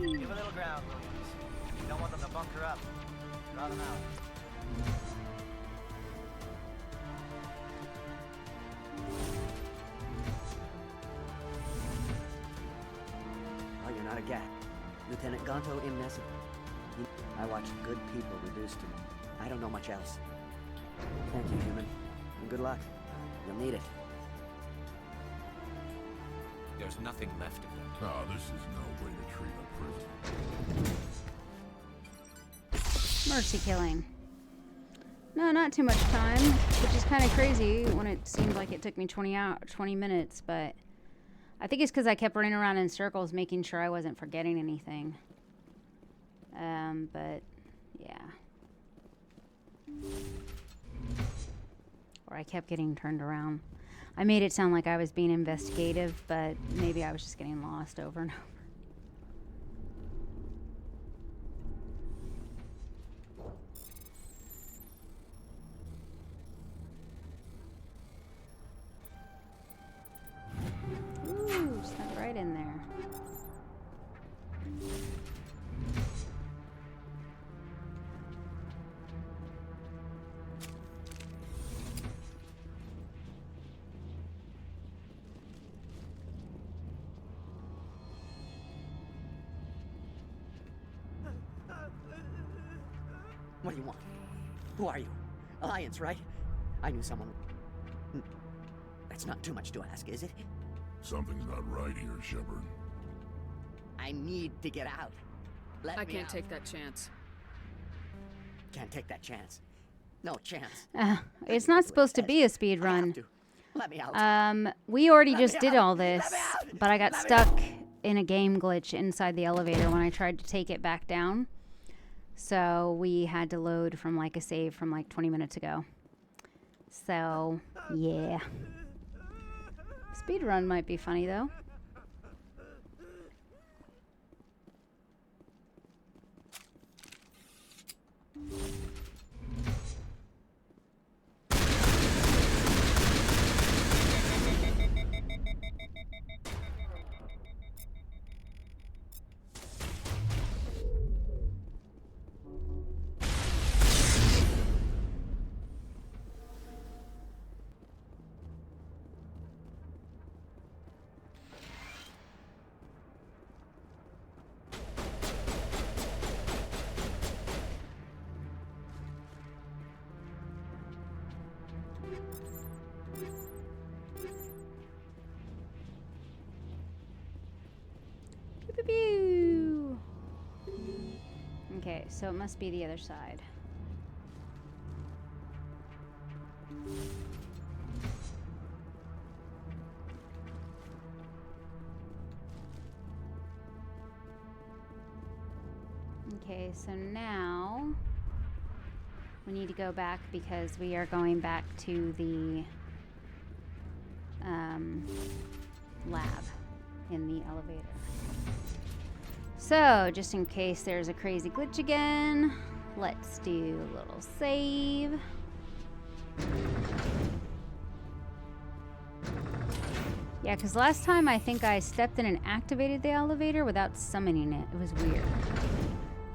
Give a little ground, Williams. You don't want them to bunker up. Draw them out. Oh, you're not a gat. Lieutenant Gonto Imnesi. I watched good people reduced to... I don't know much else. Thank you, human. And good luck. You'll need it. There's nothing left of them. Ah, this is no way to treat a prisoner. Mercy killing. No, not too much time, which is kind of crazy when it seemed like it took me 20 minutes, but I think it's because I kept running around in circles making sure I wasn't forgetting anything. But yeah. Or I kept getting turned around. I made it sound like I was being investigative, but maybe I was just getting lost over and over. Ooh, snuck right in there. What do you want? Who are you? Alliance, right? I knew someone... That's not too much to ask, is it? Something's not right here, Shepard. I need to get out. Let I me can't out. take that chance. Can't take that chance. No chance. It's not supposed to be a speed run. Let me out. We already just did all this, but I got stuck in a game glitch inside the elevator when I tried to take it back down. So we had to load from like a save from like 20 minutes ago. So, yeah. Speed run might be funny though. Pew, pew, pew. Okay, so it must be the other side. Okay, so now we need to go back because we are going back to the lab in the elevator. So, just in case there's a crazy glitch again, let's do a little save. Yeah, because last time I think I stepped in and activated the elevator without summoning it. It was weird.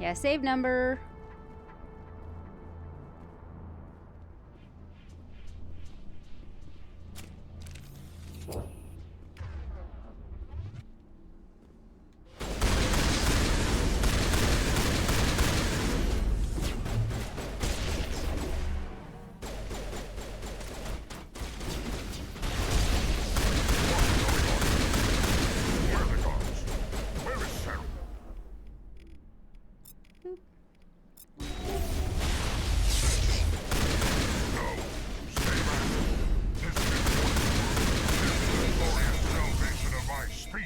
Yeah, save number.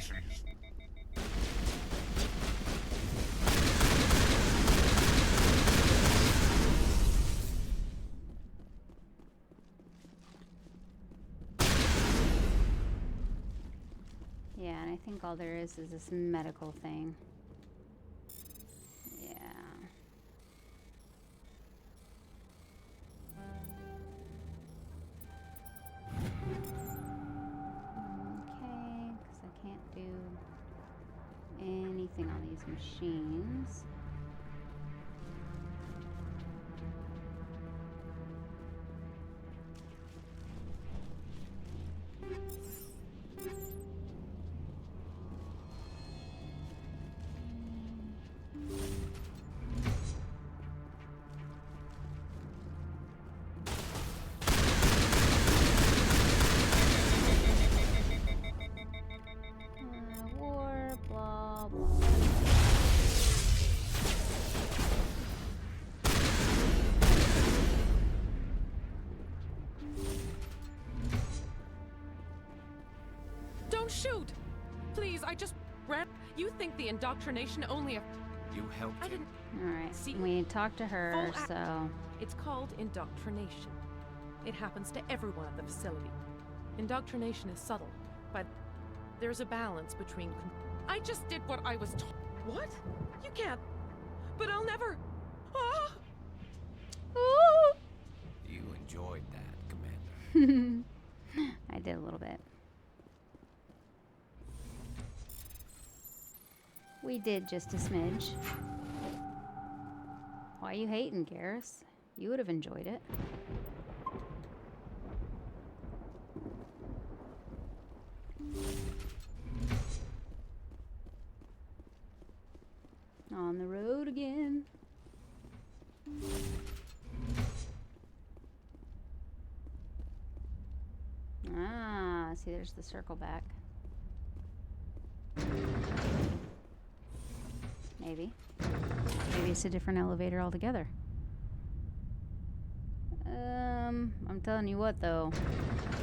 species. Yeah, and I think all there is this medical thing. Yeah. Okay, because I can't do anything on these machines. War, blah, blah. Don't shoot! Please, I just ran. You think the indoctrination only You helped I him. didn't. Alright, See, we talked to her, so... It's called indoctrination. It happens to everyone at the facility. Indoctrination is subtle, but there's a balance between... I just did what I was told. What? You can't. But I'll never... Ah! You enjoyed that, Commander. I did a little bit. We did just a smidge. Why you hating, Garrus? You would have enjoyed it. On the road again. Ah, see, there's the circle back. Maybe. Maybe it's a different elevator altogether. I'm telling you what, though.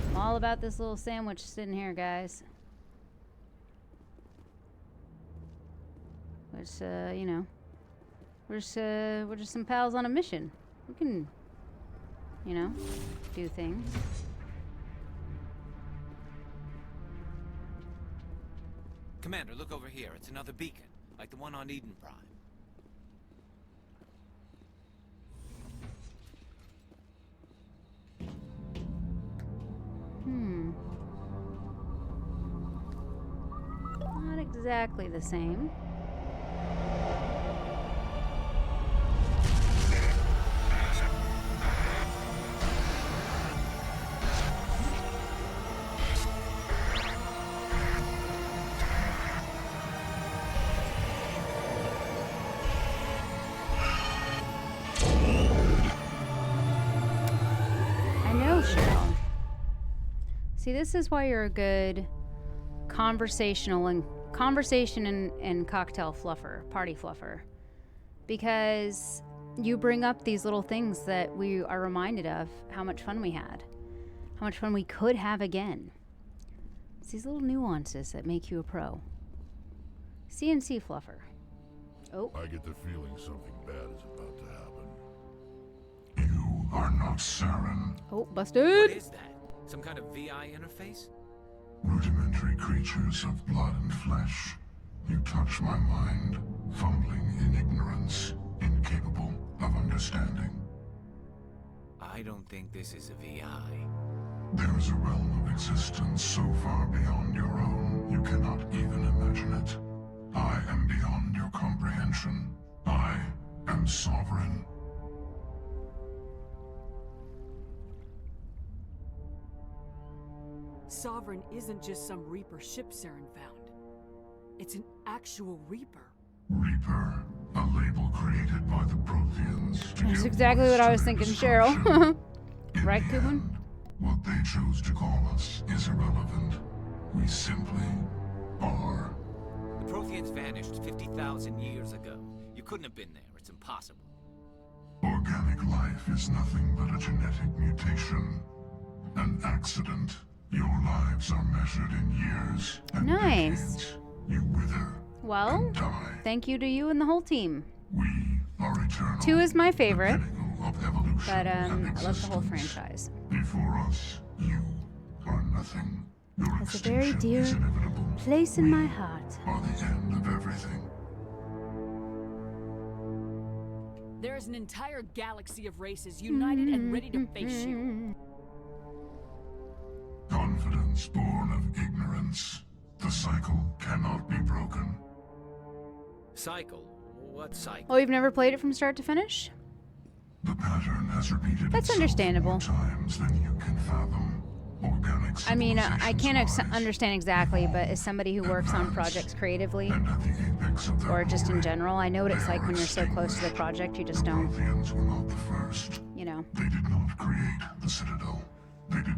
I'm all about this little sandwich sitting here, guys. Which, you know, we're just some pals on a mission. We can, you know, do things. Commander, look over here. It's another beacon, like the one on Eden Prime. Not exactly the same. I know, Cheryl. See, this is why you're a good conversation and cocktail fluffer, party fluffer, because you bring up these little things that we are reminded of how much fun we had, how much fun we could have again. It's these little nuances that make you a pro. CNC fluffer. Oh. I get the feeling something bad is about to happen. You are not Saren. Oh, busted. What is that? Some kind of VI interface? Rudimentary creatures of blood and flesh. You touch my mind, fumbling in ignorance, incapable of understanding. I don't think this is a VI. There is a realm of existence so far beyond your own, you cannot even imagine it. I am beyond your comprehension. I am sovereign. Sovereign isn't just some Reaper ship Saren found. It's an actual Reaper. Reaper, a label created by the Protheans. That's exactly what I was thinking, Cheryl. Right, Kuban? What they chose to call us is irrelevant. We simply are. The Protheans vanished 50,000 years ago. You couldn't have been there. It's impossible. Organic life is nothing but a genetic mutation. An accident Your lives are measured in years and Nice. decades. You wither Well, and die. thank you to you and the whole team. We are eternal. 2 is my favorite, Of evolution but and I love the whole existence. franchise. Before us, you are nothing. Your Has a very extinction dear is inevitable. place in my heart. Are the end of everything. There is an entire galaxy of races united and ready to face you. Confidence born of ignorance. The cycle cannot be broken. Cycle? What cycle? Oh, you've never played it from start to finish? The pattern has repeated That's itself understandable. more times than you can fathom. Organic I mean, I can't civilizations understand exactly, but as somebody who works on projects creatively, or just in general, I know what it's like when you're so close to the project, you just don't, were not the first. you know. They did not create the Citadel.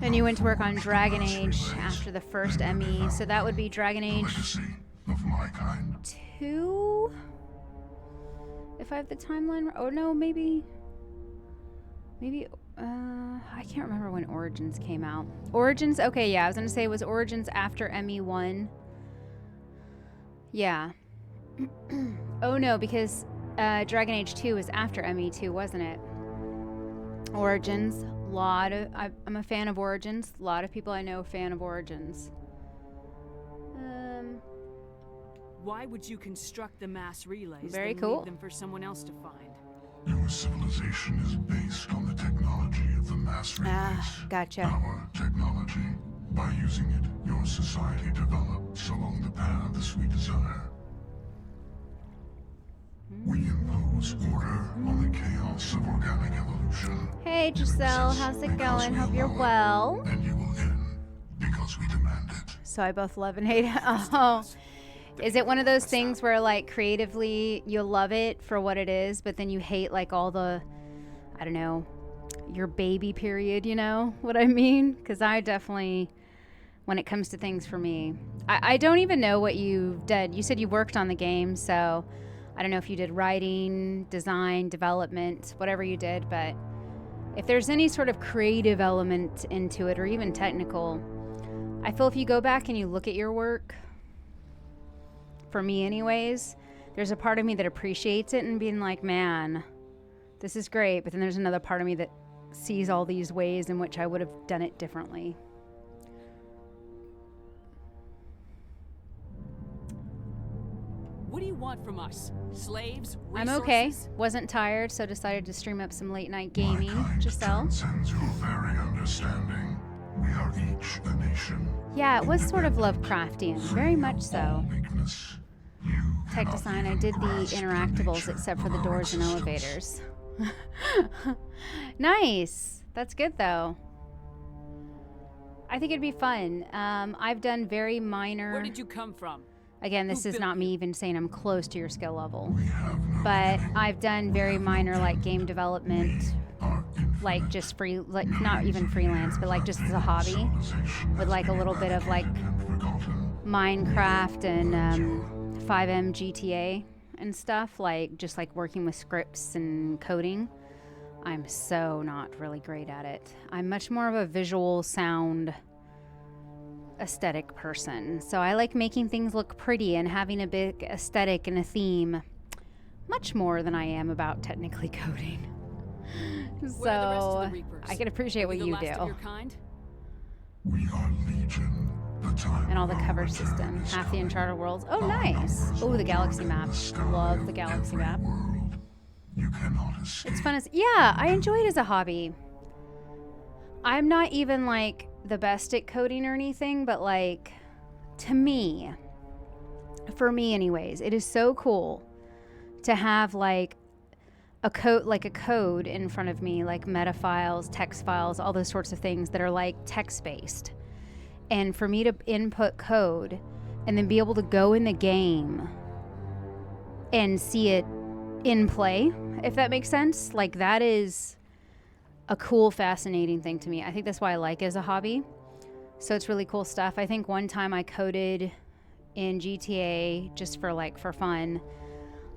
And you went to work on Dragon Age after the first ME, so that would be Dragon Age Of my kind. 2? If I have the timeline, or no, maybe, I can't remember when Origins came out. Origins, okay, yeah, I was gonna say, was Origins after ME1? Yeah. Oh no, because Dragon Age 2 was after ME2, wasn't it? Origins, I'm a fan of Origins. A lot of people I know are fan of Origins. Why would you construct the mass relays? Very then cool. Leave them for someone else to find. Your civilization is based on the technology of the mass relays. Ah, gotcha. Our technology. By using it, your society develops along the paths we desire. We impose order on the chaos of organic evolution. Hey Giselle, how's it going? Hope you're well. And you will end because we demand it. So I both love and hate it. Oh. Is it one of those things where like creatively you love it for what it is, but then you hate like all the, I don't know, your baby period, you know what I mean? Because I definitely, when it comes to things for me, I don't even know what you did. You said you worked on the game, so I don't know if you did writing, design, development, whatever you did, but if there's any sort of creative element into it or even technical, I feel if you go back and you look at your work, for me anyways, there's a part of me that appreciates it and being like, man, this is great, but then there's another part of me that sees all these ways in which I would have done it differently. What do you want from us? Slaves? I'm okay. Wasn't tired, so decided to stream up some late night gaming. Giselle? Transcends your very understanding. We are each a nation. Yeah, it was sort of Lovecraftian, very much so. Tech design, I did the interactables except for the doors and elevators. Nice. That's good though. I think it'd be fun. I've done very minor... Where did you come from? Again, this is not me even saying I'm close to your skill level. But I've done very minor like game development, like just free, like not even freelance, but like just as a hobby, with like a little bit of like Minecraft and 5M GTA and stuff, like just like working with scripts and coding. I'm so not really great at it. I'm much more of a visual sound aesthetic person. So I like making things look pretty and having a big aesthetic and a theme much more than I am about technically coding. So I can appreciate what you do. We are Legion. And all the cover system, half the Uncharted worlds. Oh, nice. Oh, the galaxy map. Love the galaxy map. It's fun as, yeah, I enjoy it as a hobby. I'm not even like the best at coding or anything, but like to me, for me anyways, it is so cool to have like a code in front of me, like meta files, text files, all those sorts of things that are like text based. And for me to input code and then be able to go in the game and see it in play, if that makes sense, like that is a cool, fascinating thing to me. I think that's why I like it as a hobby. So it's really cool stuff. I think one time I coded in GTA just for fun.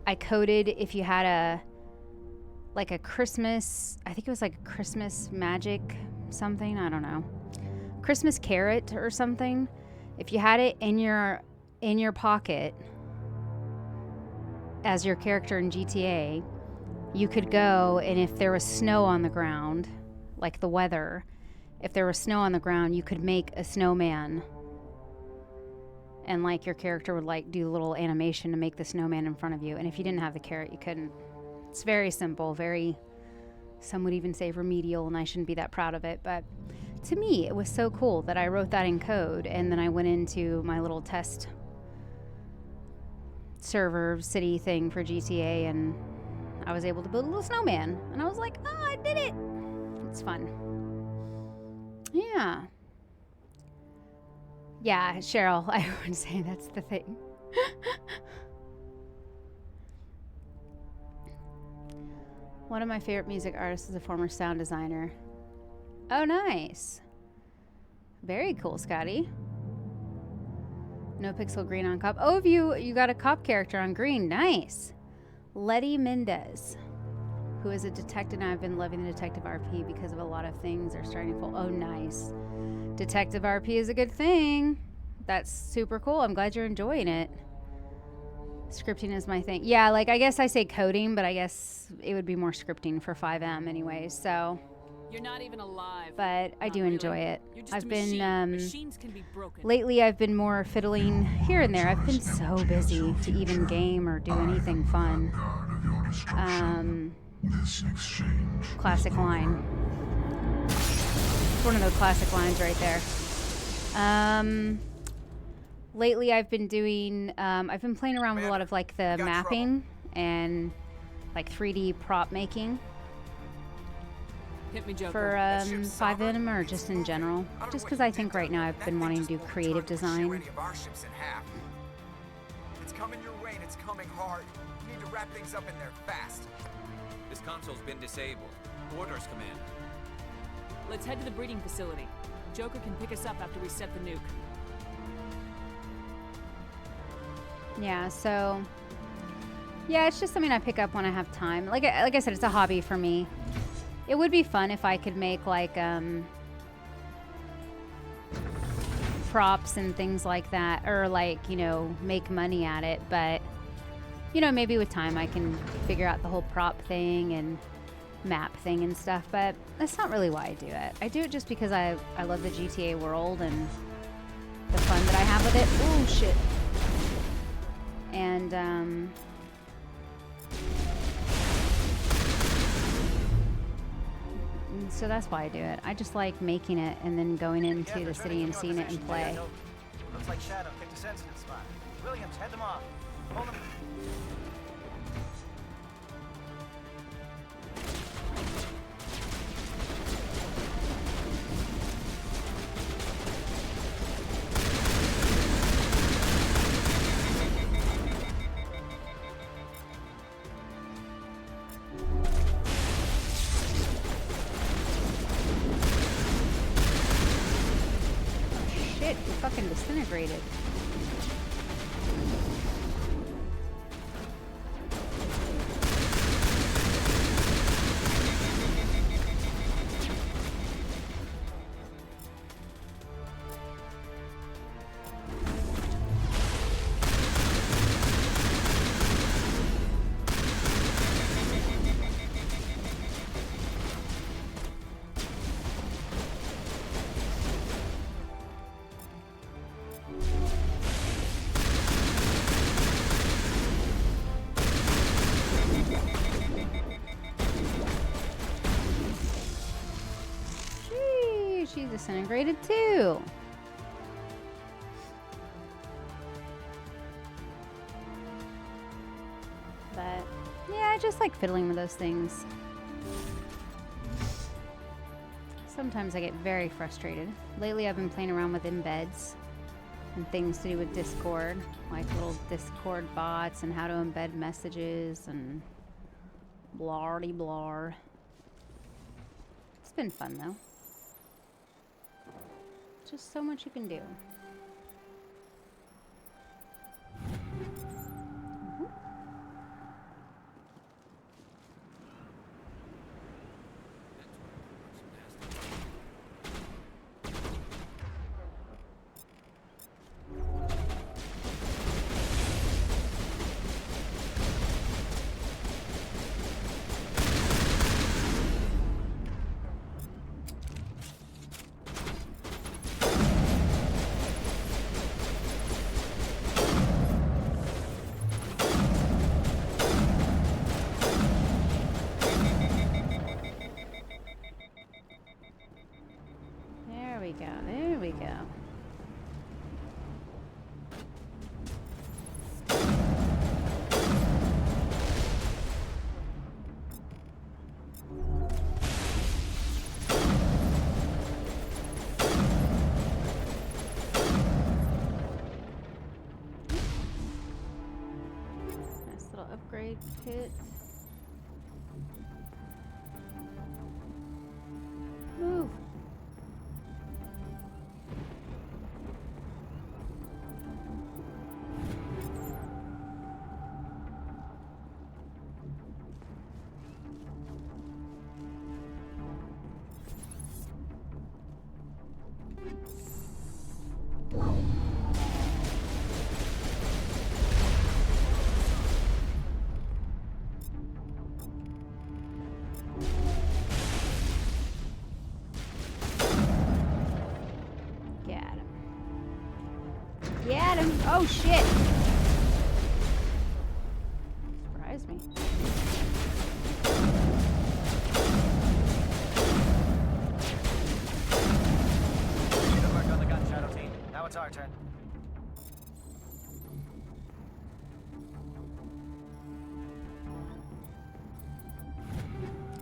I coded if you had a Christmas, I think it was like a Christmas magic something, I don't know. Christmas carrot or something. If you had it in your pocket as your character in GTA, you could go, and if there was snow on the ground, like the weather, if there was snow on the ground, you could make a snowman. And like your character would like do a little animation to make the snowman in front of you. And if you didn't have the carrot, you couldn't. It's very simple, very, some would even say remedial, and I shouldn't be that proud of it. But to me, it was so cool that I wrote that in code, and then I went into my little test server city thing for GTA, and I was able to build a little snowman. And I was like, oh, I did it. It's fun. Yeah. Yeah, Cheryl, I would say that's the thing. One of my favorite music artists is a former sound designer. Oh, nice. Very cool, Scotty. No pixel green on cop. Oh, you got a cop character on green. Nice. Letty Mendez, who is a detective, and I've been loving the Detective RP because of a lot of things are starting to fall. Oh, nice. Detective RP is a good thing. That's super cool. I'm glad you're enjoying it. Scripting is my thing. Yeah, like I guess I say coding, but I guess it would be more scripting for 5M anyways. So you're not even alive. But I do enjoy it. I've been Machines can be broken. lately I've been more fiddling here and there. I've been so busy to even game or do anything fun. Classic line. It's one of those classic lines right there. Lately I've been doing, I've been playing around with a lot of like the mapping and like 3D prop making. Hit me, Joker. For 5M or just in general. Just because I think right now I've been wanting to do creative design. It's coming your way and it's coming hard. You need to wrap things up in there fast. This console's been disabled. Orders, Commander. Let's head to the breeding facility. Joker can pick us up after we set the nuke. Yeah, so yeah, it's just something I pick up when I have time. Like I said, it's a hobby for me. It would be fun if I could make like props and things like that, or like, you know, make money at it. But you know, maybe with time I can figure out the whole prop thing and map thing and stuff. But that's not really why I do it. I do it just because I love the GTA world and the fun that I have with it. Oh shit. And so that's why I do it. I just like making it and then going into the city and seeing it in play. Looks like Shadow picked a sensitive spot. Williams, head them off. Hold them. Fucking disintegrated. She's disintegrated too. But yeah, I just like fiddling with those things. Sometimes I get very frustrated. Lately I've been playing around with embeds and things to do with Discord, like little Discord bots and how to embed messages and blah-de-blah. It's been fun though. Just so much you can do. upgrade kit. Move. Get him. Oh, shit. Surprised me. Good work on the gun, Shadow Team. Now it's our turn.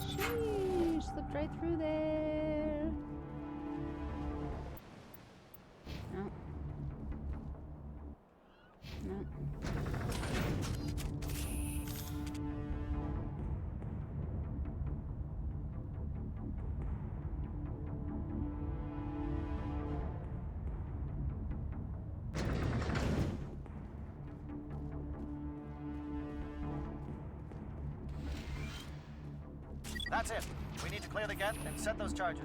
Sheesh, slipped right through there. No. No. That's it. We need to clear the gate and set those charges.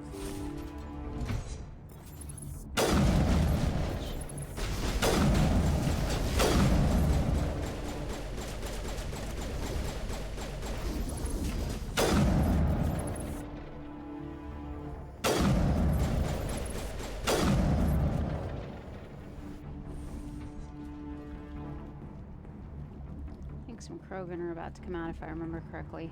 I think some Krogan are about to come out if I remember correctly.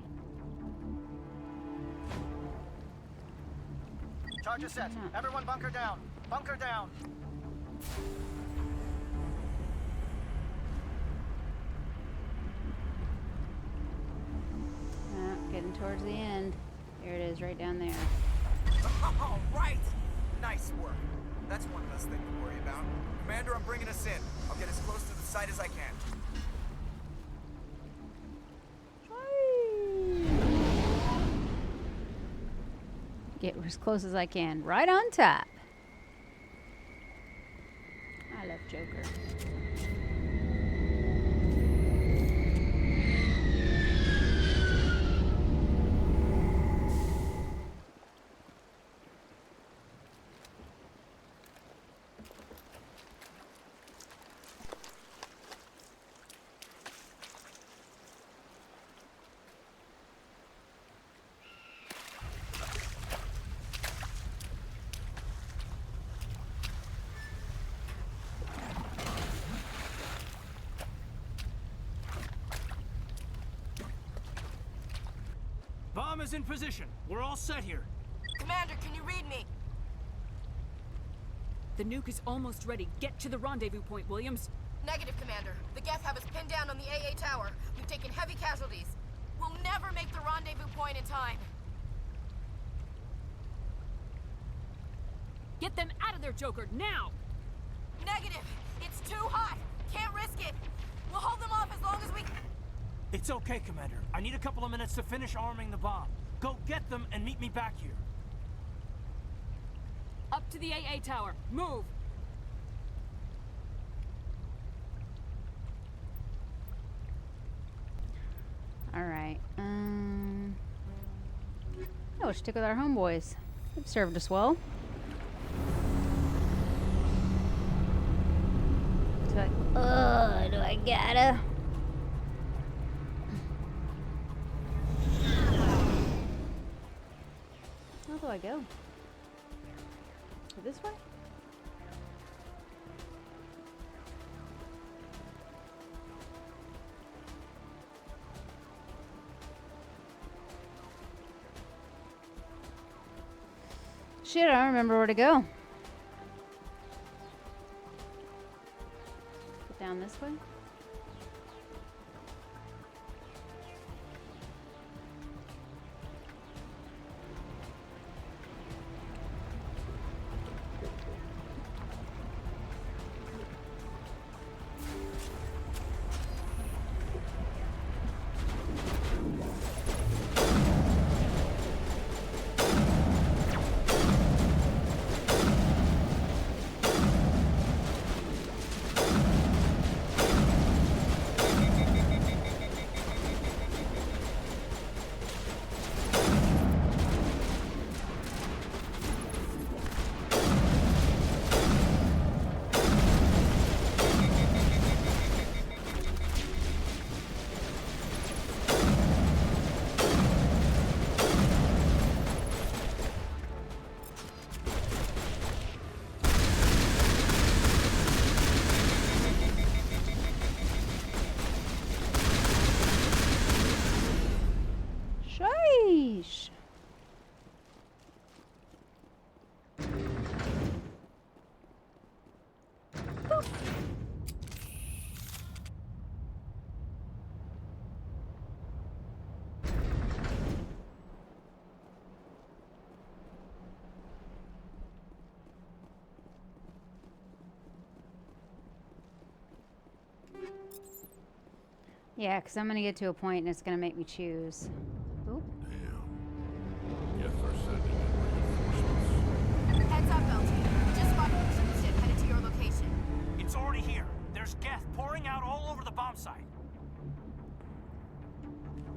Charges set. Everyone bunker down. Bunker down. Getting towards the end. There it is, right down there. All right. Nice work. That's one less thing to worry about. Commander, I'm bringing us in. I'll get as close to the site as I can. Get as close as I can. Right on top. I love Joker. Bomb is in position. We're all set here. Commander, can you read me? The nuke is almost ready. Get to the rendezvous point, Williams. Negative, Commander. The Geth have us pinned down on the AA tower. We've taken heavy casualties. We'll never make the rendezvous point in time. Get them out of there, Joker, now! Negative. It's too hot. Can't risk it. We'll hold them off as long as we... It's okay, Commander. I need a couple of minutes to finish arming the bomb. Go get them and meet me back here. Up to the AA tower. Move! Alright, oh, we'll stick with our homeboys. They've served us well. Do I gotta? How do I go? This way? Shit, I don't remember where to go. Get down this way? Yeah, because I'm going to get to a point and it's going to make me choose. Oop. Damn. Guess they're sending in reinforcements. Heads up, LT. Just spotted a troop ship headed to your location. It's already here. There's gas pouring out all over the bomb site.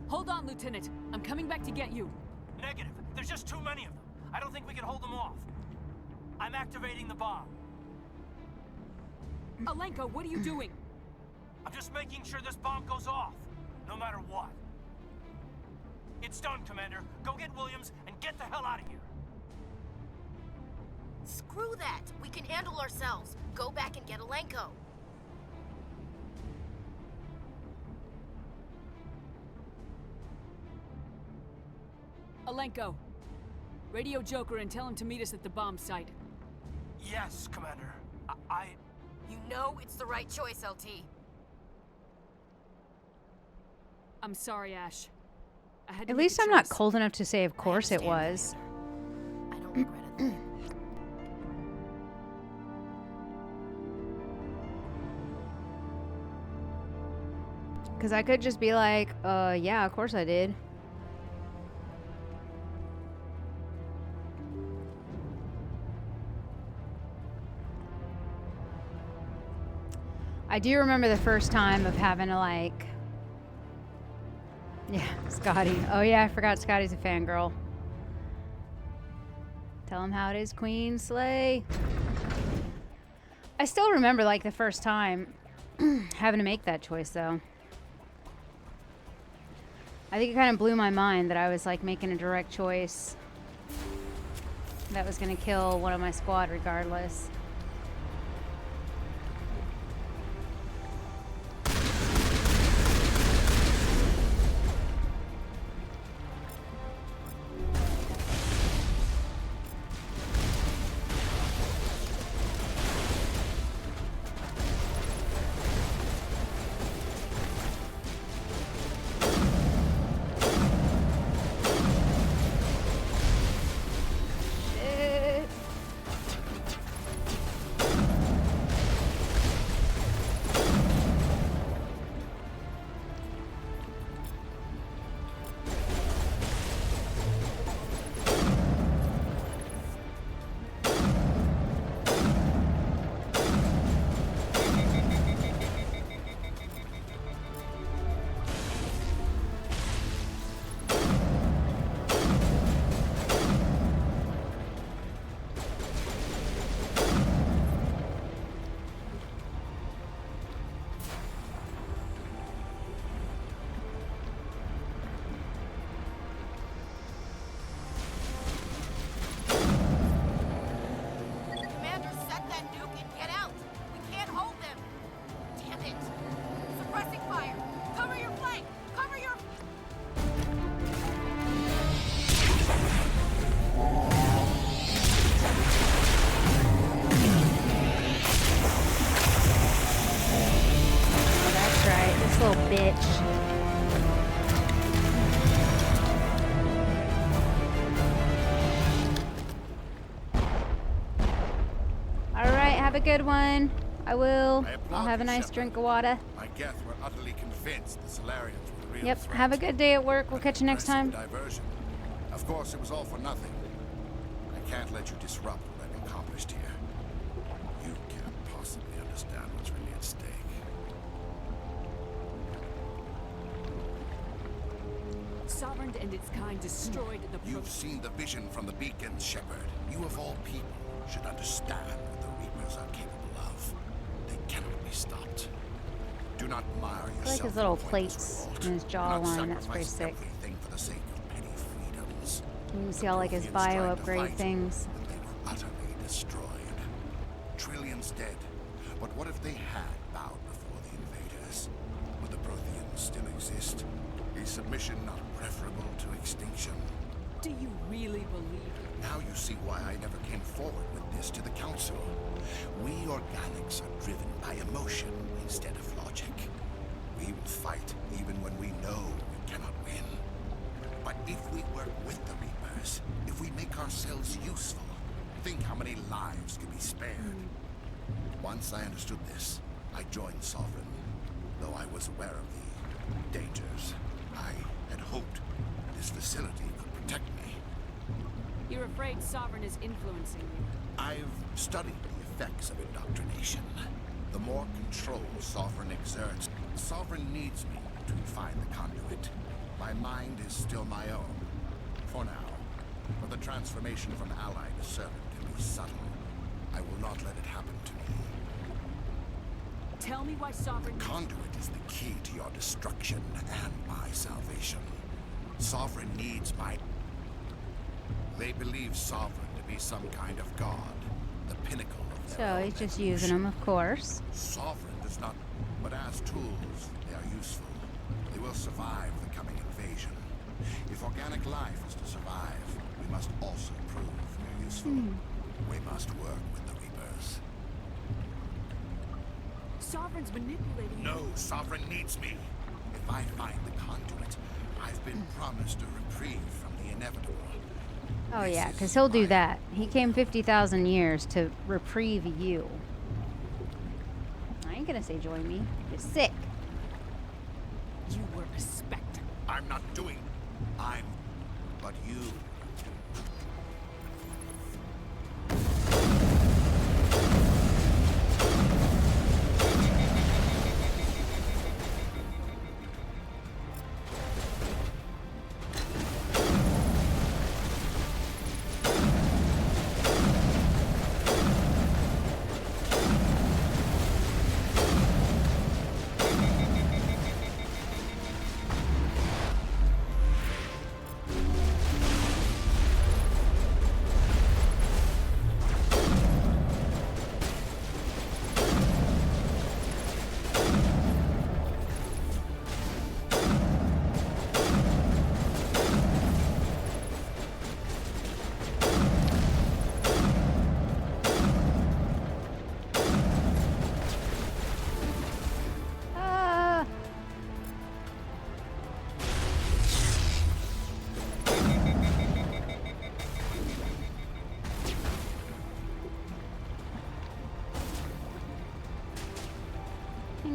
Hold on, Lieutenant. I'm coming back to get you. Negative. There's just too many of them. I don't think we can hold them off. I'm activating the bomb. Alenko, what are you doing? I'm just making sure this bomb goes off, no matter what. It's done, Commander. Go get Williams and get the hell out of here. Screw that. We can handle ourselves. Go back and get Alenko. Alenko, radio Joker and tell him to meet us at the bomb site. Yes, Commander. You know it's the right choice, LT. I'm sorry, Ash. I had to At make least a I'm not choice. cold enough to say of course it was. I don't regret a thing. Because I could just be like, yeah, of course I did. I do remember the first time of having to like, yeah, Scotty. Oh yeah, I forgot Scotty's a fangirl. Tell him how it is, Queen Slay. I still remember like the first time having to make that choice though. I think it kind of blew my mind that I was like making a direct choice that was going to kill one of my squad regardless. Have a good one. I will. I'll have a nice drink of water. I guess we're utterly convinced the Solarians were the real Yep. threat. Have a good day at work. We'll catch you next time. Diversion. Of course, it was all for nothing. I can't let you disrupt what I've accomplished here. You can't possibly understand what's really at stake. Sovereign and its kind destroyed the... You've seen the vision from the beacons, Shepard. You of all people should understand what the Reapers are capable of. They cannot be stopped. Do not mire I yourself. like his little plates in his jawline. That's pretty sick. For the sake of petty freedoms. You can see all like his bio upgrade things. But they were utterly destroyed. Trillions dead. But what if they had bowed before the invaders? Would the Protheans still exist? Is submission not preferable to extinction? Do you really believe it? Now you see why I never came forward with this to the Council. We organics are driven by emotion instead of logic. We will fight even when we know we cannot win. But if we work with the Reapers, if we make ourselves useful, think how many lives could be spared. Once I understood this, I joined Sovereign, though I was aware of the dangers. I had hoped this facility could protect me. You're afraid Sovereign is influencing you. I've studied the effects of indoctrination. The more control Sovereign exerts, Sovereign needs me to find the conduit. My mind is still my own, for now. But the transformation from ally to servant can be subtle. I will not let it happen to me. Tell me why Sovereign... The conduit is the key to your destruction and my salvation. Sovereign needs my... They believe Sovereign to be some kind of god, the pinnacle of their So he's just using them, of course. Sovereign does not... But as tools, they are useful. They will survive the coming invasion. If organic life is to survive, we must also prove they're useful. We must work with the Reapers. Sovereign's manipulating... No, Sovereign needs me. If I find the conduit, I've been promised a reprieve from the inevitable. Oh yeah, because he'll do that. He came 50,000 years to reprieve you. I ain't gonna say join me. You're sick. You were a specter. I'm not doing... I'm... But you...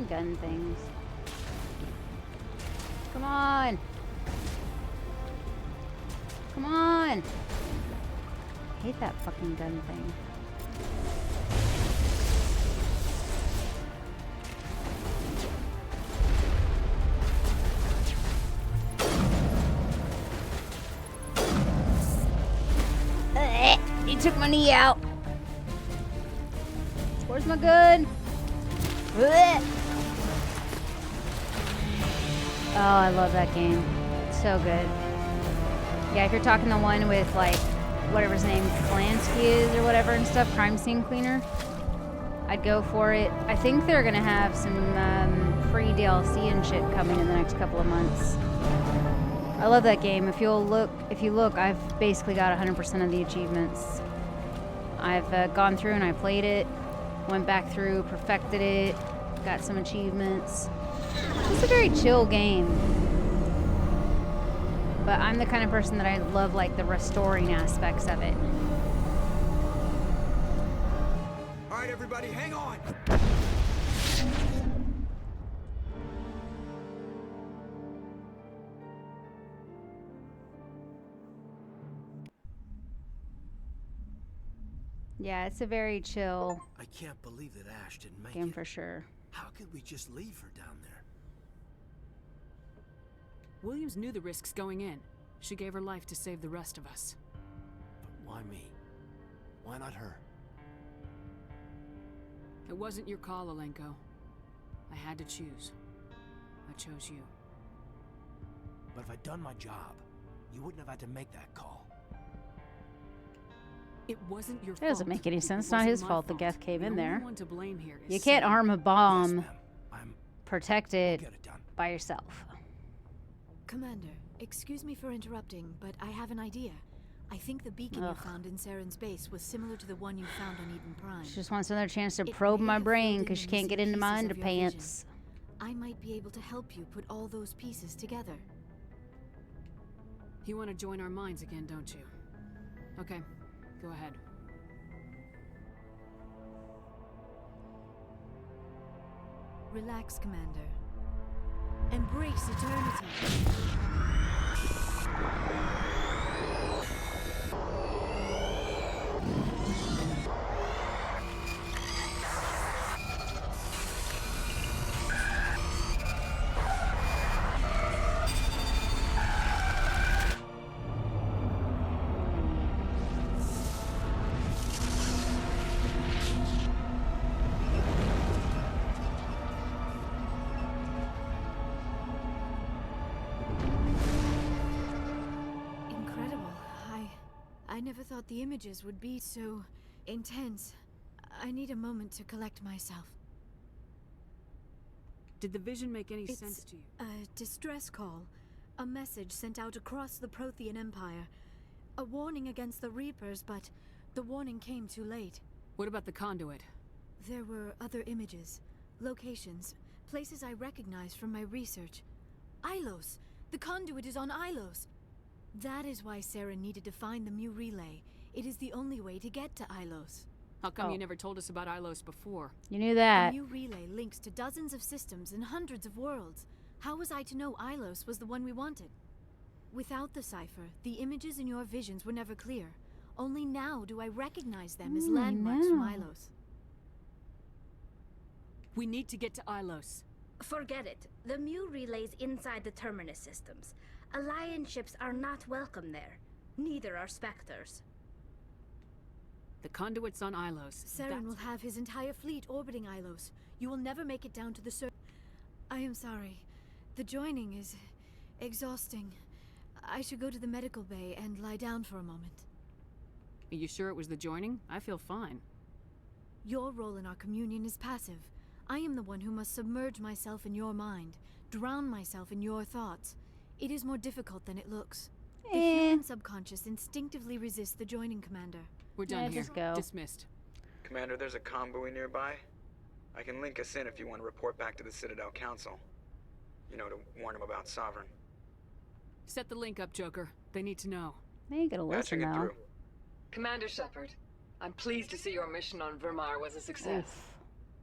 Gun things. Come on. Come on. I hate that fucking gun thing. He took my knee out. Where's my gun? Oh, I love that game. It's so good. Yeah, if you're talking the one with, like, whatever his name, Klansky is or whatever and stuff, Crime Scene Cleaner, I'd go for it. I think they're gonna have some free DLC and shit coming in the next couple of months. I love that game. If you look, I've basically got 100% of the achievements. I've gone through and I played it, went back through, perfected it, got some achievements. It's a very chill game. But I'm the kind of person that I love, like, the restoring aspects of it. All right, everybody, hang on. Yeah, it's a very chill I can't believe that Ash didn't make game it. for sure. How could we just leave her down there? Williams knew the risks going in. She gave her life to save the rest of us. But why me? Why not her? It wasn't your call, Alenko. I had to choose. I chose you. But if I'd done my job, you wouldn't have had to make that call. It wasn't your fault. It doesn't make any sense. It's not his fault the Geth came in there. The only one to blame here is You can't Sam. arm a bomb Yes, protected by yourself. Commander, excuse me for interrupting, but I have an idea. I think the beacon you found in Saren's base was similar to the one you found on Eden Prime. She just wants another chance to It probe may my have brain filled because in she the can't get missing into my pieces of your vision. underpants. I might be able to help you put all those pieces together. You want to join our minds again, don't you? Okay, go ahead. Relax, Commander. Embrace eternity. I never thought the images would be so intense. I need a moment to collect myself. Did the vision make any sense to you? A distress call. A message sent out across the Prothean Empire. A warning against the Reapers, but the warning came too late. What about the conduit? There were other images, locations, places I recognized from my research. Ilos! The conduit is on Ilos! That is why Saren needed to find the Mu relay. It is the only way to get to Ilos. How come you never told us about Ilos before? You knew that. The Mu relay links to dozens of systems and hundreds of worlds. How was I to know Ilos was the one we wanted? Without the cipher, the images in your visions were never clear. Only now do I recognize them as landmarks from Ilos. We need to get to Ilos. Forget it. The Mu relay's inside the Terminus systems. Alliance ships are not welcome there. Neither are Spectres. The conduit's on Ilos. Saren will have his entire fleet orbiting Ilos. You will never make it down to the I am sorry. The joining is exhausting. I should go to the medical bay and lie down for a moment. Are you sure it was the joining? I feel fine. Your role in our communion is passive. I am the one who must submerge myself in your mind, drown myself in your thoughts. It is more difficult than it looks. The human subconscious instinctively resists the joining, Commander. We're done here. Just go. Dismissed. Commander, there's a convoy nearby. I can link us in if you want to report back to the Citadel Council. You know, to warn them about Sovereign. Set the link up, Joker. They need to know. They ain't gonna listen Patching it now. through. Commander Shepard, I'm pleased to see your mission on Vermar was a success.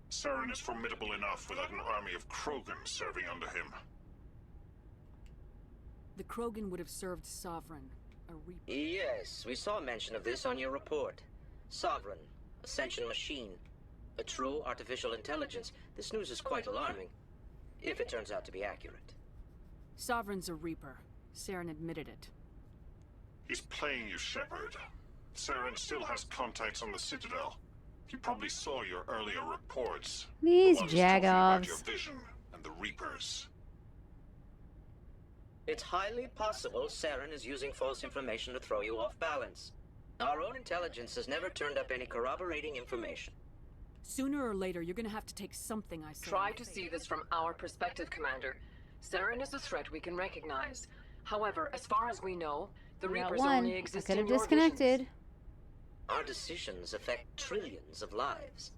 Saren is formidable enough without an army of Krogan serving under him. The Krogan would have served Sovereign, a Reaper. Yes, we saw mention of this on your report. Sovereign, Ascension machine, a true artificial intelligence. This news is quite alarming, if it turns out to be accurate. Sovereign's a Reaper. Saren admitted it. He's playing you, Shepard. Saren still has contacts on the Citadel. He probably saw your earlier reports. These the ones talking about jagoffs. your vision and the Reapers. It's highly possible Saren is using false information to throw you off balance. Our own intelligence has never turned up any corroborating information. Sooner or later, you're gonna have to take something I say. Try to see this from our perspective, Commander. Saren is a threat we can recognize. However, as far as we know, the We got Reapers one. only I exist could in have your disconnected. visions. Our decisions affect trillions of lives.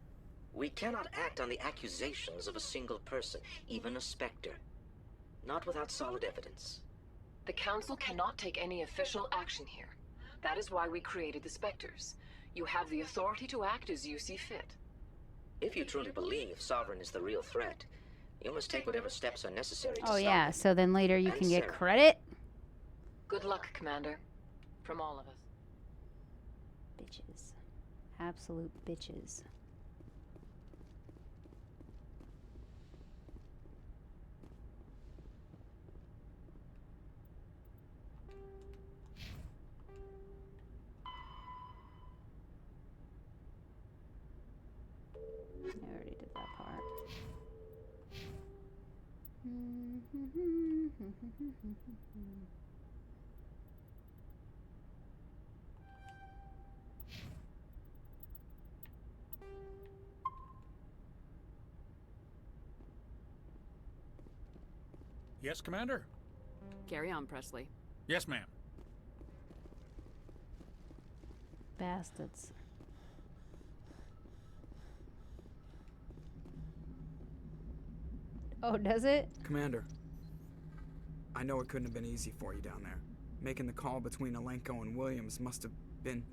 We cannot act on the accusations of a single person, even a Spectre. Not without solid evidence. The Council cannot take any official action here. That is why we created the Spectres. You have the authority to act as you see fit. If you truly believe Sovereign is the real threat, you must take whatever steps are necessary to Oh stop yeah, him. so then later you And can get Saren. credit. Good luck, Commander. From all of us. Bitches. Absolute bitches. I already did that part. Yes, Commander? Carry on, Presley. Yes, ma'am. Bastards. Oh, does it? Commander, I know it couldn't have been easy for you down there. Making the call between Alenko and Williams must have been...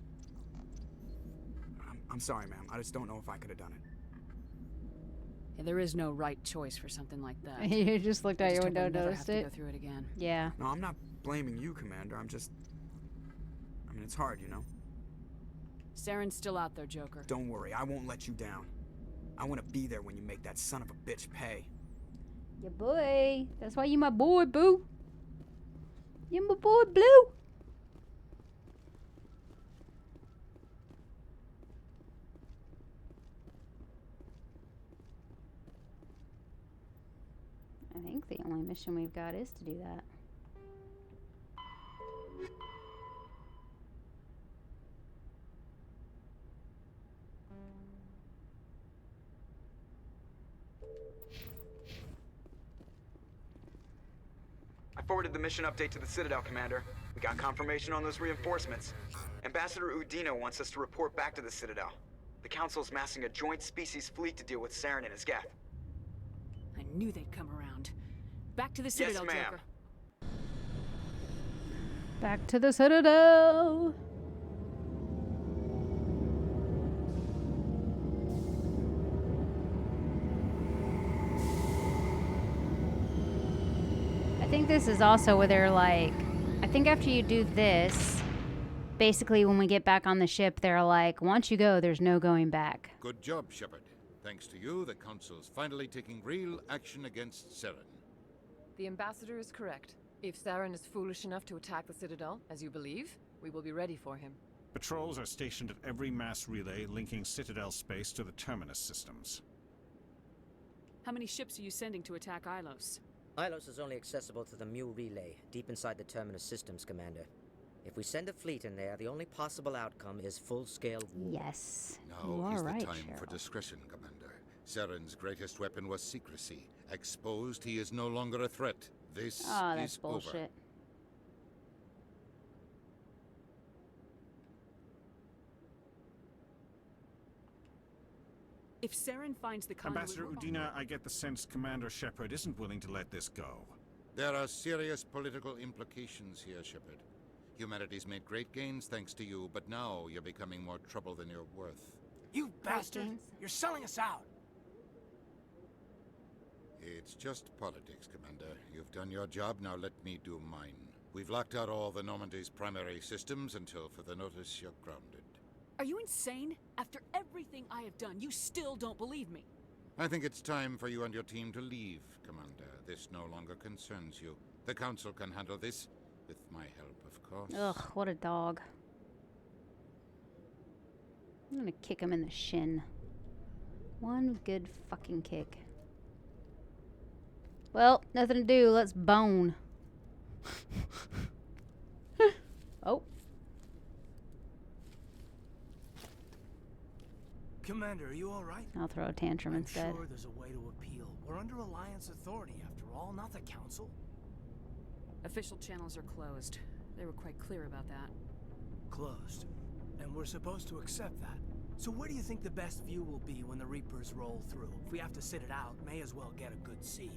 I'm sorry, ma'am. I just don't know if I could have done it. Yeah, there is no right choice for something like that. You just looked I out just your hope I window and never noticed have to it. go through it again. Yeah. No, I'm not blaming you, Commander. I mean, it's hard, you know? Saren's still out there, Joker. Don't worry, I won't let you down. I want to be there when you make that son of a bitch pay. Yeah, boy. That's why you my boy, boo. You my boy, Blue. I think the only mission we've got is to do that. I forwarded the mission update to the Citadel, Commander. We got confirmation on those reinforcements. Ambassador Udina wants us to report back to the Citadel. The Council's massing a joint species fleet to deal with Saren and his geth. I knew they'd come around. Back to the Citadel, yes, ma'am. Joker. Back to the Citadel. I think this is also where they're like, I think after you do this, basically when we get back on the ship, they're like, once you go, there's no going back. Good job, Shepard. Thanks to you, the Council's finally taking real action against Saren. The Ambassador is correct. If Saren is foolish enough to attack the Citadel, as you believe, we will be ready for him. Patrols are stationed at every mass relay linking Citadel space to the Terminus systems. How many ships are you sending to attack Ilos? Ilos is only accessible to the Mu relay, deep inside the Terminus systems, Commander. If we send a fleet in there, the only possible outcome is full-scale war. Yes, you Now are is the right, time for Cheryl. discretion, Commander. Saren's greatest weapon was secrecy. Exposed, he is no longer a threat. This Oh, that's is bullshit. over. If Saren finds the conduit... Ambassador Udina, I get the sense Commander Shepard isn't willing to let this go. There are serious political implications here, Shepard. Humanity's made great gains thanks to you, but now you're becoming more trouble than you're worth. You bastard! You're selling us out! It's just politics, Commander. You've done your job, now let me do mine. We've locked out all the Normandy's primary systems until further notice you're grounded. Are you insane? After everything I have done, you still don't believe me. I think it's time for you and your team to leave, Commander. This no longer concerns you. The Council can handle this, with my help, of course. Ugh, what a dog. I'm gonna kick him in the shin. One good fucking kick. Well, nothing to do. Let's bone. Oh. Commander, are you all right? I'll throw a tantrum I'm instead. sure there's a way to appeal. We're under Alliance authority, after all, not the Council. Official channels are closed. They were quite clear about that. Closed. And we're supposed to accept that. So where do you think the best view will be when the Reapers roll through? If we have to sit it out, may as well get a good seat.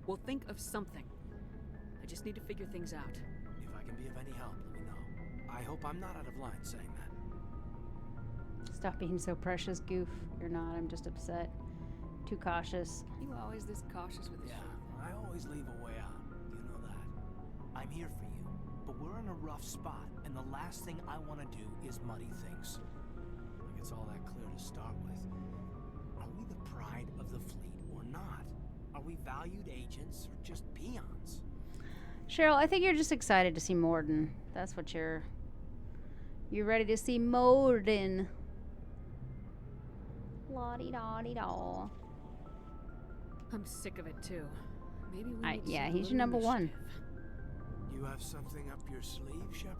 We'll think of something. I just need to figure things out. If I can be of any help, let me know. I hope I'm not out of line saying that. Stop being so precious, goof. You're not. I'm just upset. Too cautious. You always this cautious with this shit. I always leave a way out. You know that. I'm here for you, but we're in a rough spot, and the last thing I want to do is muddy things. Like it's all that clear to start with. Are we the pride of the fleet or not? Are we valued agents or just peons? Cheryl, I think you're just excited to see Morden. That's what you're ready to see Morden. La-di-da-di-da. I'm sick of it too. Maybe we need to yeah, show a he's your little number one. initiative. You have something up your sleeve, Shepard?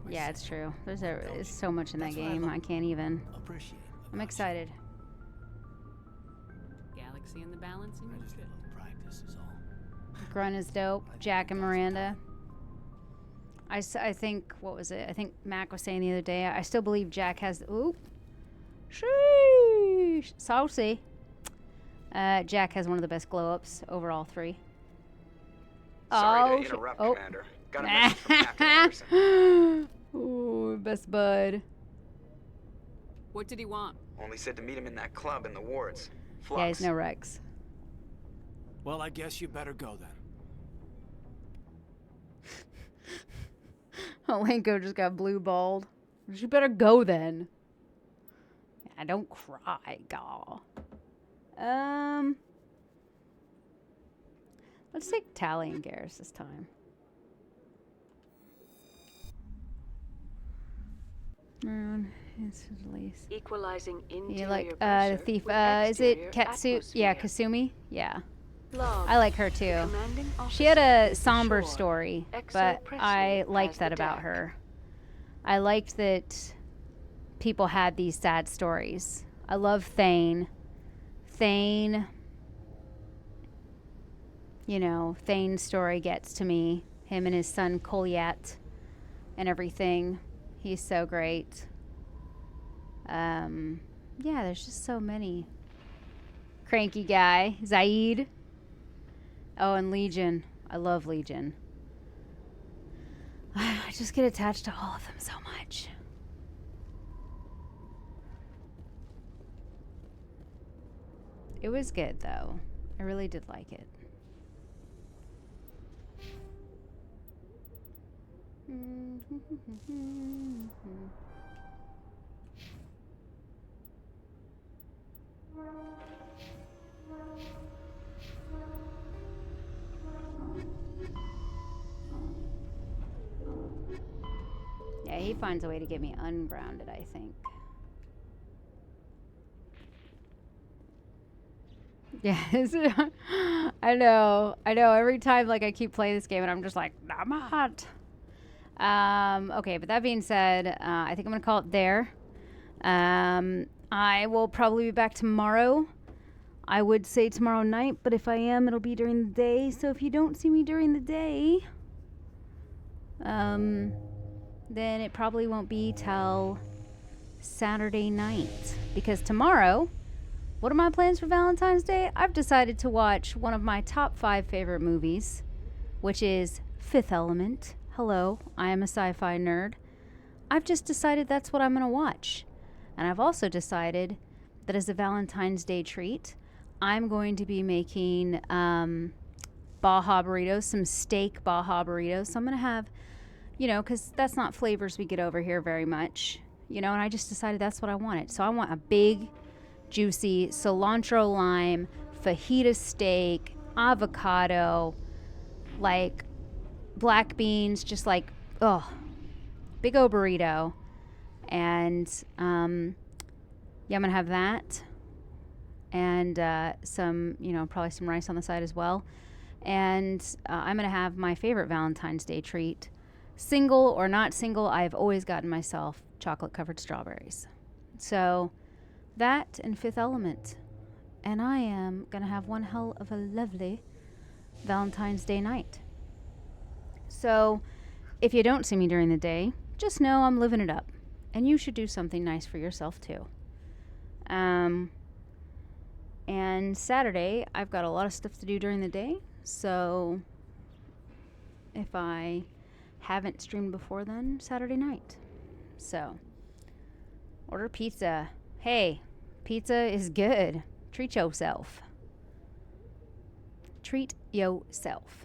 Yeah, it's true. There's so much in that That's what I game. love- I can't even. Appreciate. I'm excited. Galaxy in the balance and Just a little practice is all. Grunt is dope. Jack and Miranda. I think, what was it? I think Mac was saying the other day, I still believe Jack has, ooh. Sheesh. Saucy. Jack has one of the best glow-ups over all three. Sorry to shit. interrupt, Oh. Commander. Got a message from Captain Anderson. Ooh, best bud. What did he want? Only said to meet him in that club in the wards. Flux. Yeah, he's no Rex. Well, I guess you better go then. Olenko just got blue balled. You better go then. Yeah, don't cry, gaw. Let's take Tally and Garrus this time. Equalizing interior You like the pressure thief? with Is it exterior Katsu? Yeah, atmosphere. Kasumi. Yeah, Log. I like her too. Commanding She had a officer is somber assured. story, Exo but Presley I liked has that the about deck. her. I liked that people had these sad stories. I love Thane. Thane, you know, Thane's story gets to me. Him and his son Kolyat and everything. He's so great. Yeah, there's just so many. Cranky guy, Zaid. Oh, and Legion. I love Legion. I just get attached to all of them so much. It was good, though. I really did like it. Yeah, he finds a way to get me ungrounded, I think. Yes. I know. Every time, like, I keep playing this game and I'm just like, I'm hot. Okay, but that being said, I think I'm going to call it there. I will probably be back tomorrow. I would say tomorrow night, but if I am, it'll be during the day. So if you don't see me during the day, then it probably won't be till Saturday night. Because tomorrow, what are my plans for Valentine's Day? I've decided to watch one of my top 5 favorite movies, which is Fifth Element. Hello, I am a sci-fi nerd. I've just decided that's what I'm going to watch. And I've also decided that as a Valentine's Day treat, I'm going to be making Baja burritos, some steak Baja burritos. So I'm going to have, you know, because that's not flavors we get over here very much, you know, and I just decided that's what I wanted. So I want a big, juicy cilantro lime, fajita steak, avocado, like black beans, just like, oh, big old burrito. And yeah, I'm going to have that. And some, you know, probably some rice on the side as well. And I'm going to have my favorite Valentine's Day treat. Single or not single, I've always gotten myself chocolate-covered strawberries. So that and Fifth Element. And I am going to have one hell of a lovely Valentine's Day night. So if you don't see me during the day, just know I'm living it up. And you should do something nice for yourself too. And Saturday, I've got a lot of stuff to do during the day. So if I haven't streamed before then, Saturday night. So order pizza. Hey, pizza is good. Treat yourself. Treat yourself.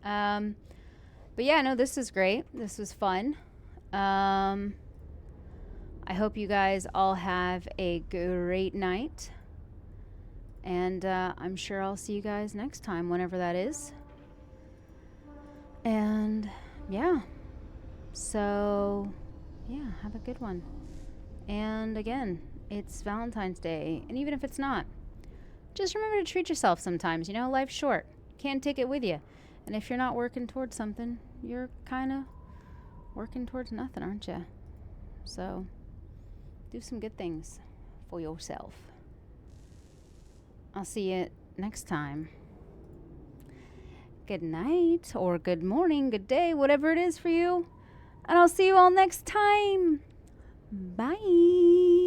But yeah, no, this is great. This was fun. I hope you guys all have a great night. And I'm sure I'll see you guys next time, whenever that is. And yeah. So yeah, have a good one. And again, it's Valentine's Day. And even if it's not, just remember to treat yourself sometimes. You know, life's short. Can't take it with you. And if you're not working towards something, you're kind of working towards nothing, aren't you? So do some good things for yourself. I'll see you next time. Good night, or good morning, good day, whatever it is for you. And I'll see you all next time. Bye.